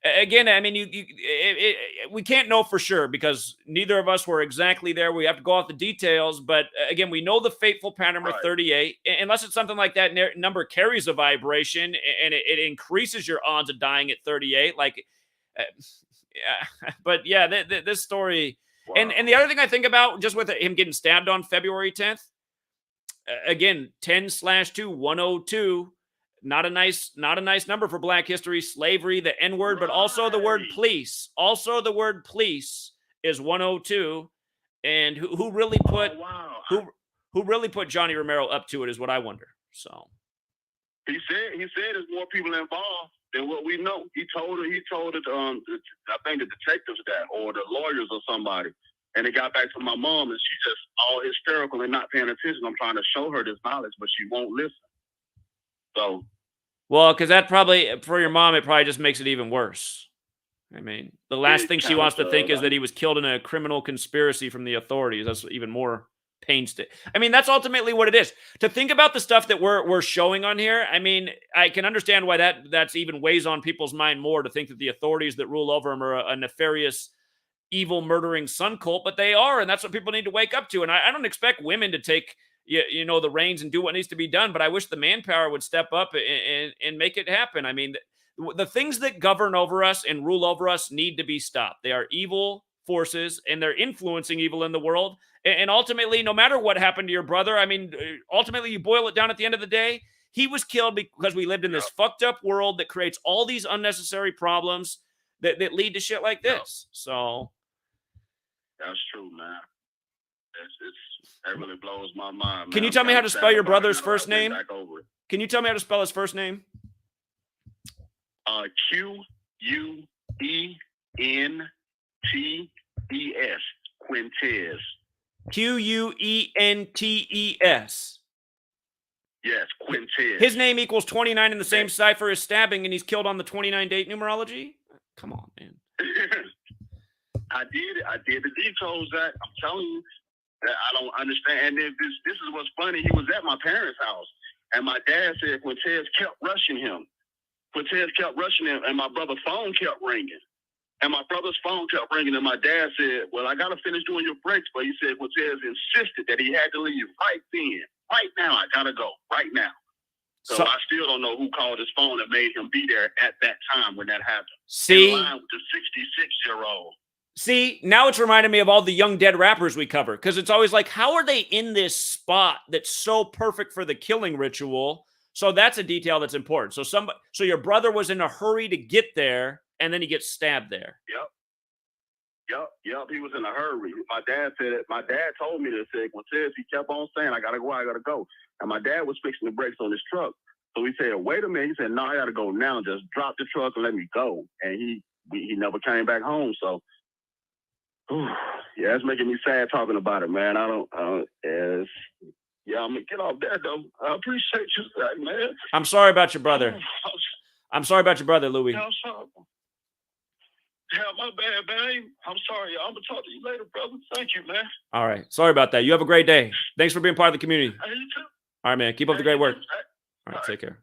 again, I mean, we can't know for sure because neither of us were exactly there. We have to go off the details. But again, we know the fateful pattern with 38. Unless it's something like that number carries a vibration and it increases your odds of dying at 38. But yeah, this story... Wow. And the other thing I think about, just with him getting stabbed on February 10th, again, 10/2, 102, not a nice number for Black history, slavery, the N-word, but also the word police. Also the word police is 102. And who really put who really put Johnny Romero up to it is what I wonder. So he said there's more people involved than what we know. He told it, I think the detectives that, or the lawyers or somebody. And it got back to my mom, and she's just all hysterical and not paying attention. I'm trying to show her this knowledge, but she won't listen. So. Well, because that probably, for your mom, it probably just makes it even worse. I mean, the last thing she wants to think is that he was killed in a criminal conspiracy from the authorities. That's even more painstaking. I mean, that's ultimately what it is. To think about the stuff that we're showing on here, I mean, I can understand why that's even weighs on people's mind more, to think that the authorities that rule over him are a nefarious, evil, murdering sun cult, but they are, and that's what people need to wake up to. And I don't expect women to take the reins and do what needs to be done, but I wish the manpower would step up and make it happen. I mean, the things that govern over us and rule over us need to be stopped. They are evil forces, and they're influencing evil in the world. And ultimately, no matter what happened to your brother, I mean, ultimately, you boil it down at the end of the day, he was killed because we lived in this fucked up world that creates all these unnecessary problems that lead to shit like this. So that's true, man. That really blows my mind, man. Can you tell me how to spell your brother's first name? Can you tell me how to spell his first name? Quentes. Quentes. Quentes. Yes, Quentes. His name equals 29 in the same cipher as stabbing, and he's killed on the 29 date numerology? Come on, man. I did the decodes, Zach. I'm telling you that I don't understand. And this is what's funny. He was at my parents' house, and my dad said Quentes kept rushing him. And my brother's phone kept ringing. And my brother's phone kept ringing, and my dad said, well, I got to finish doing your breaks. But he said Quentes insisted that he had to leave right then. Right now, I got to go. Right now. So I still don't know who called his phone and made him be there at that time when that happened. See? In line with the 66-year-old. See, now it's reminding me of all the young dead rappers we cover, because it's always like, how are they in this spot that's so perfect for the killing ritual? So that's a detail that's important. So your brother was in a hurry to get there, and then he gets stabbed there. Yep. He was in a hurry. My dad said it. My dad told me this. Quentes, he kept on saying, I gotta go. And my dad was fixing the brakes on his truck. So he said, wait a minute. He said, no, I gotta go now. Just drop the truck and let me go. And he never came back home. So yeah, it's making me sad talking about it, man. I'm gonna get off that though. I appreciate you, man. I'm sorry about your brother. Louis. Yeah, I'm sorry. Yeah, my bad, man. I'm sorry. I'm gonna talk to you later, brother. Thank you, man. All right. Sorry about that. You have a great day. Thanks for being part of the community. Hey, you too. All right, man. Keep up the great work. All right, take care.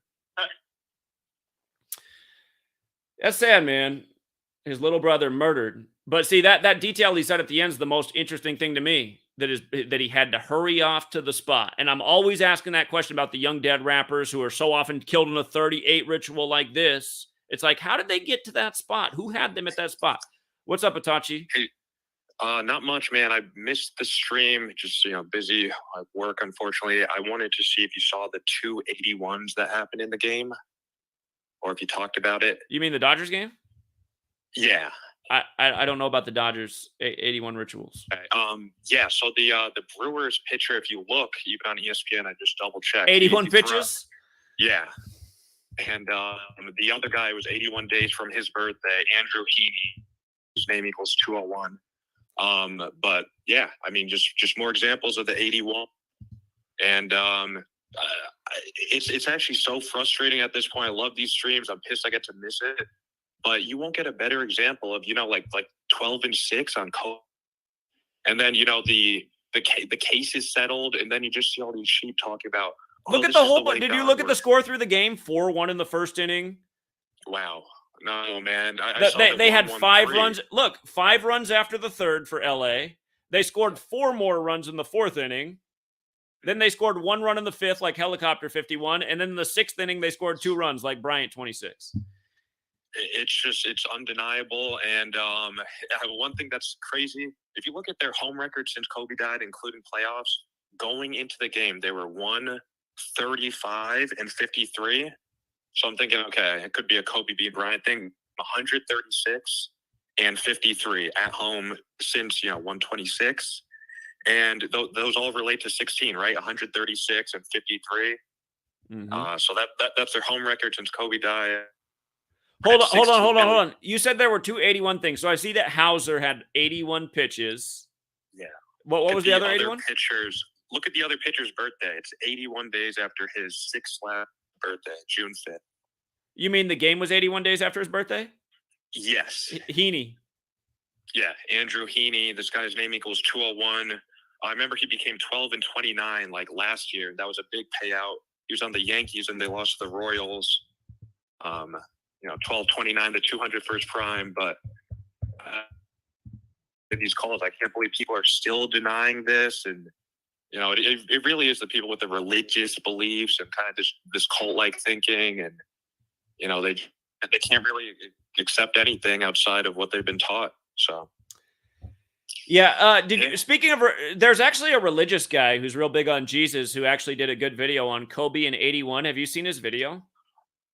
That's sad, man. His little brother murdered But see, that detail he said at the end is the most interesting thing to me. That he had to hurry off to the spot. And I'm always asking that question about the young dead rappers who are so often killed in a 38 ritual like this. It's like, how did they get to that spot? Who had them at that spot? What's up, Itachi? Hey, not much, man. I missed the stream. Just busy at work, unfortunately. I wanted to see if you saw the 281s that happened in the game, or if you talked about it. You mean the Dodgers game? Yeah. I don't know about the Dodgers 81 rituals. Okay. Yeah. So the Brewers pitcher, if you look, even on ESPN, I just double checked. 81 pitches. Yeah. And the other guy was 81 days from his birthday, Andrew Heaney. His name equals 201. But yeah, I mean, just more examples of the 81. And it's actually so frustrating at this point. I love these streams. I'm pissed I get to miss it. But you won't get a better example of, like 12-6 on Cole. And then, the case is settled, and then you just see all these sheep talking about. Look at the whole. Did you look at the score through the game? 4-1 in the first inning. Wow. No, man. They had 5 runs. Look, 5 runs after the third for LA. They scored 4 more runs in the fourth inning. Then they scored 1 run in the fifth, like Helicopter 51. And then in the 6th inning, they scored 2 runs, like Bryant 26. It's undeniable. And one thing that's crazy, if you look at their home record since Kobe died, including playoffs, going into the game, they were 135-53. So I'm thinking, okay, it could be a Kobe beat Bryant thing. 136-53 at home since 126, and those all relate to 16, right? 136 and 53. Mm-hmm. So that's their home record since Kobe died. Hold on. You said there were 281 things. So I see that Hauser had 81 pitches. Yeah. What was the other 81? Pitchers. Look at the other pitcher's birthday. It's 81 days after his 6th birthday, June 5th. You mean the game was 81 days after his birthday? Yes. Heaney. Yeah, Andrew Heaney. This guy's name equals 201. I remember he became 12-29 like last year. That was a big payout. He was on the Yankees and they lost to the Royals. 12-29 to 200 for his prime. But these calls, I can't believe people are still denying this. And it really is the people with the religious beliefs and kind of this cult-like thinking, and they can't really accept anything outside of what they've been taught. So, yeah. Speaking of, there's actually a religious guy who's real big on Jesus who actually did a good video on Kobe in 81. Have you seen his video?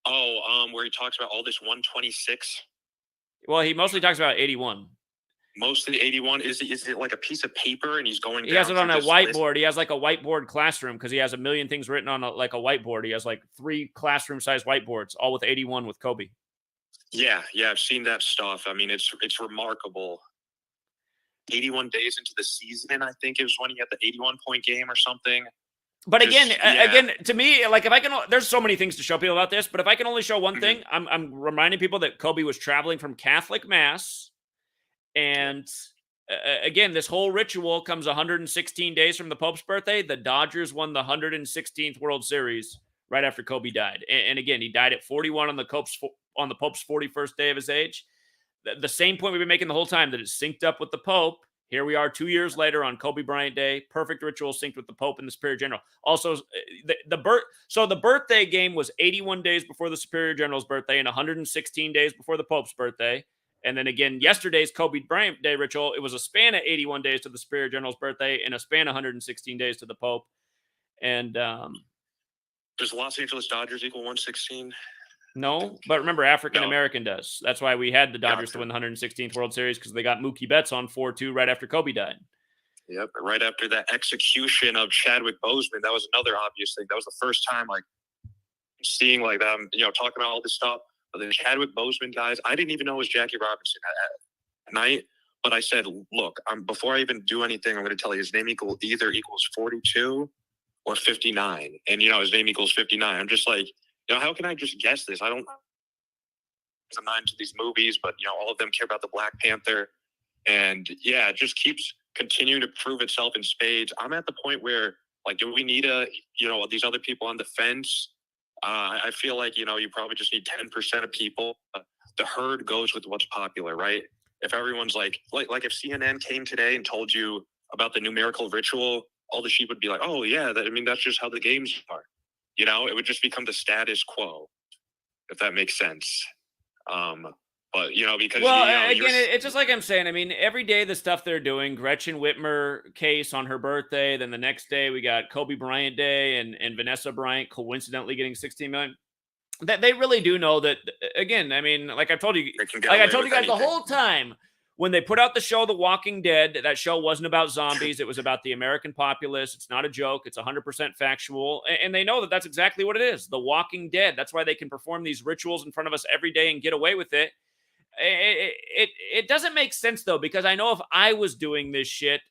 Oh, where he talks about all this 126. Well, he mostly talks about 81. Mostly 81. Is it like a piece of paper and he's going? He has it on a whiteboard. He has like a whiteboard classroom because he has a million things written on a whiteboard. He has like 3 classroom-sized whiteboards, all with 81 with Kobe. Yeah, I've seen that stuff. I mean, it's remarkable. 81 days into the season, I think it was when he had the 81-point game or something. But again, to me, like if I can, there's so many things to show people about this. But if I can only show one thing, I'm reminding people that Kobe was traveling from Catholic Mass, and again, this whole ritual comes 116 days from the Pope's birthday. The Dodgers won the 116th World Series right after Kobe died, and again, he died at 41 on the Pope's 41st day of his age. The same point we've been making the whole time, that it's synced up with the Pope. Here we are 2 years later on Kobe Bryant Day. Perfect ritual synced with the Pope and the Superior General. Also, the birthday game was 81 days before the Superior General's birthday and 116 days before the Pope's birthday. And then again, yesterday's Kobe Bryant Day ritual, it was a span of 81 days to the Superior General's birthday and a span of 116 days to the Pope. And does Los Angeles Dodgers equal 116? No, but remember, African American does. That's why we had the Dodgers to win the 116th World Series, because they got Mookie Betts on 4-2 right after Kobe died. Yep, right after that execution of Chadwick Boseman, that was another obvious thing. That was the first time, like, seeing like them, talking about all this stuff. But the Chadwick Boseman guys, I didn't even know it was Jackie Robinson at night. But I said, look, before I even do anything, I'm going to tell you his name equals 42 or 59, and his name equals 59. I'm just like, how can I just guess this? I'm not into these movies, but all of them care about the Black Panther, and it just keeps continuing to prove itself in spades. I'm at the point where, like, do we need these other people on the fence? I feel like you probably just need 10% of people. The herd goes with what's popular, right? if everyone's like if CNN came today and told you about the numerical ritual, all the sheep would be like, oh yeah, that's just how the games are. You know, it would just become the status quo, if that makes sense. But, you know, because... Well, you know, again, it's just like I'm saying. I mean, every day the stuff they're doing, Gretchen Whitmer case on her birthday, then the next day we got Kobe Bryant Day and Vanessa Bryant coincidentally getting 16 million. That they really do know that, again, I mean, like I told you guys the whole time, when they put out the show The Walking Dead, that show wasn't about zombies. It was about the American populace. It's not a joke. It's 100% factual. And they know that that's exactly what it is. The Walking Dead. That's why they can perform these rituals in front of us every day and get away with it. It doesn't make sense, though, because I know if I was doing this shit,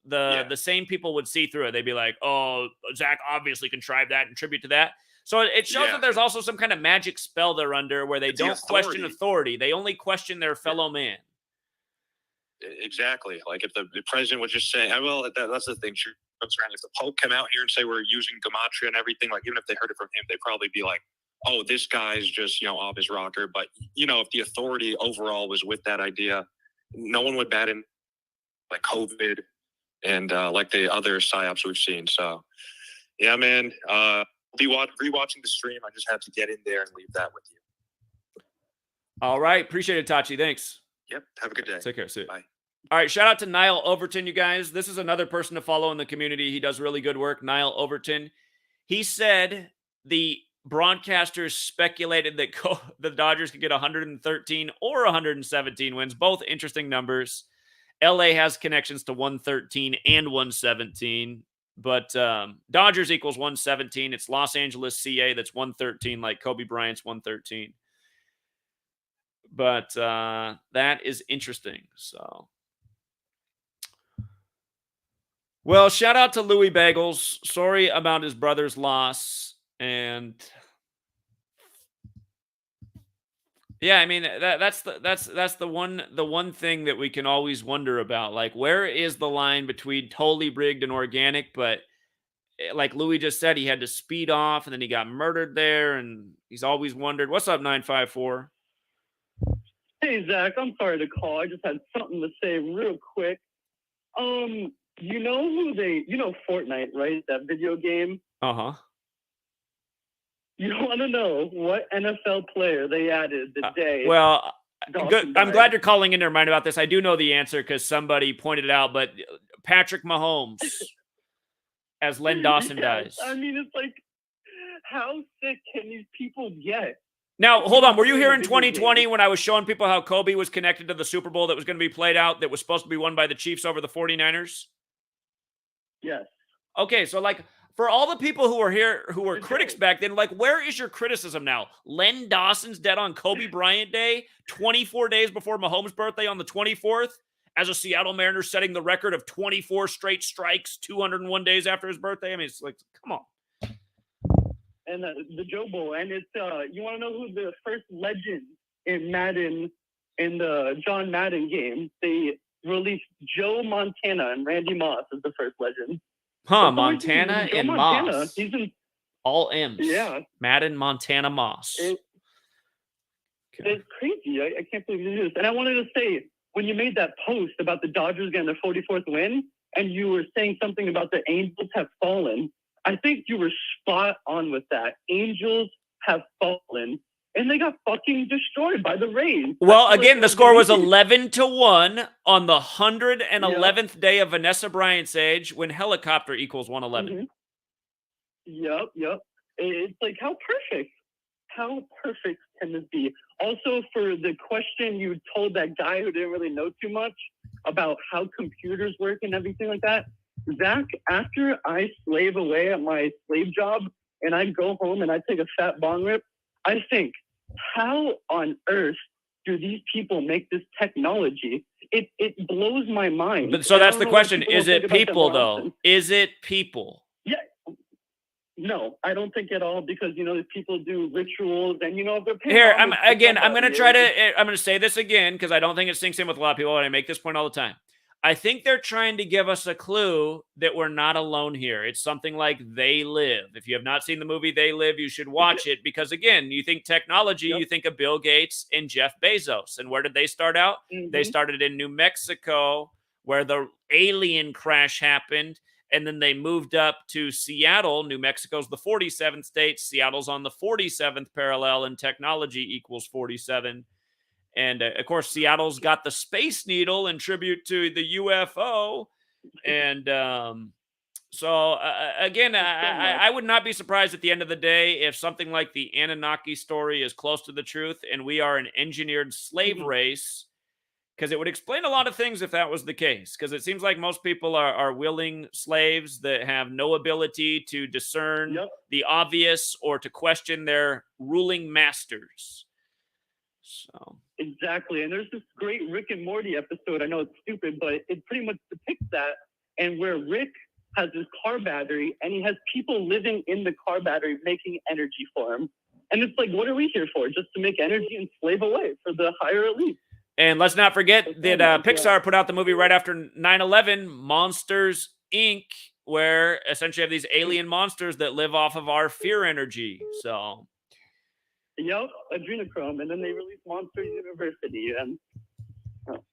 the same people would see through it. They'd be like, oh, Zach obviously contrived that and tribute to that. So it shows that there's also some kind of magic spell they're under where they don't question authority. They only question their fellow man. Exactly. Like if the president was just saying, well, that's the thing. If the Pope come out here and say we're using Gematria and everything, like even if they heard it from him, they'd probably be like, oh, this guy's just, you know, off his rocker. But, you know, if the authority overall was with that idea, no one would bat in like COVID and like the other psyops we've seen. So, yeah, man, be rewatching the stream. I just had to get in there and leave that with you. All right. Appreciate it, Tachi. Thanks. Yep. Have a good day. Take care. See you. Bye. All right. Shout out to Niall Overton, you guys. This is another person to follow in the community. He does really good work. Niall Overton. He said the broadcasters speculated that the Dodgers could get 113 or 117 wins. Both interesting numbers. LA has connections to 113 and 117. But Dodgers equals 117. It's Los Angeles, CA that's 113, like Kobe Bryant's 113. But that is interesting. So, well, shout out to Louis Bagels. Sorry about his brother's loss. And yeah, I mean that's the one thing that we can always wonder about. Like, where is the line between totally rigged and organic? But like Louis just said, he had to speed off and then he got murdered there, and he's always wondered. What's up, 954? Hey Zach, I'm sorry to call. I just had something to say real quick. You know Fortnite, right? That video game. Uh-huh. You want to know what NFL player they added the day? Well, good. I'm glad you're calling in to remind about this. I do know the answer because somebody pointed it out, but Patrick Mahomes as Len Dawson dies. I mean, it's like, how sick can these people get? Now, hold on. Were you here in 2020 when I was showing people how Kobe was connected to the Super Bowl that was going to be played out that was supposed to be won by the Chiefs over the 49ers? Yes. Okay, so like for all the people who were here who were critics back then, like where is your criticism now? Len Dawson's dead on Kobe Bryant Day, 24 days before Mahomes' birthday on the 24th, as a Seattle Mariner setting the record of 24 straight strikes 201 days after his birthday. I mean, it's like, come on. And the Joe Bowl, and it's you want to know who the first legend in Madden, in the John Madden game? They released Joe Montana, and Randy Moss is the first legend. Huh? Montana and Moss. He's in all M's. Yeah. Madden, Montana, Moss. It's crazy. I can't believe you do this. And I wanted to say, when you made that post about the Dodgers getting their 44th win, and you were saying something about the Angels have fallen, I think you were spot on with that. Angels have fallen, and they got fucking destroyed by the Rays. Well, again, the score was 11-1 on the 111th day of Vanessa Bryant's age when helicopter equals 111. Mm-hmm. Yep. It's like, how perfect can this be? Also, for the question you told that guy who didn't really know too much about how computers work and everything like that, Zach, after I slave away at my slave job and I go home and I take a fat bong rip, I think, how on earth do these people make this technology? It blows my mind. But so that's the question. Is it people, though? Is it people? Yeah. No, I don't think at all, because, these people do rituals and, if they're paying... Here, I'm going to say this again because I don't think it sinks in with a lot of people, and I make this point all the time. I think they're trying to give us a clue that we're not alone here. It's something like They Live. If you have not seen the movie They Live, you should watch it because, again, you think technology, you think of Bill Gates and Jeff Bezos. And where did they start out? They started in New Mexico, where the alien crash happened. And then they moved up to Seattle. New Mexico's the 47th state. Seattle's on the 47th parallel, and technology equals 47. And of course, Seattle's got the Space Needle in tribute to the UFO. And again, I would not be surprised at the end of the day if something like the Anunnaki story is close to the truth and we are an engineered slave race, because it would explain a lot of things if that was the case. Because it seems like most people are willing slaves that have no ability to discern the obvious or to question their ruling masters. So exactly, and there's this great Rick and Morty episode. I know it's stupid, but it pretty much depicts that. And where Rick has his car battery, and he has people living in the car battery making energy for him. And it's like, what are we here for? Just to make energy and slave away for the higher elite. And let's not forget that Pixar put out the movie right after 9/11, Monsters, Inc., where essentially have these alien monsters that live off of our fear energy. So, yep, adrenochrome, and then they released Monsters University. And oh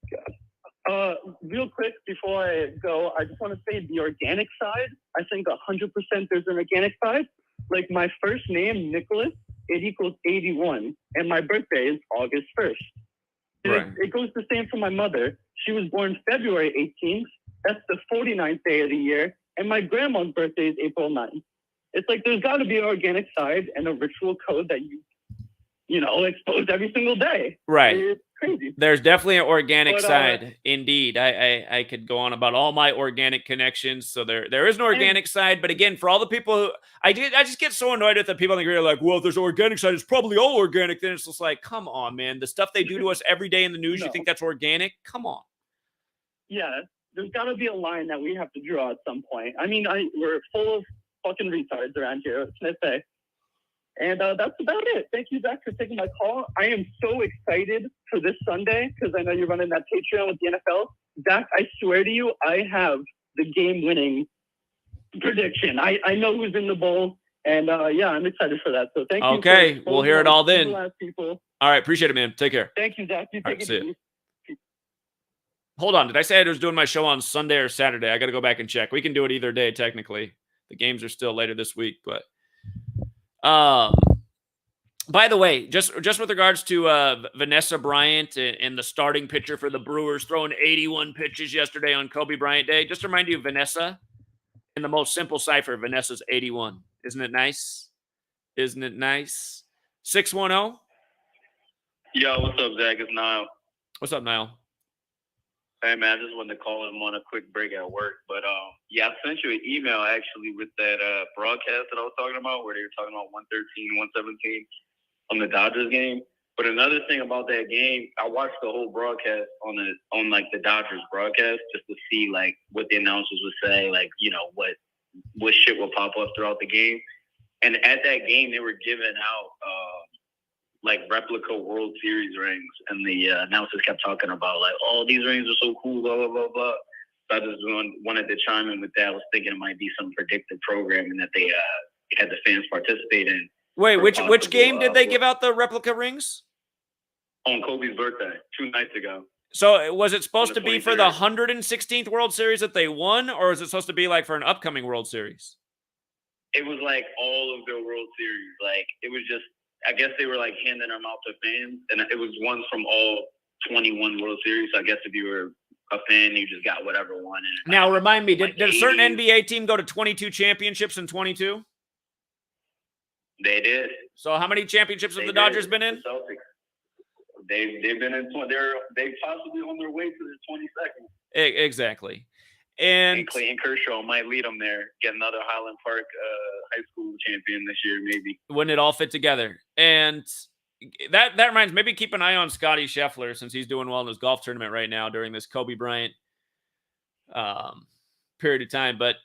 god, real quick before I go, I just want to say the organic side. I think 100% there's an organic side. Like my first name, Nicholas, it equals 81, and my birthday is August 1st. Right. It goes the same for my mother. She was born February 18th. That's the 49th day of the year. And my grandma's birthday is April 9th. It's like there's got to be an organic side and a ritual code that you know, expose every single day. Right. It's crazy. There's definitely an organic side. Indeed. I could go on about all my organic connections. So there is an organic side. But again, for all the people who I just get so annoyed with the people in the grid are like, well, if there's an organic side, it's probably all organic. Then it's just like, come on, man. The stuff they do to us every day in the news, you think that's organic? Come on. Yeah. There's got to be a line that we have to draw at some point. I mean, we're full of fucking retards around here. What can I say? And that's about it. Thank you, Zach, for taking my call. I am so excited for this Sunday because I know you're running that Patreon with the NFL. Zach, I swear to you, I have the game-winning prediction. I know who's in the bowl, and yeah, I'm excited for that. So thank you. Okay, we'll hear it all then. People. All right, appreciate it, man. Take care. Thank you, Zach. You take it easy. Hold on. Did I say I was doing my show on Sunday or Saturday? I got to go back and check. We can do it either day, technically. The games are still later this week, but by the way, just with regards to Vanessa Bryant and the starting pitcher for the Brewers throwing 81 pitches yesterday on Kobe Bryant Day, just to remind you, Vanessa, in the most simple cipher, Vanessa's 81. Isn't it nice? Isn't it nice? 610? Yo, what's up, Zach? It's Niall. What's up, Niall? Hey, man, I just wanted to call him on a quick break at work. But, yeah, I sent you an email, actually, with that broadcast that I was talking about where they were talking about 113, 117 on the Dodgers game. But another thing about that game, I watched the whole broadcast on the Dodgers broadcast just to see, like, what the announcers would say, like, you know, what shit will pop up throughout the game. And at that game, they were giving out like replica World Series rings, and the announcers kept talking about like, oh, these rings are so cool, blah blah blah blah. So I just wanted to chime in with that. I was thinking it might be some predictive programming that they had the fans participate in. Wait, which game did they give out the replica rings? On Kobe's birthday 2 nights ago. So was it supposed to be for the 116th World Series that they won, or is it supposed to be like for an upcoming World Series? It was like all of the World Series. Like it was just, I guess they were like handing them out to fans, and it was ones from all 21 World Series. So I guess if you were a fan, you just got whatever one. Now remind me, did a certain NBA team go to 22 championships in 22? They did. So how many championships have the Dodgers been in? The Celtics. They've been in. They possibly on their way to the 22nd. Exactly. And Clayton Kershaw might lead them there, get another Highland Park high school champion this year, maybe. Wouldn't it all fit together? And that reminds me, maybe keep an eye on Scotty Scheffler since he's doing well in his golf tournament right now during this Kobe Bryant period of time. But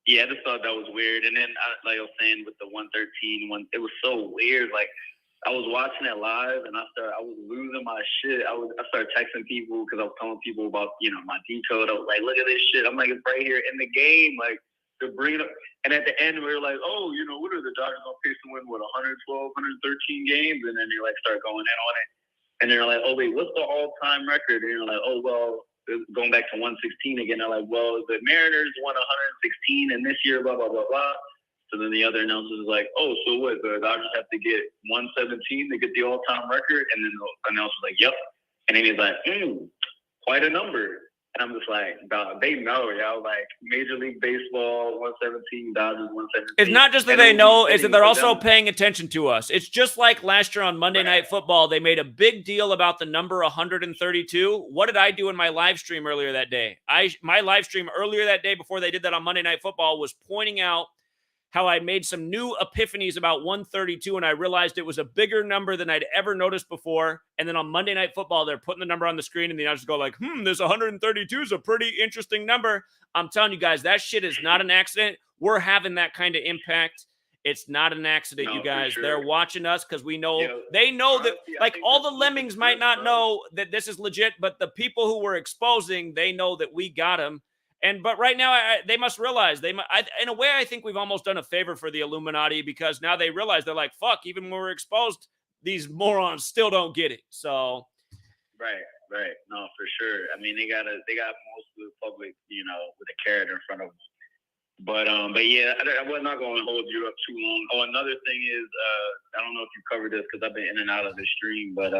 yeah, I just thought that was weird. And then, like I was saying, with the 113 one, it was so weird. Like I was watching it live, and I was losing my shit. I started texting people because I was telling people about, my decode. I was like, look at this shit. I'm like, it's right here in the game. Like, to bring it up. And at the end, we were like, oh, what are the Dodgers on pace to win, 112, 113 games? And then you start going in on it. And they're like, oh, wait, what's the all-time record? And you're like, oh, well, going back to 116 again. They're like, well, the Mariners won 116, and this year, blah, blah, blah, blah. So then the other announcer is like, oh, so what? The Dodgers have to get 117 to get the all-time record? And then the announcer's like, yep. And then he's like, quite a number. And I'm just like, dog, they know, y'all. Like, Major League Baseball, 117, Dodgers, 117. It's not just that And they then know, he's it's that sitting they're for also them. paying attention to us. It's just like last year on Monday Night Football, they made a big deal about the number 132. What did I do in my live stream earlier that day? My live stream earlier that day before they did that on Monday Night Football was pointing out how I made some new epiphanies about 132, and I realized it was a bigger number than I'd ever noticed before. And then on Monday Night Football, they're putting the number on the screen, and the announcers go like, this 132 is a pretty interesting number. I'm telling you guys, that shit is not an accident. We're having that kind of impact. It's not an accident, you guys. Sure. They're watching us because we know, they know honestly, that, I like, think all that's the lemmings might not bro. know that this is legit, but the people who we're exposing, they know that we got them. But right now, they must realize in a way, I think we've almost done a favor for the Illuminati because now they realize they're like, fuck, even when we're exposed, these morons still don't get it. So, right. No, for sure. I mean, they got most of the public, with a carrot in front of them. But yeah, we're not going to hold you up too long. Oh, another thing is, I don't know if you covered this because I've been in and out of the stream, but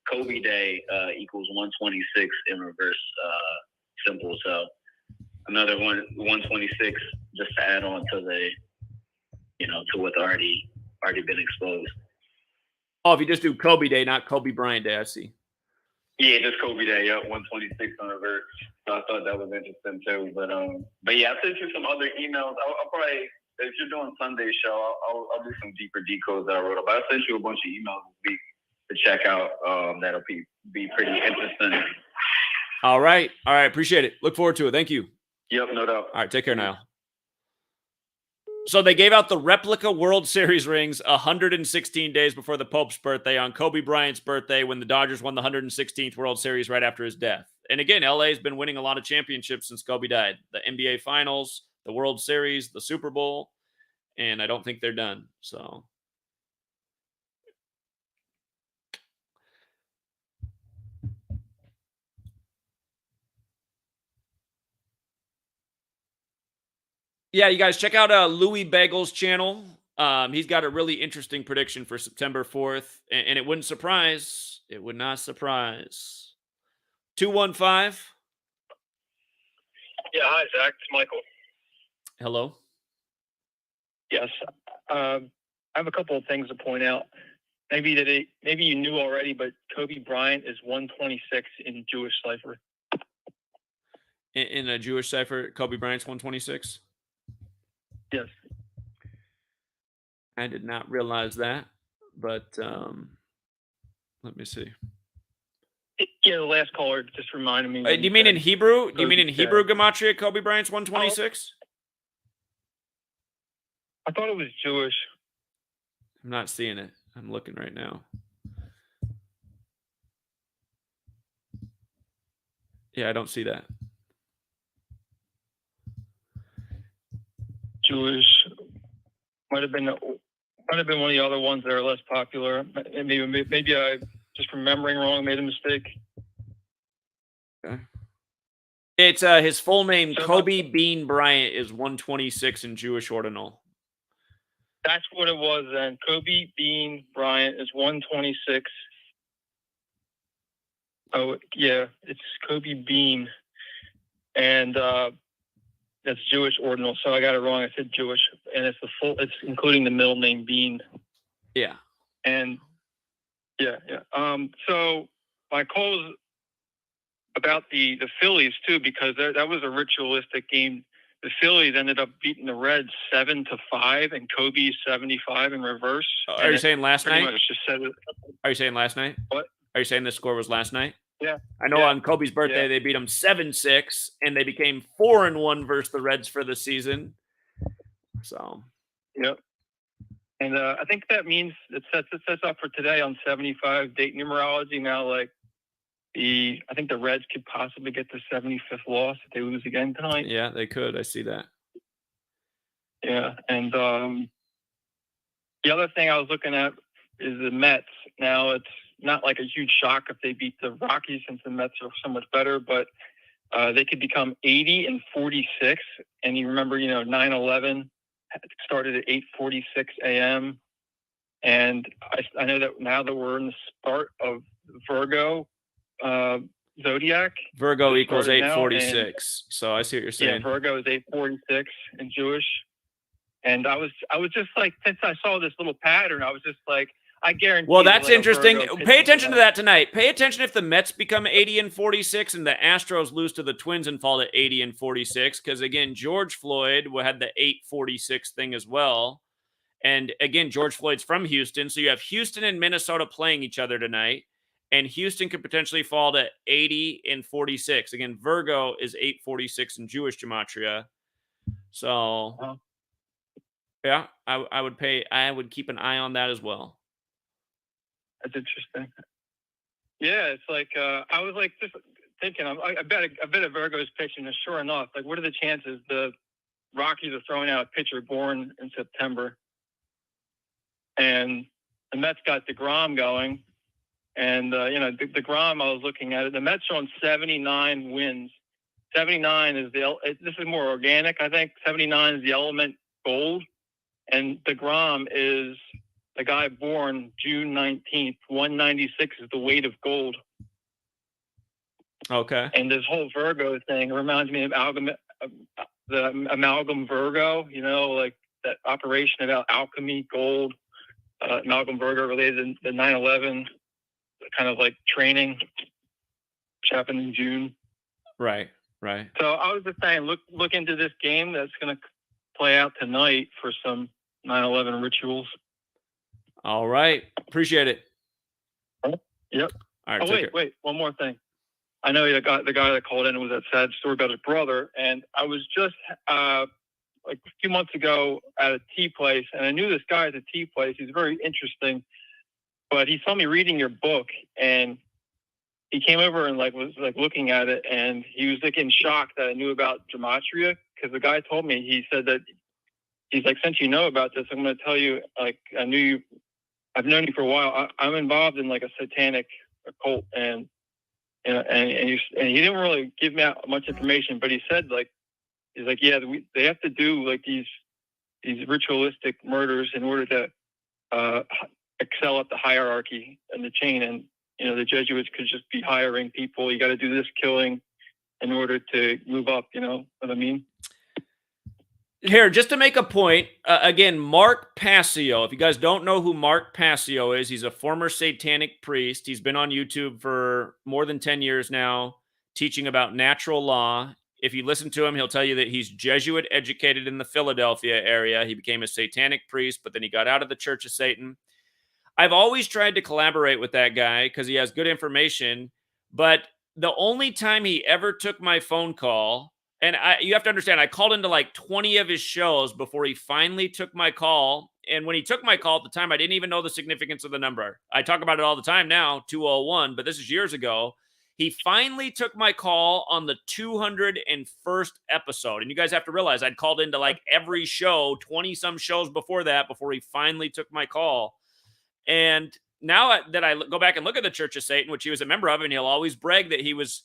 Kobe Day equals 126 in reverse symbol. So another 126 just to add on to the, to what's already been exposed. oh, if you just do Kobe Day, not Kobe Bryant Day, I see. Yeah, just Kobe Day. Yeah, 126 on reverse. So I thought that was interesting too. But yeah, I sent you some other emails. I'll probably, if you're doing Sunday show, I'll do some deeper decodes that I wrote up. I sent you a bunch of emails this week to check out. That'll be pretty interesting. All right. Appreciate it. Look forward to it. Thank you. Yep, no doubt. All right. Take care now. So they gave out the replica World Series rings 116 days before the Pope's birthday on Kobe Bryant's birthday when the Dodgers won the 116th World Series right after his death. And again, LA has been winning a lot of championships since Kobe died. The NBA Finals, the World Series, the Super Bowl, and I don't think they're done. So yeah, you guys check out Louis Bagel's channel. He's got a really interesting prediction for September 4th, and it would not surprise. 215. Yeah, hi, Zach. It's Michael. Hello. Yes. I have a couple of things to point out. Maybe you knew already, but Kobe Bryant is 126 in Jewish cipher. In a Jewish cipher, Kobe Bryant's 126? Yes. I did not realize that, but let me see. Yeah, the last caller just reminded me. Do you mean in Hebrew? Do you mean in Hebrew Gematria, Kobe Bryant's 126? I thought it was Jewish. I'm not seeing it. I'm looking right now. Yeah, I don't see that. Jewish might have been one of the other ones that are less popular. Maybe I just remembering wrong, made a mistake. Okay. It's his full name, Kobe Bean Bryant, is 126 in Jewish ordinal. That's what it was then. Kobe Bean Bryant is 126. Oh yeah, it's Kobe Bean, and that's Jewish ordinal. So I got it wrong. I said Jewish, and it's it's including the middle name Bean. Yeah. And yeah. So my call is about the Phillies too, because that was a ritualistic game. The Phillies ended up beating the Reds 7-5, and Kobe 75 in reverse. Are you saying last night? Just said it. Are you saying last night? What? Are you saying the score was last night? Yeah. I know on Kobe's birthday, they beat him 7-6, and they became 4-1 versus the Reds for the season. So. Yep. And I think that means it sets up for today on 75 date numerology. Now, like I think the Reds could possibly get the 75th loss if they lose again tonight. Yeah, they could. I see that. Yeah, and the other thing I was looking at is the Mets. Now, it's not like a huge shock if they beat the Rockies since the Mets are so much better, but they could become 80-46. And you remember, 9/11 started at 8:46 a.m. And I know that now that we're in the start of Virgo zodiac. Virgo equals 846. So I see what you're saying. Yeah, Virgo is 846 in Jewish. And I was just like, since I saw this little pattern, I was just like, I guarantee. Well, that's interesting. Pay attention to that tonight. Pay attention if the Mets become 80-46 and the Astros lose to the Twins and fall to 80-46. Because again, George Floyd had the 846 thing as well. And again, George Floyd's from Houston. So you have Houston and Minnesota playing each other tonight. And Houston could potentially fall to 80-46. Again, Virgo is 846 in Jewish gematria. So, yeah, I would keep an eye on that as well. That's interesting. Yeah, it's like I was like just thinking. I bet a Virgo's pitching. And sure enough, like, what are the chances the Rockies are throwing out a pitcher born in September, and the Mets got DeGrom going, and DeGrom. I was looking at it. The Mets are on 79 wins. 79 is this is more organic, I think. 79 is the element gold, and DeGrom is the guy born June 19th. 196 is the weight of gold. Okay. And this whole Virgo thing reminds me of the amalgam Virgo, like that operation about alchemy, gold, amalgam Virgo related to 9/11, kind of like training, which happened in June. Right. So I was just saying, look into this game that's going to play out tonight for some 9/11 rituals. All right. Appreciate it. Yep. All right. Wait. One more thing. I know the guy that called in was that sad story about his brother. And I was just like a few months ago at a tea place. And I knew this guy at the tea place. He's very interesting. But he saw me reading your book. And he came over and was looking at it. And he was in shock that I knew about gematria. Because the guy told me, he said that, he's like, since you know about this, I'm going to tell you, I've known you for a while. I'm involved in a satanic occult, and he didn't really give me out much information, but he said they have to do these ritualistic murders in order to excel at the hierarchy and the chain. And the Jesuits could just be hiring people. You got to do this killing in order to move up. You know what I mean? Here, just to make a point, again, Mark Passio. If you guys don't know who Mark Passio is, he's a former satanic priest. He's been on YouTube for more than 10 years now, teaching about natural law. If you listen to him, he'll tell you that he's Jesuit educated in the Philadelphia area. He became a satanic priest, but then he got out of the Church of Satan. I've always tried to collaborate with that guy because he has good information, but the only time he ever took my phone call, and you have to understand, I called into 20 of his shows before he finally took my call. And when he took my call at the time, I didn't even know the significance of the number. I talk about it all the time now, 201, but this is years ago. He finally took my call on the 201st episode. And you guys have to realize I'd called into every show, 20-some shows before that, before he finally took my call. And now that I go back and look at the Church of Satan, which he was a member of, and he'll always brag that he was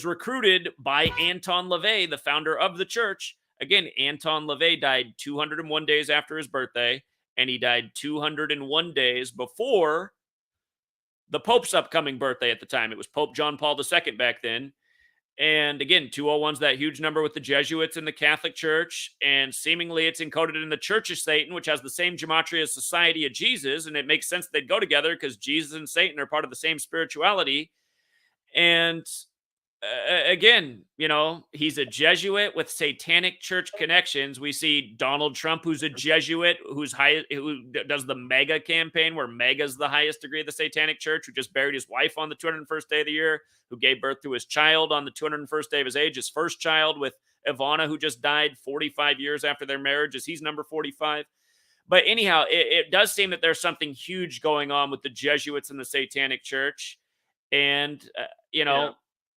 recruited by Anton LaVey, the founder of the church. Again, Anton LaVey died 201 days after his birthday, and he died 201 days before the Pope's upcoming birthday at the time. It was Pope John Paul II back then. And again, 201's that huge number with the Jesuits and the Catholic Church, and seemingly it's encoded in the Church of Satan, which has the same gematria as Society of Jesus, and it makes sense they'd go together because Jesus and Satan are part of the same spirituality. And again, he's a Jesuit with satanic church connections. We see Donald Trump, who's a Jesuit, who does the MAGA campaign, where MAGA is the highest degree of the satanic church, who just buried his wife on the 201st day of the year, who gave birth to his child on the 201st day of his age, his first child with Ivana, who just died 45 years after their marriage, as he's number 45. But anyhow, it does seem that there's something huge going on with the Jesuits and the Satanic Church. And,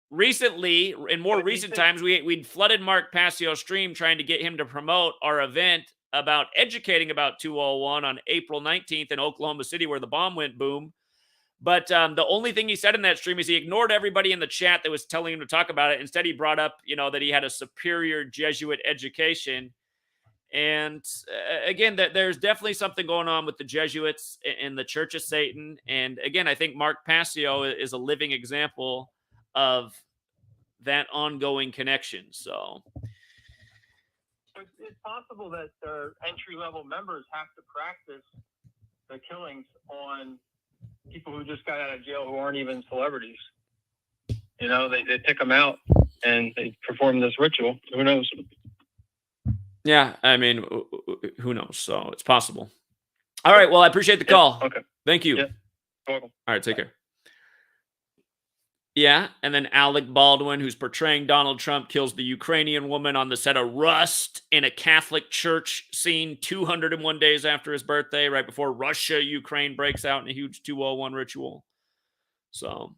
recently, in more recent times, we'd flooded Mark Passio's stream trying to get him to promote our event about educating about 201 on April 19th in Oklahoma City, where the bomb went boom. But the only thing he said in that stream is he ignored everybody in the chat that was telling him to talk about it. Instead, he brought up, that he had a superior Jesuit education. And again, that there's definitely something going on with the Jesuits in the Church of Satan. And again, I think Mark Passio is a living example of that ongoing connection. So it's possible that their entry-level members have to practice the killings on people who just got out of jail who aren't even celebrities. They pick them out and they perform this ritual. Who knows? Yeah, I mean, who knows? So it's possible. All right. Well, I appreciate the call. Okay. Thank you. Yeah. Welcome. All right. Take care. Yeah. And then Alec Baldwin, who's portraying Donald Trump, kills the Ukrainian woman on the set of Rust in a Catholic church scene 201 days after his birthday, right before Russia-Ukraine breaks out in a huge 201 ritual. So...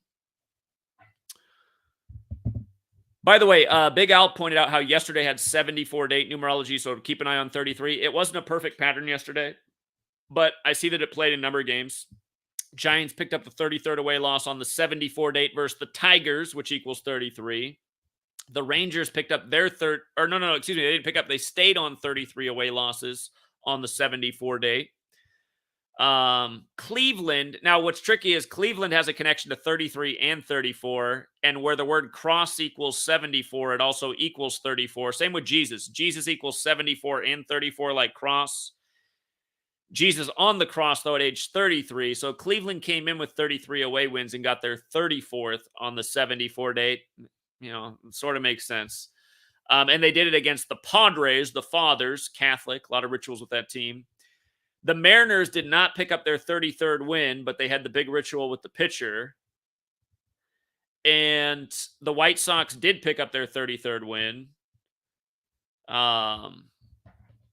By the way, Big Al pointed out how yesterday had 74 date numerology, so keep an eye on 33. It wasn't a perfect pattern yesterday, but I see that it played in number of games. Giants picked up the 33rd away loss on the 74 date versus the Tigers, which equals 33. The Rangers picked up their they didn't pick up. They stayed on 33 away losses on the 74 date. Cleveland. Now, what's tricky is Cleveland has a connection to 33 and 34, and where the word cross equals 74, it also equals 34. Same with Jesus. Jesus equals 74 and 34, like cross. Jesus on the cross, though, at age 33. So Cleveland came in with 33 away wins and got their 34th on the 74 date. Sort of makes sense. And they did it against the Padres, the Fathers, Catholic. A lot of rituals with that team. The Mariners did not pick up their 33rd win, but they had the big ritual with the pitcher. And the White Sox did pick up their 33rd win.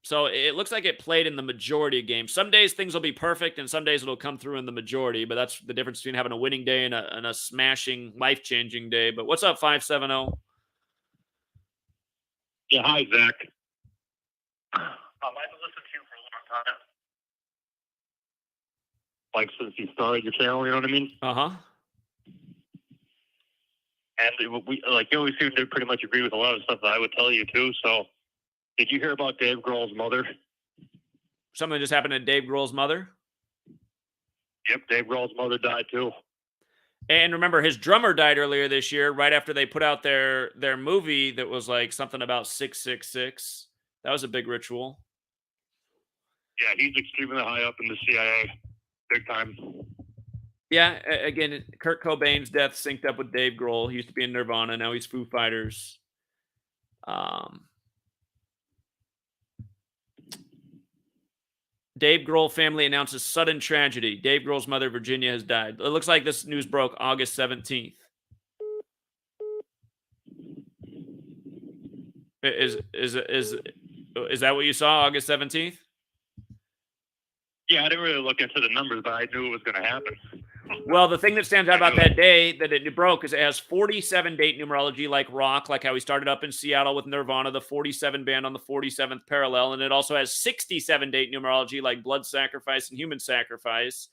So it looks like it played in the majority of games. Some days things will be perfect, and some days it'll come through in the majority. But that's the difference between having a winning day and a smashing, life-changing day. But what's up, 570? Yeah, hi, Zach. I've been listening to you for a long time. Like since you started your channel, you know what I mean? Uh-huh. And we you always seem to pretty much agree with a lot of stuff that I would tell you too. So, did you hear about Dave Grohl's mother? Something just happened to Dave Grohl's mother? Yep, Dave Grohl's mother died too. And remember, his drummer died earlier this year, right after they put out their movie that was like something about 666. That was a big ritual. Yeah, he's extremely high up in the CIA. Big time. Yeah, again, Kurt Cobain's death synced up with Dave Grohl. He used to be in Nirvana. Now he's Foo Fighters. Dave Grohl family announces sudden tragedy. Dave Grohl's mother, Virginia, has died. It looks like this news broke August 17th. Is that what you saw, August 17th? Yeah, I didn't really look into the numbers, but I knew it was going to happen. Well, the thing that stands out about that day that it broke is it has 47 date numerology like rock, like how he started up in Seattle with Nirvana, the 47 band on the 47th parallel. And it also has 67 date numerology like blood sacrifice and human sacrifice.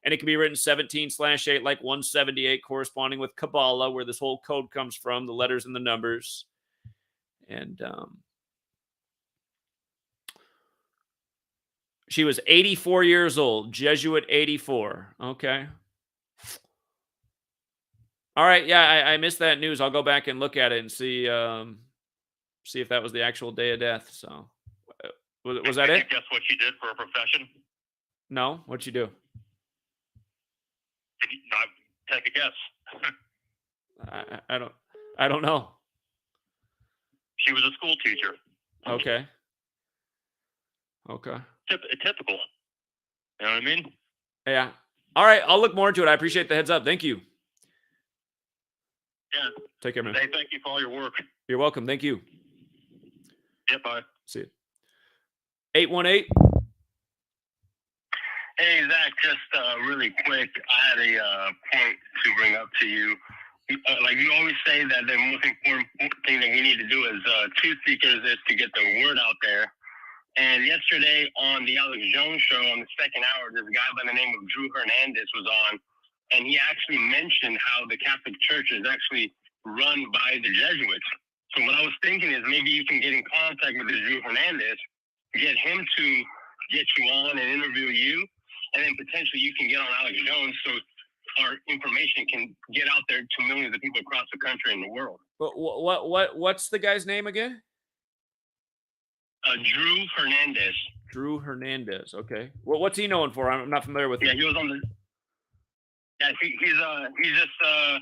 And it can be written 17/8 like 178, corresponding with Kabbalah, where this whole code comes from, the letters and the numbers. And she was 84 years old, Jesuit 84. Okay. All right, yeah, I missed that news. I'll go back and look at it and see if that was the actual day of death. So, was that it? Guess what she did for a profession? No, what'd you do? Take a guess. I don't know. She was a school teacher. Okay. Typical. You know what I mean? Yeah. All right, I'll look more into it. I appreciate the heads up. Thank you. Yeah. Take care, man. Hey, thank you for all your work. You're welcome. Thank you. Yeah, bye. See you. 818 Hey, Zach, just really quick, I had a point to bring up to you. Like you always say that the most important thing that we need to do as truth seekers is to get the word out there. And yesterday on the Alex Jones show on the second hour, this guy by the name of Drew Hernandez was on, and he actually mentioned how the Catholic Church is actually run by the Jesuits. So what I was thinking is maybe you can get in contact with this Drew Hernandez, get him to get you on and interview you, and then potentially you can get on Alex Jones so our information can get out there to millions of people across the country and the world. But what's the guy's name again? Drew Hernandez. Drew Hernandez. Okay. Well, what's he known for? I'm not familiar with him. Yeah, he was on the. Yeah, he's just a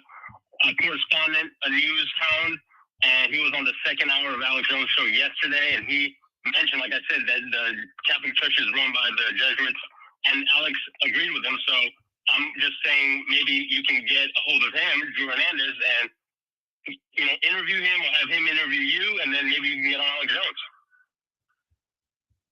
correspondent, a news hound, and he was on the second hour of Alex Jones' show yesterday, and he mentioned, like I said, that the Catholic Church is run by the Jesuits, and Alex agreed with him. So I'm just saying maybe you can get a hold of him, Drew Hernandez, and interview him or have him interview you, and then maybe you can get on Alex Jones.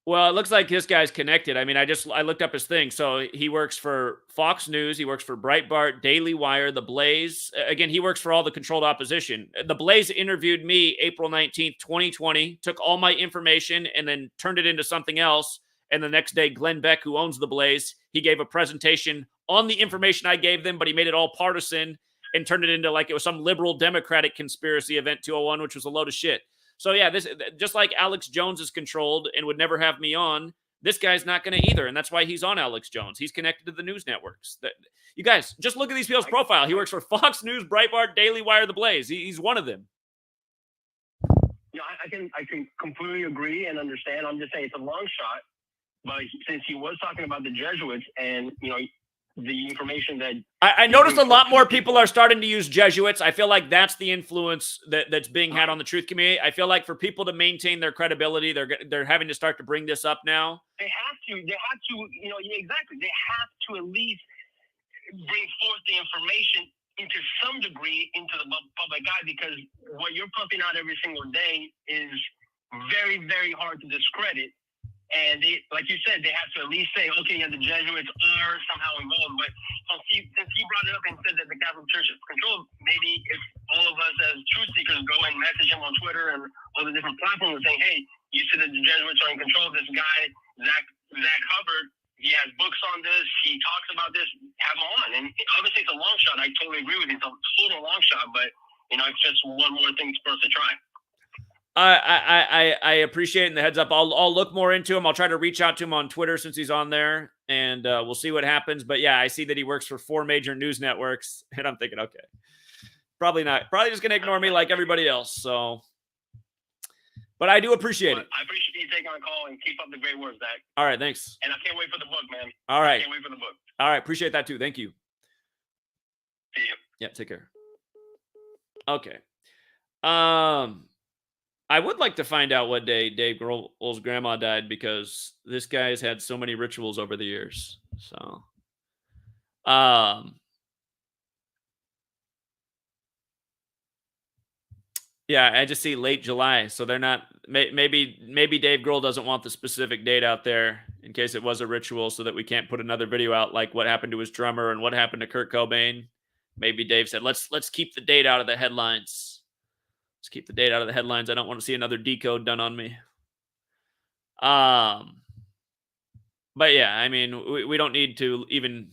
Well, it looks like this guy's connected. I mean, I looked up his thing. So he works for Fox News. He works for Breitbart, Daily Wire, The Blaze. Again, he works for all the controlled opposition. The Blaze interviewed me April 19th, 2020, took all my information and then turned it into something else. And the next day, Glenn Beck, who owns The Blaze, he gave a presentation on the information I gave them, but he made it all partisan and turned it into like it was some liberal Democratic conspiracy event 201, which was a load of shit. So yeah, this just like Alex Jones is controlled and would never have me on, this guy's not going to either, and that's why he's on Alex Jones. He's connected to the news networks. You guys, just look at these people's profile. He works for Fox News, Breitbart, Daily Wire, The Blaze. He's one of them. Yeah, I can completely agree and understand. I'm just saying it's a long shot, but since he was talking about the Jesuits and the information that I noticed a lot more people are starting to use Jesuits. I feel like that's the influence that's being had on the truth community. I feel like for people to maintain their credibility, they're having to start to bring this up now. They have to, exactly. They have to at least bring forth the information into some degree into the public eye, because what you're pumping out every single day is very, very hard to discredit. And they, like you said, they have to at least say, okay, yeah, the Jesuits are somehow involved. But since he brought it up and said that the Catholic Church is controlled, maybe if all of us as truth seekers go and message him on Twitter and all the different platforms saying, hey, you said that the Jesuits are in control of this guy, Zach Hubbard, he has books on this, he talks about this, have him on. And obviously it's a long shot. I totally agree with you. It's a total long shot, but, it's just one more thing for us to try. I appreciate it, and the heads up. I'll look more into him. I'll try to reach out to him on Twitter since he's on there, and we'll see what happens. But yeah, I see that he works for 4 major news networks, and I'm thinking, okay, probably not. Probably just gonna ignore me like everybody else. So, but I do appreciate it. I appreciate you taking on the call and keep up the great work, Zach. All right, thanks. And I can't wait for the book, man. All right. I can't wait for the book. All right, appreciate that too. Thank you. See you. Yeah, take care. Okay. I would like to find out what day Dave Grohl's grandma died, because this guy has had so many rituals over the years. So, yeah, I just see late July. So they're not, maybe Dave Grohl doesn't want the specific date out there in case it was a ritual, so that we can't put another video out like what happened to his drummer and what happened to Kurt Cobain. Maybe Dave said, let's keep the date out of the headlines. Let's keep the date out of the headlines. I don't want to see another decode done on me. But yeah, I mean, we don't need to even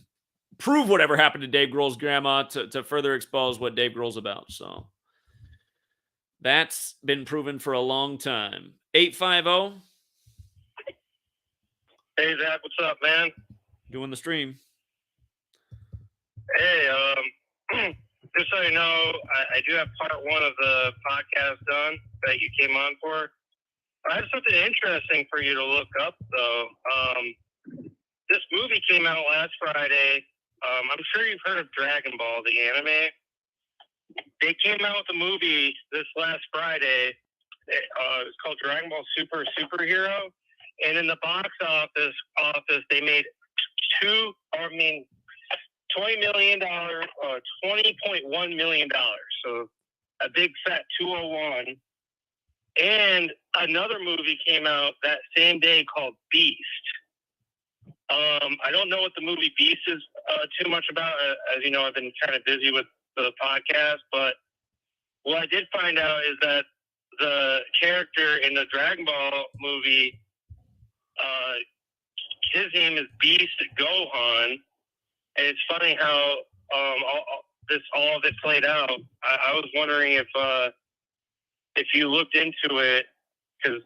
prove whatever happened to Dave Grohl's grandma to further expose what Dave Grohl's about. So that's been proven for a long time. 850. Hey, Zach, what's up, man? Doing the stream. Hey, just so you know, I do have part 1 of the podcast done that you came on for. I have something interesting for you to look up, though. This movie came out last Friday. I'm sure you've heard of Dragon Ball, the anime. They came out with a movie this last Friday. It's called Dragon Ball Superhero. And in the box office, they made $20 million, $20.1 million. So a big fat 201. And another movie came out that same day called Beast. I don't know what the movie Beast is too much about. As you know, I've been kind of busy with the podcast, but what I did find out is that the character in the Dragon Ball movie, his name is Beast Gohan, and it's funny how all of it played out. I was wondering if you looked into it, because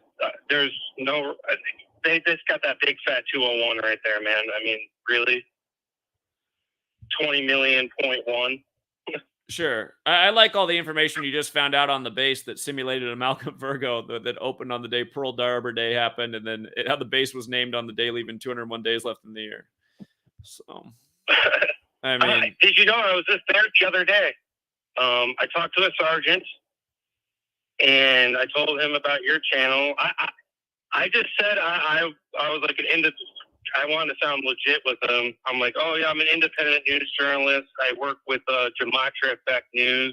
there's no. They just got that big fat 201 right there, man. I mean, really? 20 million.1. Sure. I like all the information you just found out on the base that simulated a Malcolm Virgo that opened on the day Pearl Harbor Day happened, and then how the base was named on the day leaving 201 days left in the year. So, I mean. Did you know I was just there the other day? I talked to a sergeant, and I told him about your channel. I just said I was like I wanted to sound legit with them. I'm like, oh yeah, I'm an independent news journalist. I work with GematriaEffectNews.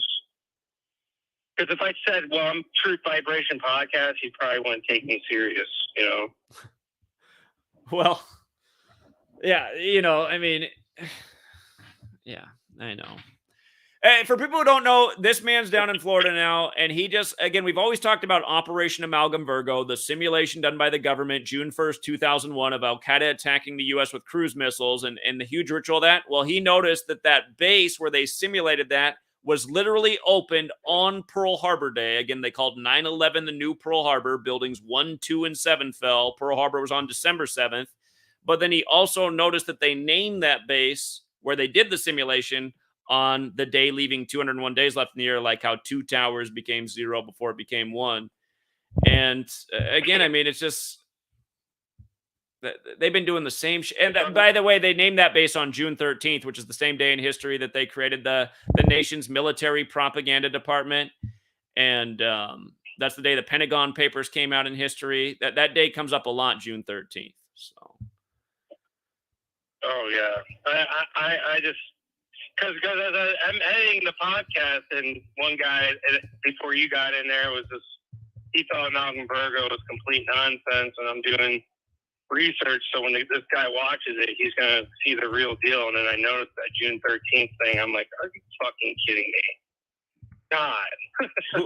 Because if I said, well, I'm Truth Vibration Podcast, he probably wouldn't take me serious, you know? Well, yeah, I mean, yeah, I know. For people who don't know, this man's down in Florida now, and he just, again, we've always talked about Operation Amalgam Virgo, the simulation done by the government June 1st, 2001 of Al-Qaeda attacking the U.S. with cruise missiles and the huge ritual of that. Well, he noticed that base where they simulated that was literally opened on Pearl Harbor Day. Again, they called 9/11 the new Pearl Harbor. Buildings 1, 2, and 7 fell. Pearl Harbor was on December 7th. But then he also noticed that they named that base where they did the simulation on the day leaving 201 days left in the year, like how 2 towers became 0 before it became 1. And again, I mean, it's just, they've been doing the same and by the way, they named that base on June 13th, which is the same day in history that they created the nation's military propaganda department. And that's the day the Pentagon Papers came out in history. That day comes up a lot, June 13th. So. Oh yeah, I just. Because I'm editing the podcast, and one guy before you got in there was just, he thought Malcolm Virgo was complete nonsense, and I'm doing research, so when this guy watches it, he's going to see the real deal. And then I noticed that June 13th thing. I'm like, are you fucking kidding me? God.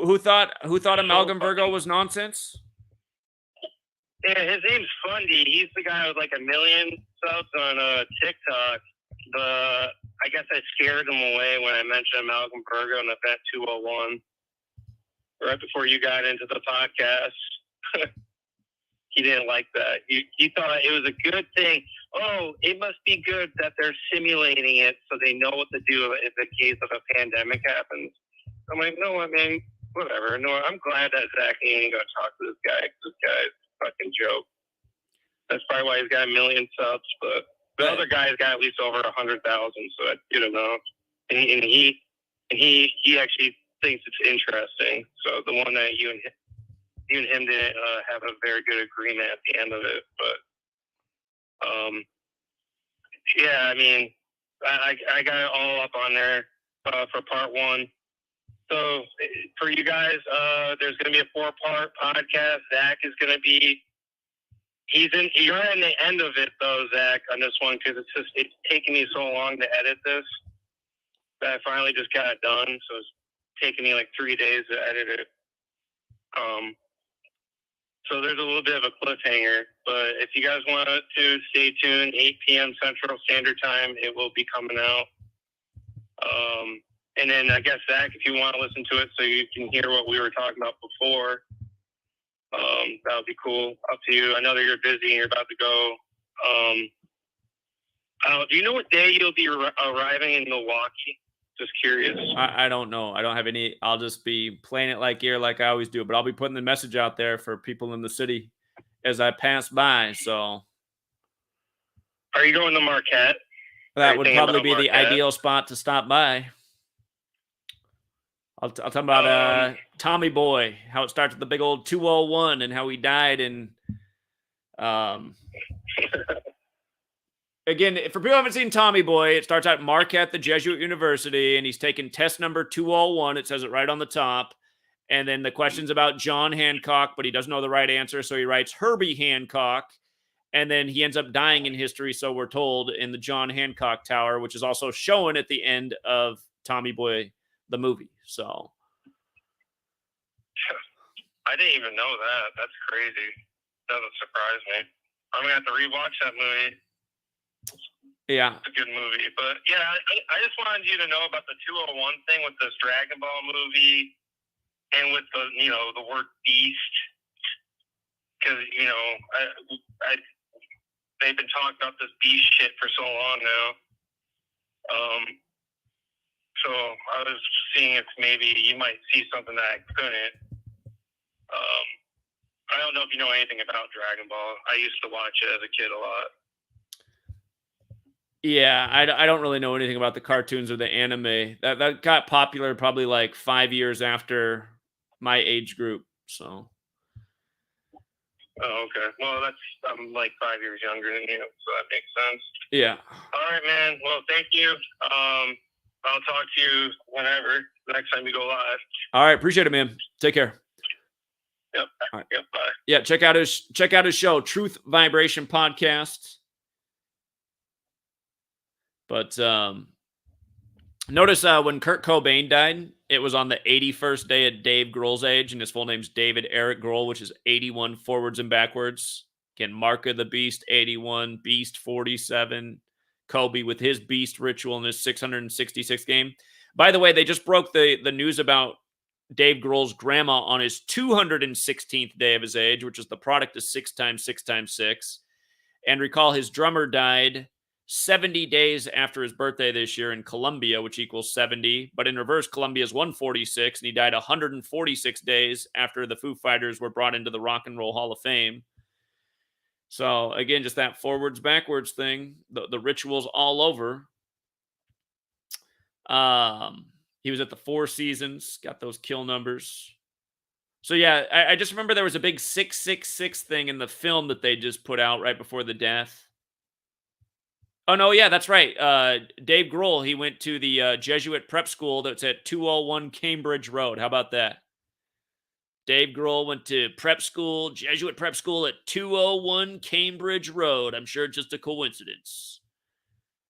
who thought Amalgam Virgo was nonsense? Yeah, his name's Fundy. He's the guy with like 1 million subs on TikTok. I guess I scared him away when I mentioned Malcolm Virgo and Event 201 right before you got into the podcast. He didn't like that. He thought it was a good thing. Oh, it must be good that they're simulating it so they know what to do if the case of a pandemic happens. I'm like, no, I mean, whatever. No, I'm glad that Zach ain't going to talk to this guy. This guy's a fucking joke. That's probably why he's got 1 million subs, but the other guy's got at least over 100,000, so I don't know. And he actually thinks it's interesting. So the one that you and him didn't have a very good agreement at the end of it, but yeah, I mean, I got it all up on there for part 1. So for you guys, there's going to be a 4-part podcast. Zach is going to be. You're in the end of it though, Zach, on this one, because it's taking me so long to edit this that I finally just got it done. So it's taking me like 3 days to edit it. So there's a little bit of a cliffhanger, but if you guys want to stay tuned, 8 p.m. Central Standard Time, it will be coming out. And then I guess, Zach, if you want to listen to it so you can hear what we were talking about before, that would be cool. Up to you. I know that you're busy and you're about to go. Do you know what day you'll be arriving in Milwaukee? Just curious. I don't know. I don't have any. I'll just be playing it like ear like I always do, but I'll be putting the message out there for people in the city as I pass by. So, are you going to Marquette? That would probably be the ideal spot to stop by. I'll talk about Tommy Boy, how it starts with the big old 201 and how he died. And again, for people who haven't seen Tommy Boy, it starts at Marquette, the Jesuit University, and he's taking test number 201. It says it right on the top. And then the question's about John Hancock, but he doesn't know the right answer, so he writes Herbie Hancock. And then he ends up dying in history, so we're told, in the John Hancock Tower, which is also shown at the end of Tommy Boy, the movie. So I didn't even know that. That's crazy. Doesn't surprise me. I'm gonna have to rewatch that movie. yeah. It's a good movie. But yeah, I just wanted you to know about the 201 thing with this Dragon Ball movie and with the the word beast. Because they've been talking about this beast shit for so long now. So I was seeing if maybe you might see something that I couldn't. I don't know if you know anything about Dragon Ball. I used to watch it as a kid a lot. Yeah, I don't really know anything about the cartoons or the anime. That got popular probably like 5 years after my age group. So Oh, okay. Well, I'm like 5 years younger than you, so that makes sense. yeah. All right, man. Well, thank you. I'll talk to you whenever, next time you go live. All right, appreciate it, man. Take care. Yep. All right. Yep. Bye. Yeah, check out his show, Truth Vibration Podcast. But notice when Kurt Cobain died, it was on the 81st day of Dave Grohl's age, and his full name's David Eric Grohl, which is 81 forwards and backwards. Again, Mark of the Beast, 81, Beast, 47, Kobe with his Beast ritual in his 666th game. By the way, they just broke the news about Dave Grohl's grandma on his 216th day of his age, which is the product of 6 times 6 times 6. And recall his drummer died 70 days after his birthday this year in Colombia, which equals 70. But in reverse, Colombia is 146, and he died 146 days after the Foo Fighters were brought into the Rock and Roll Hall of Fame. So, again, just that forwards-backwards thing, the rituals all over. He was at the Four Seasons, got those kill numbers. So, yeah, I just remember there was a big 666 thing in the film that they just put out right before the death. Oh, no, yeah, that's right. Dave Grohl, he went to the Jesuit prep school that's at 201 Cambridge Road. How about that? Dave Grohl went to prep school, Jesuit prep school at 201 Cambridge Road. I'm sure it's just a coincidence.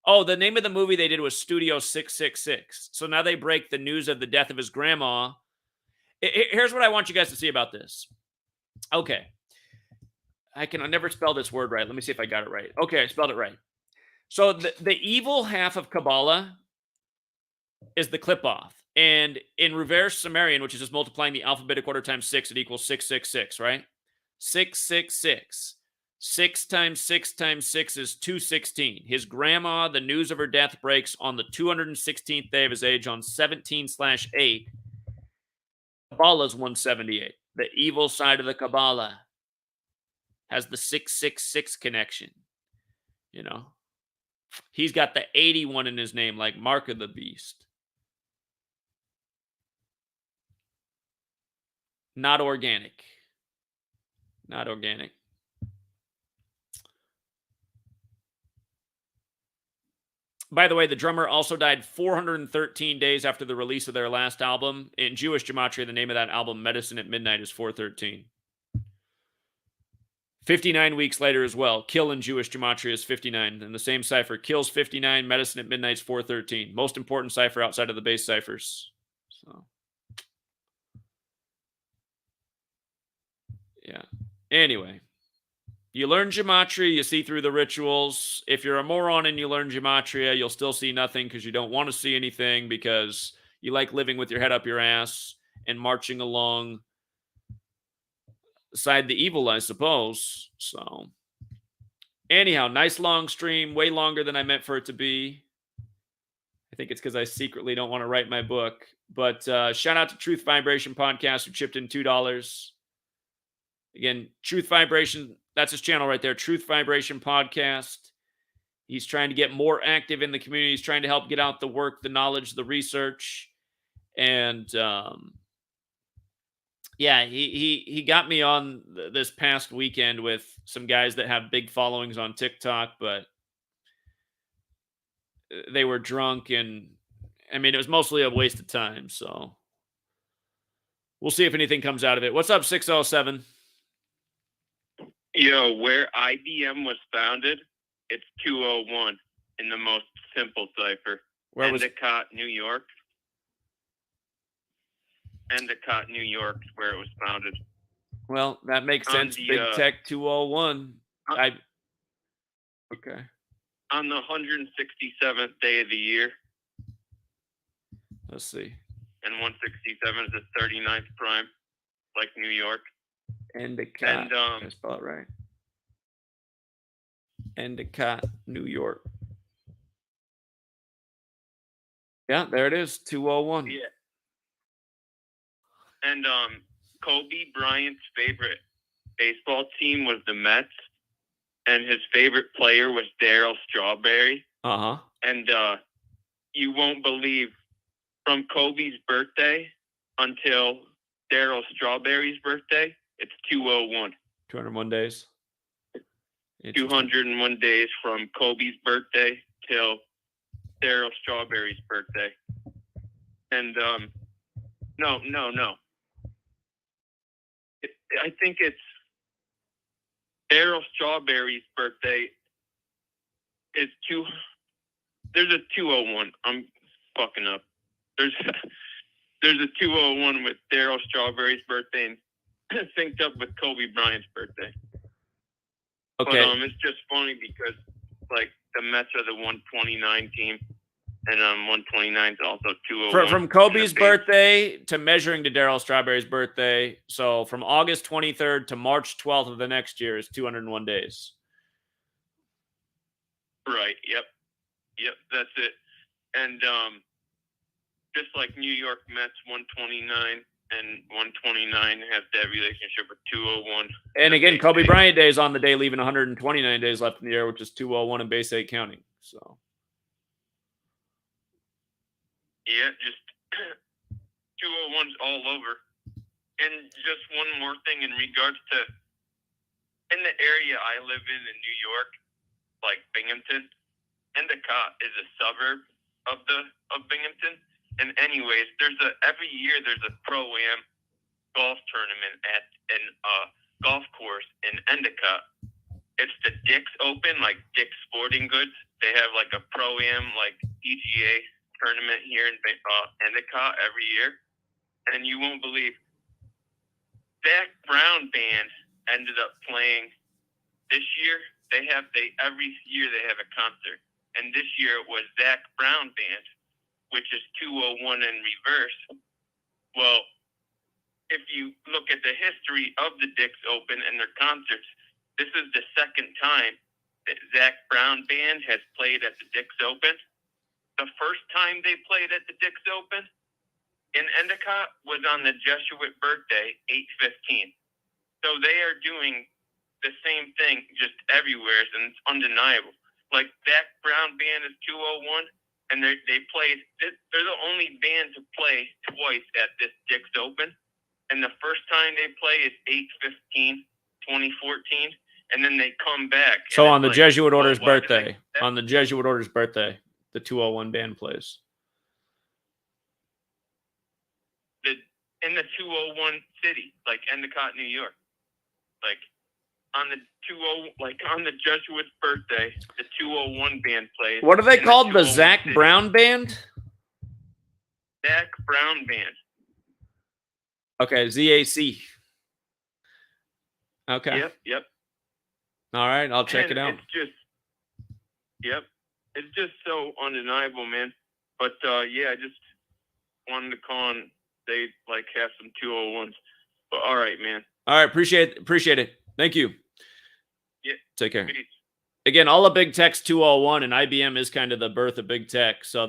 Oh, the name of the movie they did was Studio 666. So now they break the news of the death of his grandma. Here's what I want you guys to see about this. Okay. I never spell this word right. Let me see if I got it right. Okay, I spelled it right. So the evil half of Kabbalah is the clip-off. And in reverse Sumerian, which is just multiplying the alphabetic order times 6, it equals 666, right? 666. 6 times 6 times 6 is 216. His grandma, the news of her death breaks on the 216th day of his age on 17/8. Kabbalah's 178. The evil side of the Kabbalah has the 666 connection. You know? He's got the 81 in his name, like Mark of the Beast. Not organic. Not organic. By the way, the drummer also died 413 days after the release of their last album. In Jewish Gematria, the name of that album, Medicine at Midnight, is 413. 59 weeks later as well. Kill in Jewish Gematria is 59. And the same cipher. Kill's 59, Medicine at Midnight's 413. Most important cipher outside of the base ciphers. So, yeah. Anyway. You learn Gematria, you see through the rituals. If you're a moron and you learn Gematria, you'll still see nothing because you don't want to see anything because you like living with your head up your ass and marching along beside the evil, I suppose. So, anyhow, nice long stream, way longer than I meant for it to be. I think it's because I secretly don't want to write my book. But shout out to Truth Vibration Podcast who chipped in $2. Again, Truth Vibration, that's his channel right there, Truth Vibration Podcast. He's trying to get more active in the community. He's trying to help get out the work, the knowledge, the research. And yeah, he got me on this past weekend with some guys that have big followings on TikTok, but they were drunk and, I mean, it was mostly a waste of time. So we'll see if anything comes out of it. What's up, 607? Yo, where IBM was founded, it's 201 in the most simple cipher. Where was Endicott, New York. Endicott, New York is where it was founded. Well, that makes On sense. the, Big Tech 201. Okay. On the 167th day of the year, Let's see. and 167 is the 39th prime, like New York. Endicott. And Did I spell it right? Endicott, New York. Yeah, there it is. 201. Yeah. And Kobe Bryant's favorite baseball team was the Mets, and his favorite player was Darryl Strawberry. Uh-huh. And you won't believe, from Kobe's birthday until Darryl Strawberry's birthday, it's 201. 201 days. 201 days from Kobe's birthday till Darryl Strawberry's birthday. And no. I think it's Darryl Strawberry's birthday is there's a 201. I'm fucking up. There's a 201 with Darryl Strawberry's birthday and synced up with Kobe Bryant's birthday. Okay. But it's just funny because like the Mets are the 129 team, and 129 is also 201. From Kobe's birthday to measuring to Darryl Strawberry's birthday. So from August 23rd to March 12th of the next year is 201 days. Right. Yep. That's it. And just like New York Mets 129 and 129 have that relationship with 201. And again, Kobe Bryant Day is on the day, leaving 129 days left in the year, which is 201 in base 8 counting. So. Yeah, just 201's all over. And just one more thing in regards to, in the area I live in New York, like Binghamton, Endicott is a suburb of Binghamton. And anyways, every year there's a pro-am golf tournament at a golf course in Endicott. It's the Dick's Open, like Dick's Sporting Goods. They have like a pro-am, like PGA tournament here in Endicott every year. And you won't believe, Zach Brown Band ended up playing this year. Every year they have a concert. And this year it was Zach Brown Band, which is 201 in reverse. Well, if you look at the history of the Dick's Open and their concerts, this is the second time that Zach Brown Band has played at the Dick's Open. The first time they played at the Dick's Open in Endicott was on the Jesuit birthday, 8/15. So they are doing the same thing just everywhere, and it's undeniable. Like Zach Brown Band is 201, and they played. They're the only band to play twice at this Dick's Open, and the first time they play is 8/15, 2014, and then they come back. So on the Jesuit Order's birthday, the 201 band plays. In the 201 city, like Endicott, New York, like on the Jesuit's birthday, the 201 band plays. What are they called? The Zach Brown Band? Zach Brown Band. Okay, ZAC. Okay. Yep. All right, I'll check it out. It's just so undeniable, man. But yeah, I just wanted to call and they like have some 201s. But all right, man. All right, appreciate it. Thank you. Yeah. Take care. Peace. Again, all of Big Tech's 201, and IBM is kind of the birth of Big Tech. So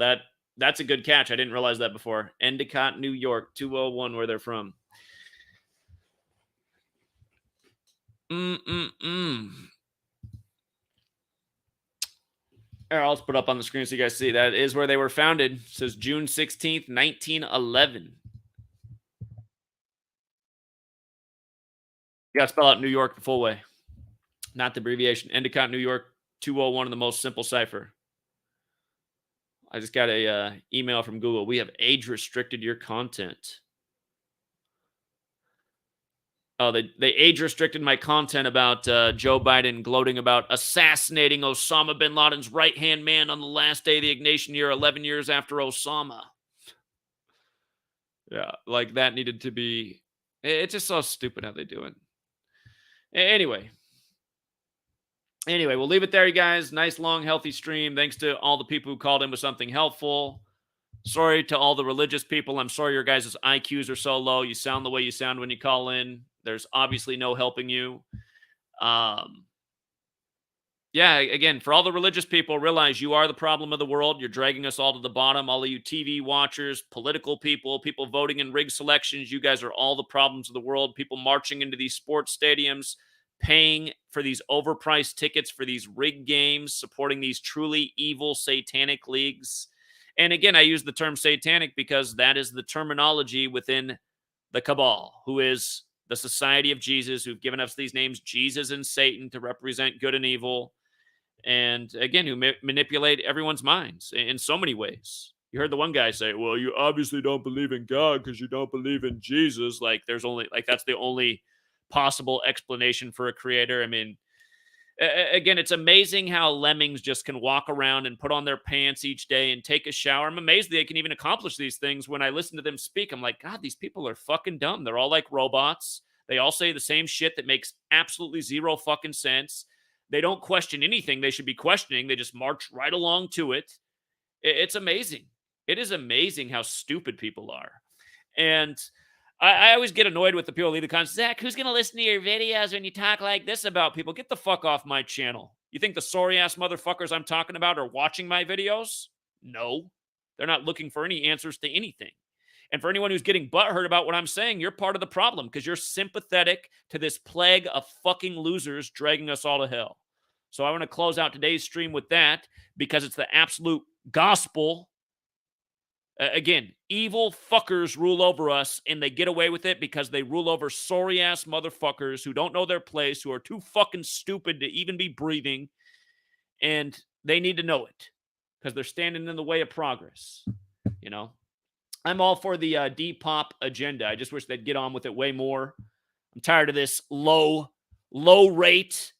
that's a good catch. I didn't realize that before. Endicott, New York, 201, where they're from. Here, I'll just put up on the screen so you guys see. That is where they were founded. It says June 16th, 1911. You got to spell out New York the full way, not the abbreviation. Endicott, New York, 201 in the most simple cipher. I just got a email from Google. We have age restricted your content. Oh, they age restricted my content about Joe Biden gloating about assassinating Osama bin Laden's right-hand man on the last day of the Ignatian year, 11 years after Osama. Yeah, like that needed to be... It's just so stupid how they do it. Anyway, we'll leave it there, you guys. Nice, long, healthy stream. Thanks to all the people who called in with something helpful. Sorry to all the religious people. I'm sorry your guys' IQs are so low. You sound the way you sound when you call in. There's obviously no helping you. Yeah, again, for all the religious people, realize you are the problem of the world. You're dragging us all to the bottom. All of you TV watchers, political people voting in rigged selections, you guys are all the problems of the world. People marching into these sports stadiums, paying for these overpriced tickets for these rigged games, supporting these truly evil satanic leagues. And again, I use the term satanic because that is the terminology within the cabal, who is the Society of Jesus, who've given us these names, Jesus and Satan, to represent good and evil. And again, who manipulate everyone's minds in so many ways. You heard the one guy say, well, you obviously don't believe in God because you don't believe in Jesus. Like, there's only, like, that's the only possible explanation for a creator. I mean, again, it's amazing how lemmings just can walk around and put on their pants each day and take a shower. I'm amazed they can even accomplish these things. When I listen to them speak, I'm like, God, these people are fucking dumb. They're all like robots. They all say the same shit that makes absolutely zero fucking sense. They don't question anything they should be questioning. They just march right along to it. It's amazing. It is amazing how stupid people are. And I always get annoyed with the people who leave the comments. Zach, who's going to listen to your videos when you talk like this about people? Get the fuck off my channel. You think the sorry-ass motherfuckers I'm talking about are watching my videos? No. They're not looking for any answers to anything. And for anyone who's getting butthurt about what I'm saying, you're part of the problem because you're sympathetic to this plague of fucking losers dragging us all to hell. So I want to close out today's stream with that because it's the absolute gospel. Again, evil fuckers rule over us, and they get away with it because they rule over sorry-ass motherfuckers who don't know their place, who are too fucking stupid to even be breathing, and they need to know it because they're standing in the way of progress, you know? I'm all for the Depop agenda. I just wish they'd get on with it way more. I'm tired of this low rate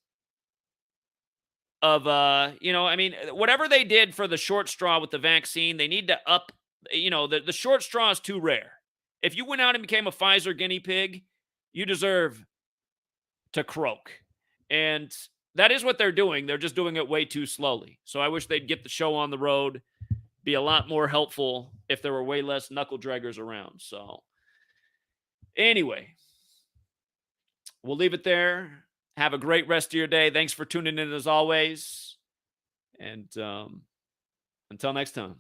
of, I mean, whatever they did for the short straw with the vaccine, they need to up, the short straw is too rare. If you went out and became a Pfizer guinea pig, you deserve to croak. And that is what they're doing. They're just doing it way too slowly. So I wish they'd get the show on the road, be a lot more helpful if there were way less knuckle draggers around. So anyway, we'll leave it there. Have a great rest of your day. Thanks for tuning in as always. And until next time.